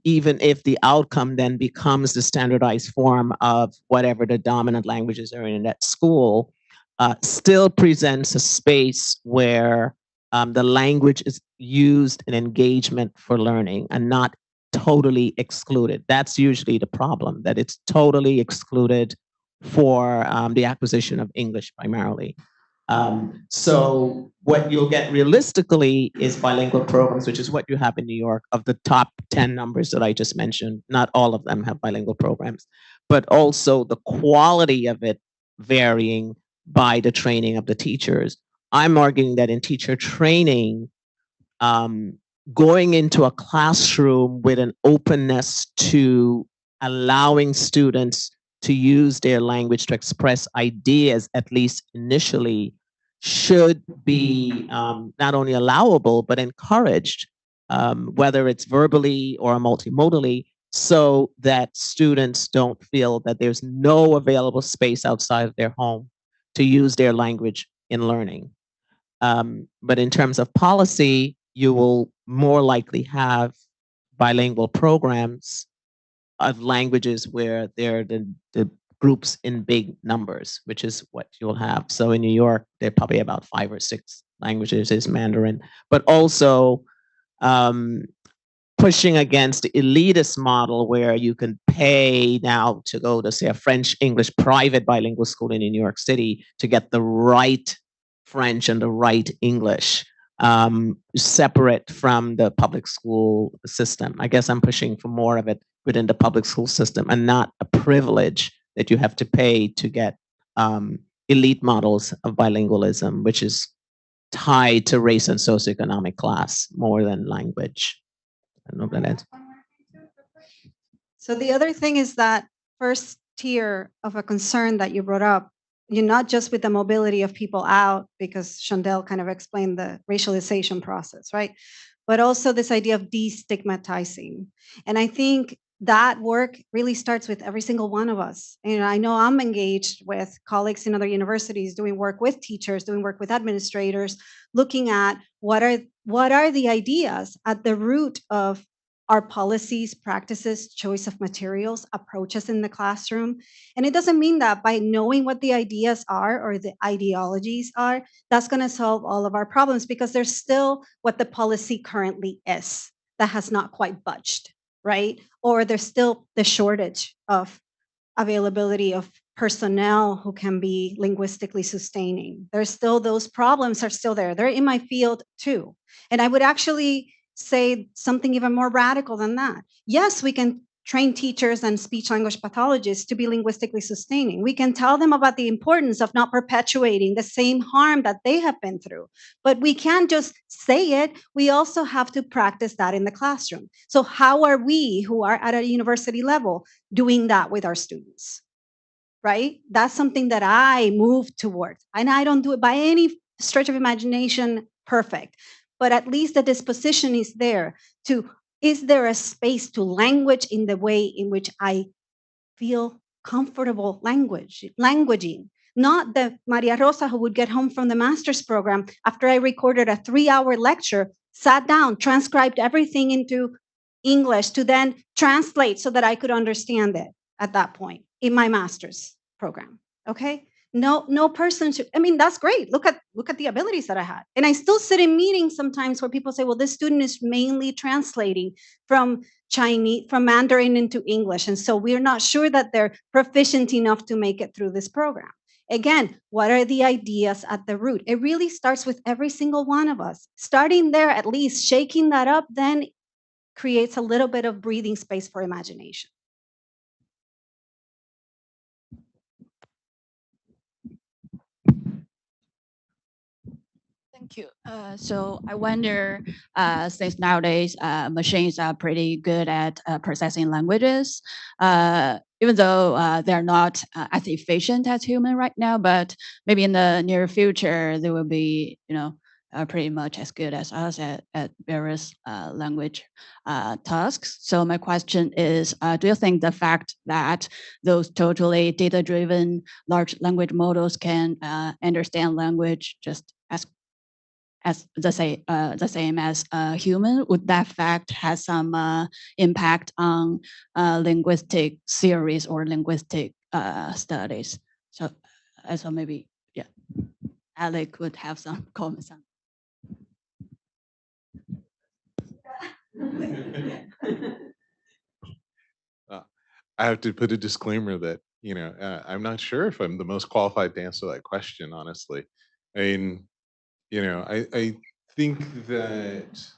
even if the outcome then becomes the standardized form of whatever the dominant languages are in that school, still presents a space where the language is used in engagement for learning and not totally excluded. That's usually the problem, that it's totally excluded for the acquisition of English primarily. So what you'll get realistically is bilingual programs, which is what you have in New York. Of the top 10 numbers that I just mentioned, not all of them have bilingual programs, but also the quality of it varying by the training of the teachers. I'm arguing that in teacher training, going into a classroom with an openness to allowing students to use their language to express ideas, at least initially, should be not only allowable, but encouraged, whether it's verbally or multimodally, so that students don't feel that there's no available space outside of their home to use their language in learning. But in terms of policy, you will more likely have bilingual programs of languages where they're the groups in big numbers, which is what you'll have. So in New York, there are probably about 5 or 6 languages is Mandarin, but also pushing against the elitist model where you can pay now to go to, say, a French English private bilingual school in New York City to get the right French and the right English, separate from the public school system. I guess I'm pushing for more of it within the public school system and not a privilege that you have to pay to get elite models of bilingualism, which is tied to race and socioeconomic class more than language. I don't know if that ends. So the other thing is that first tier of a concern that you brought up, you're not just with the mobility of people out, because Chandel kind of explained the racialization process, right? But also this idea of destigmatizing. And I think that work really starts with every single one of us. And I know I'm engaged with colleagues in other universities, doing work with teachers, doing work with administrators, looking at what are the ideas at the root of our policies, practices, choice of materials, approaches in the classroom. And it doesn't mean that by knowing what the ideas are or the ideologies are, that's going to solve all of our problems, because there's still what the policy currently is that has not quite budged, right? Or there's still the shortage of availability of personnel who can be linguistically sustaining. There's still, those problems are still there. They're in my field too. And I would actually say something even more radical than that. Yes, we can train teachers and speech language pathologists to be linguistically sustaining. We can tell them about the importance of not perpetuating the same harm that they have been through. But we can't just say it. We also have to practice that in the classroom. So how are we, who are at a university level, doing that with our students? Right? That's something that I move towards. And I don't do it by any stretch of imagination perfect. But at least the disposition is there to, is there a space to language in the way in which I feel comfortable languaging? Not the Maria Rosa who would get home from the master's program after I recorded a 3-hour lecture, sat down, transcribed everything into English to then translate so that I could understand it at that point in my master's program. Okay? No person should. I mean, that's great. Look at the abilities that I had. And I still sit in meetings sometimes where people say, well, this student is mainly translating from Chinese, from Mandarin into English. And so we're not sure that they're proficient enough to make it through this program. Again, what are the ideas at the root? It really starts with every single one of us. Starting there, at least shaking that up, then creates a little bit of breathing space for imagination. Thank you. So I wonder, since nowadays machines are pretty good at processing languages, even though they're not as efficient as human right now, but maybe in the near future they will be, pretty much as good as us at various language tasks. So my question is, do you think the fact that those totally data-driven large language models can understand language just as the same as human, would that fact have some impact on linguistic theories or linguistic studies? So maybe, yeah, Alec would have some comments on. I have to put a disclaimer that I'm not sure if I'm the most qualified to answer that question, honestly. I mean, I think that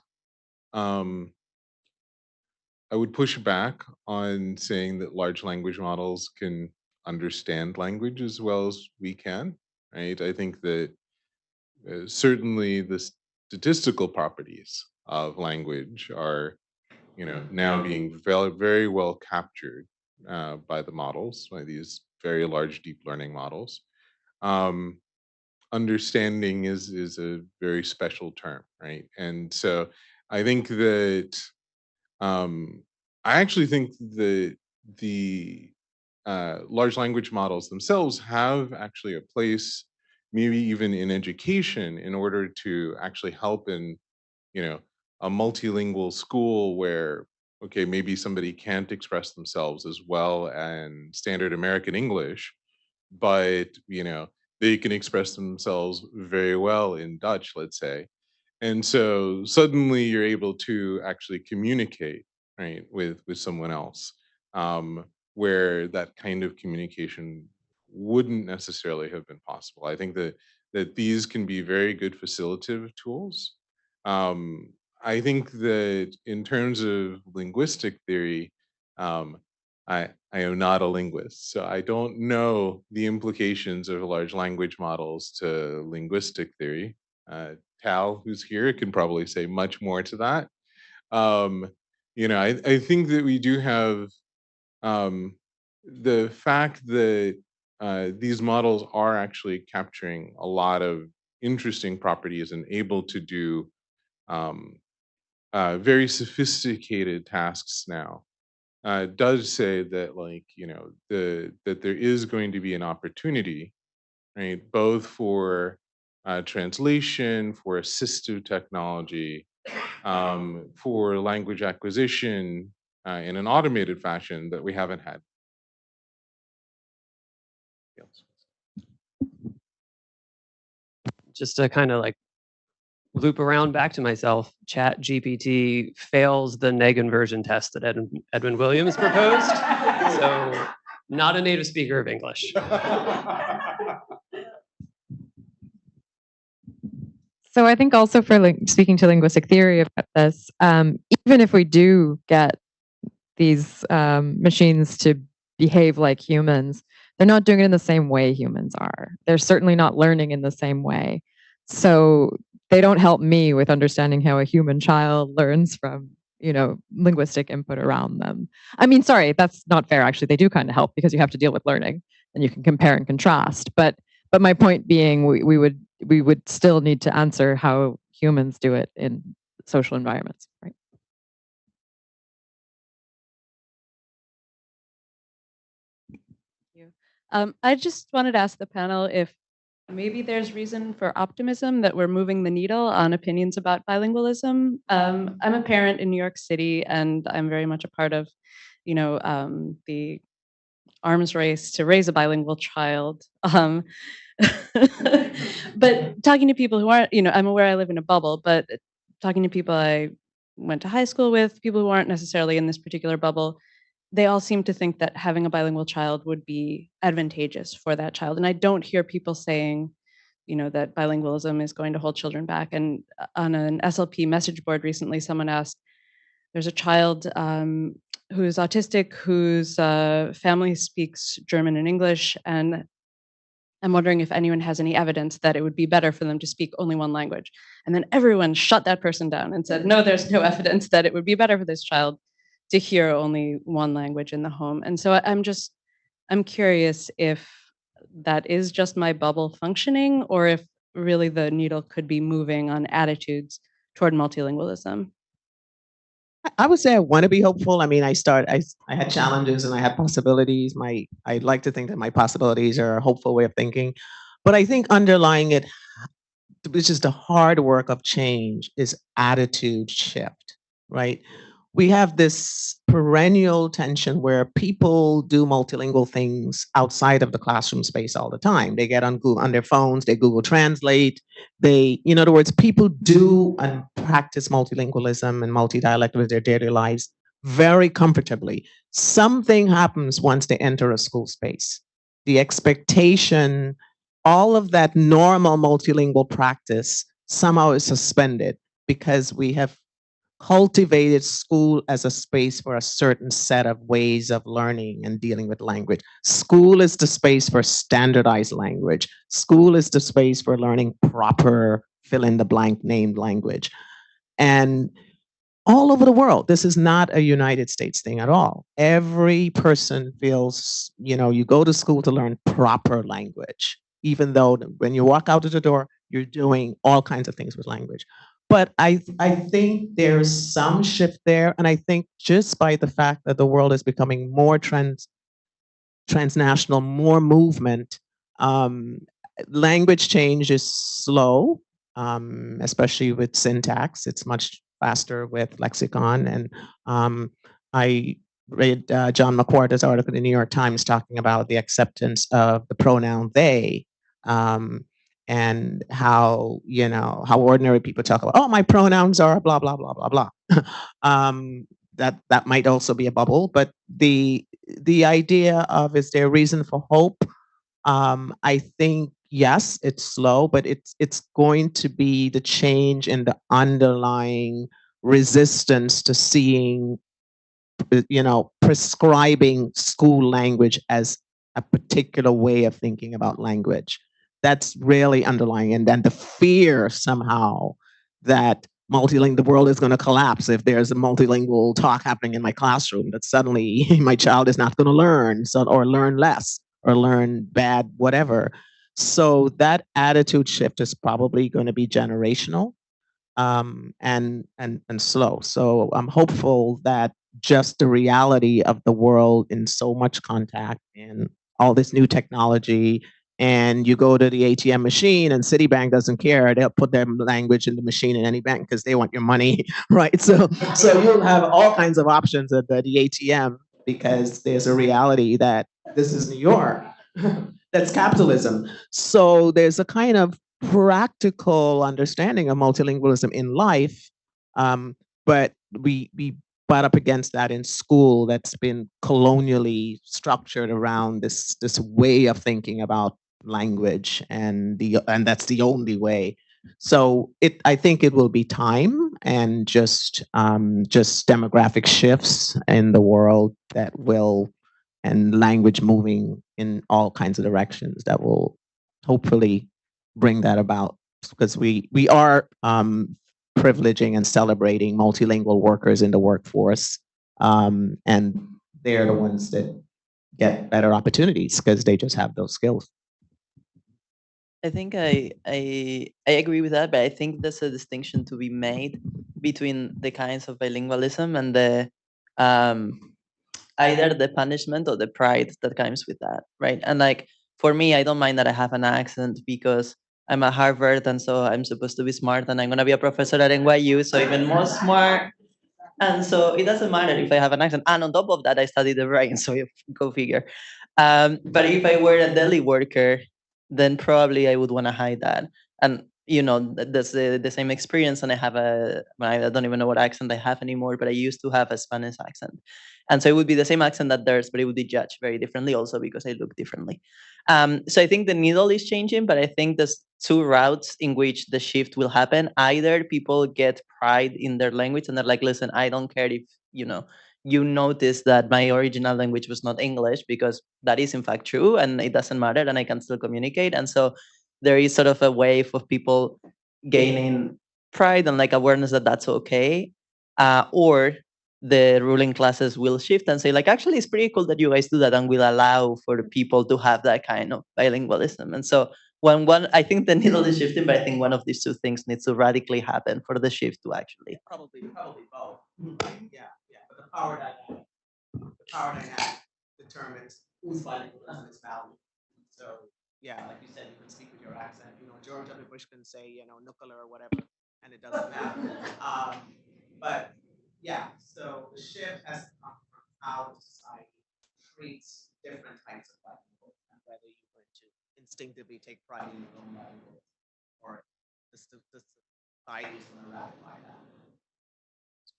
I would push back on saying that large language models can understand language as well as we can, right? I think that certainly the statistical properties of language are, now being very well captured by the models, by these very large deep learning models. Um, Understanding is a very special term, right? And so I think that I actually think that the large language models themselves have actually a place, maybe even in education, in order to actually help in, a multilingual school where, okay, maybe somebody can't express themselves as well in standard American English, but, they can express themselves very well in Dutch, let's say. And so suddenly you're able to actually communicate, right, with someone else, where that kind of communication wouldn't necessarily have been possible. I think that these can be very good facilitative tools. I think that in terms of linguistic theory, um, I am not a linguist, so I don't know the implications of large language models to linguistic theory. Tal, who's here, can probably say much more to that. Um, I think that we do have the fact that these models are actually capturing a lot of interesting properties and able to do um, very sophisticated tasks now. Does say that, like, that there is going to be an opportunity, right, both for translation, for assistive technology, for language acquisition in an automated fashion that we haven't had. Just to kind of like loop around back to myself, Chat GPT fails the neg inversion test that Edwin Williams proposed. So not a native speaker of English. So I think also for speaking to linguistic theory about this, even if we do get these machines to behave like humans, they're not doing it in the same way humans are. They're certainly not learning in the same way. So they don't help me with understanding how a human child learns from, linguistic input around them. I mean, sorry, that's not fair. Actually, they do kind of help because you have to deal with learning and you can compare and contrast. But my point being, we would still need to answer how humans do it in social environments, right? I just wanted to ask the panel if maybe there's reason for optimism that we're moving the needle on opinions about bilingualism. I'm a parent in New York City, and I'm very much a part of, the arms race to raise a bilingual child. But talking to people who aren't, I'm aware I live in a bubble, but talking to people I went to high school with, people who aren't necessarily in this particular bubble, they all seem to think that having a bilingual child would be advantageous for that child. And I don't hear people saying, that bilingualism is going to hold children back. And on an SLP message board recently, someone asked, there's a child who's autistic, whose family speaks German and English, and I'm wondering if anyone has any evidence that it would be better for them to speak only one language. And then everyone shut that person down and said, no, there's no evidence that it would be better for this child to hear only one language in the home. And so I'm curious if that is just my bubble functioning, or if really the needle could be moving on attitudes toward multilingualism. I would say I want to be hopeful. I mean, I had challenges and I had possibilities. I like to think that my possibilities are a hopeful way of thinking. But I think underlying it, which is the hard work of change, is attitude shift, right? We have this perennial tension where people do multilingual things outside of the classroom space all the time. They get on their phones, they Google Translate. In other words, people do and practice multilingualism and multidialect with their daily lives very comfortably. Something happens once they enter a school space. The expectation all of that normal multilingual practice somehow is suspended because we have cultivated school as a space for a certain set of ways of learning and dealing with language. School is the space for standardized language. School is the space for learning proper fill in the blank named language. And all over the world, this is not a United States thing at all. Every person feels, you go to school to learn proper language, even though when you walk out of the door, you're doing all kinds of things with language. But I think there's some shift there. And I think just by the fact that the world is becoming more transnational, more movement, language change is slow, especially with syntax. It's much faster with lexicon. And I read John McWhorter's article in the New York Times talking about the acceptance of the pronoun they, and how, how ordinary people talk about, oh, my pronouns are blah, blah, blah, blah, blah. That might also be a bubble, but the idea of, is there a reason for hope? I think, yes, it's slow, but it's going to be the change in the underlying resistance to seeing, prescribing school language as a particular way of thinking about language. That's really underlying. And then the fear somehow that the world is going to collapse if there's a multilingual talk happening in my classroom, that suddenly my child is not going to learn, or learn less, or learn bad, whatever. So that attitude shift is probably going to be generational, and slow. So I'm hopeful that just the reality of the world in so much contact and all this new technology, and you go to the ATM machine and Citibank doesn't care. They'll put their language in the machine in any bank because they want your money, right? So you'll have all kinds of options at the ATM because there's a reality that this is New York. That's capitalism. So there's a kind of practical understanding of multilingualism in life, but we butt up against that in school that's been colonially structured around this way of thinking about language, and that's the only way. So I think it will be time and just demographic shifts in the world that will, and language moving in all kinds of directions that will hopefully bring that about, because we are privileging and celebrating multilingual workers in the workforce, and they're the ones that get better opportunities because they just have those skills. I think I agree with that, but I think there's a distinction to be made between the kinds of bilingualism and the either the punishment or the pride that comes with that, right? And like for me, I don't mind that I have an accent because I'm at Harvard, and so I'm supposed to be smart, and I'm gonna be a professor at NYU, so even more smart. And so it doesn't matter if I have an accent. And on top of that, I studied the brain, so you go figure. But if I were a deli worker, then probably I would want to hide that. And that's the same experience. And I don't even know what accent I have anymore, but I used to have a Spanish accent. And so it would be the same accent that theirs, but it would be judged very differently also because I look differently. So I think the needle is changing, but I think there's two routes in which the shift will happen. Either people get pride in their language and they're like, listen, I don't care if, you notice that my original language was not English, because that is in fact true and it doesn't matter and I can still communicate. And so there is sort of a wave of people gaining pride and like awareness that that's okay. Or the ruling classes will shift and say like, actually, it's pretty cool that you guys do that and will allow for people to have that kind of bilingualism. And so I think the needle is shifting, but I think one of these two things needs to radically happen for the shift to actually. Probably both. Yeah. But the power dynamic determines whose bilingualism is valued. So yeah, like you said, you can speak with your accent. George W. Bush can say, nuclear or whatever, and it doesn't matter. But yeah, so the shift has to come from how society treats different types of bilingual, and whether you're going to instinctively take pride in your own bilingual, or the society is going to ratify that.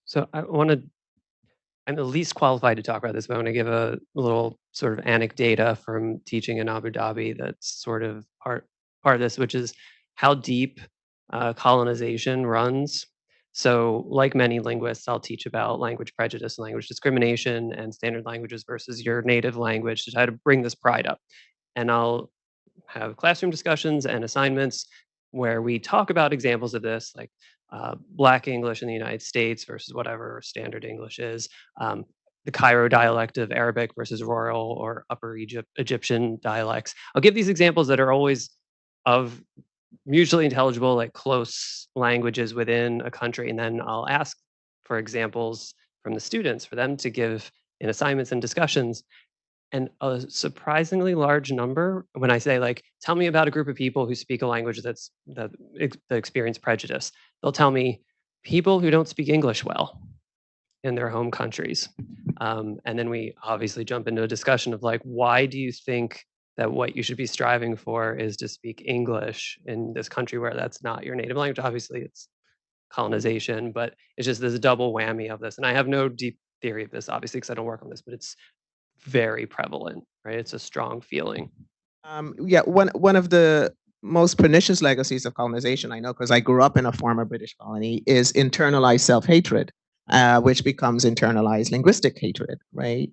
So I'm the least qualified to talk about this, but I want to give a little sort of anecdata from teaching in Abu Dhabi that's sort of part of this, which is how deep colonization runs. So, like many linguists, I'll teach about language prejudice and language discrimination and standard languages versus your native language to try to bring this pride up. And I'll have classroom discussions and assignments where we talk about examples of this, like Black English in the United States versus whatever standard English is, the Cairo dialect of Arabic versus rural or Upper Egyptian dialects. I'll give these examples that are always of mutually intelligible, like close languages within a country, and then I'll ask for examples from the students for them to give in assignments and discussions. And a surprisingly large number, when I say like, tell me about a group of people who speak a language that experience prejudice, they'll tell me people who don't speak English well in their home countries. And then we obviously jump into a discussion of like, why do you think that what you should be striving for is to speak English in this country where that's not your native language? Obviously, it's colonization, but it's just this double whammy of this. And I have no deep theory of this, obviously, because I don't work on this, but it's very prevalent, right? It's a strong feeling. Yeah, one of the most pernicious legacies of colonization, I know because I grew up in a former British colony, is internalized self-hatred, which becomes internalized linguistic hatred, right?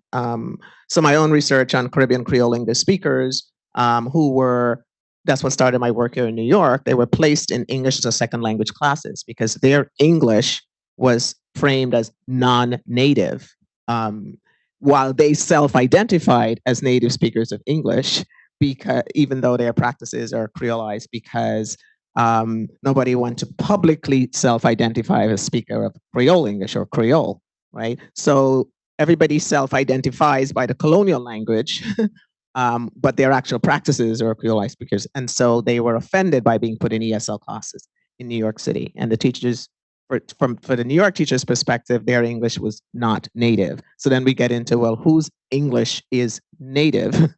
So my own research on Caribbean Creole English speakers that's what started my work here in New York. They were placed in English as a second language classes because their English was framed as non-native, while they self-identified as native speakers of English, because even though their practices are creolized, because nobody wanted to publicly self-identify as a speaker of Creole English or Creole, right? So everybody self-identifies by the colonial language, but their actual practices are Creolized speakers. And so they were offended by being put in ESL classes in New York City. And the teachers, for the New York teachers' perspective, their English was not native. So then we get into, well, whose English is native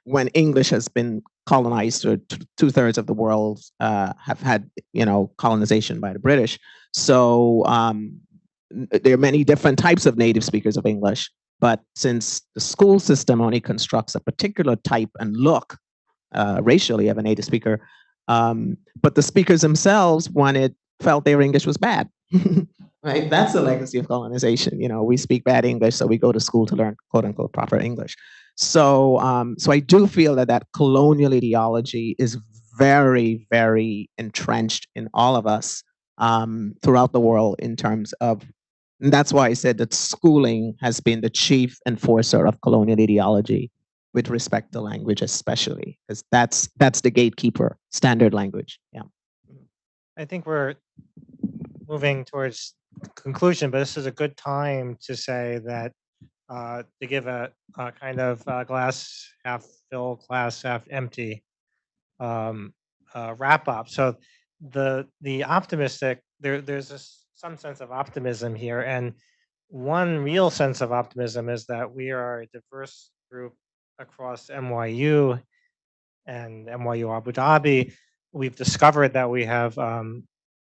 when English has been colonized, or 2/3 of the world have had, colonization by the British. So there are many different types of native speakers of English, but since the school system only constructs a particular type and look racially of a native speaker, but the speakers themselves felt their English was bad, right? That's the legacy of colonization. We speak bad English, so we go to school to learn quote unquote proper English. So, so I do feel that colonial ideology is very, very entrenched in all of us throughout the world in terms of, and that's why I said that schooling has been the chief enforcer of colonial ideology with respect to language, especially, because that's the gatekeeper, standard language. Yeah. I think we're moving towards conclusion, but this is a good time to say that to give a kind of glass half full, glass half empty wrap up. So the optimistic, there's some sense of optimism here, and one real sense of optimism is that we are a diverse group across NYU and NYU Abu Dhabi. We've discovered that we have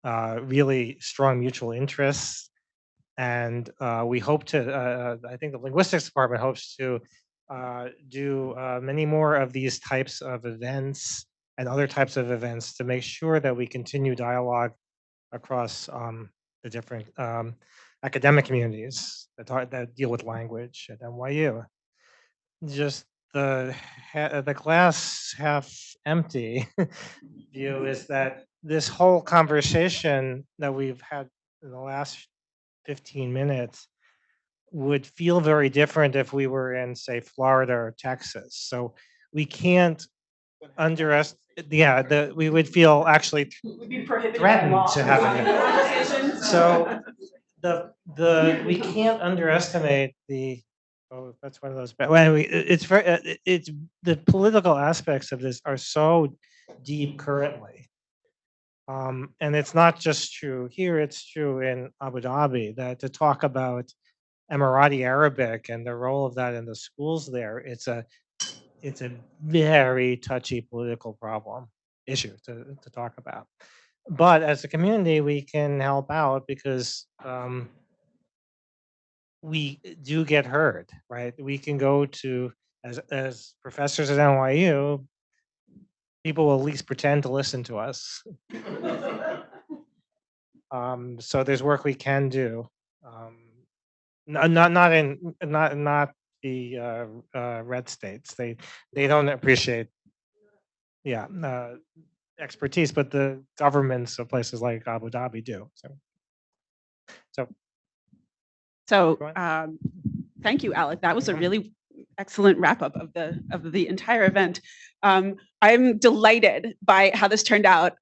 really strong mutual interests, and we hope to, I think the linguistics department hopes to do many more of these types of events and other types of events to make sure that we continue dialogue across the different academic communities that deal with language at NYU. Just the glass half empty view is that this whole conversation that we've had in the last 15 minutes would feel very different if we were in, say, Florida or Texas. So we can't underestimate. Yeah, we would feel actually threatened to have it. So we can't underestimate the. Oh, that's one of those. But anyway, it's the political aspects of this are so deep currently. And it's not just true here, it's true in Abu Dhabi, that to talk about Emirati Arabic and the role of that in the schools there, it's a very touchy political issue to talk about. But as a community, we can help out because we do get heard, right? We can go to, as professors at NYU, people will at least pretend to listen to us. So there's work we can do. Not the red states. They don't appreciate, expertise, but the governments of places like Abu Dhabi do. So thank you, Alec. That was a really excellent wrap up of the entire event. I'm delighted by how this turned out.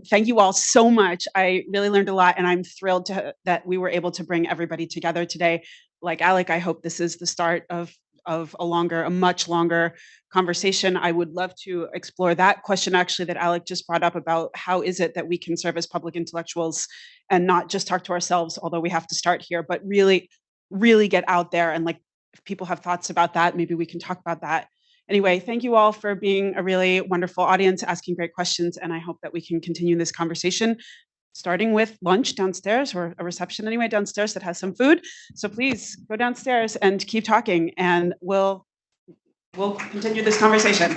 Thank you all so much. I really learned a lot, and I'm thrilled that we were able to bring everybody together today. Like Alec, I hope this is the start of a much longer conversation. I would love to explore that question actually that Alec just brought up about how is it that we can serve as public intellectuals and not just talk to ourselves, although we have to start here, but really get out there. And like, if people have thoughts about that, maybe we can talk about that. Anyway, thank you all for being a really wonderful audience, asking great questions. And I hope that we can continue this conversation, starting with lunch downstairs, or a reception anyway downstairs that has some food. So please go downstairs and keep talking, and we'll continue this conversation.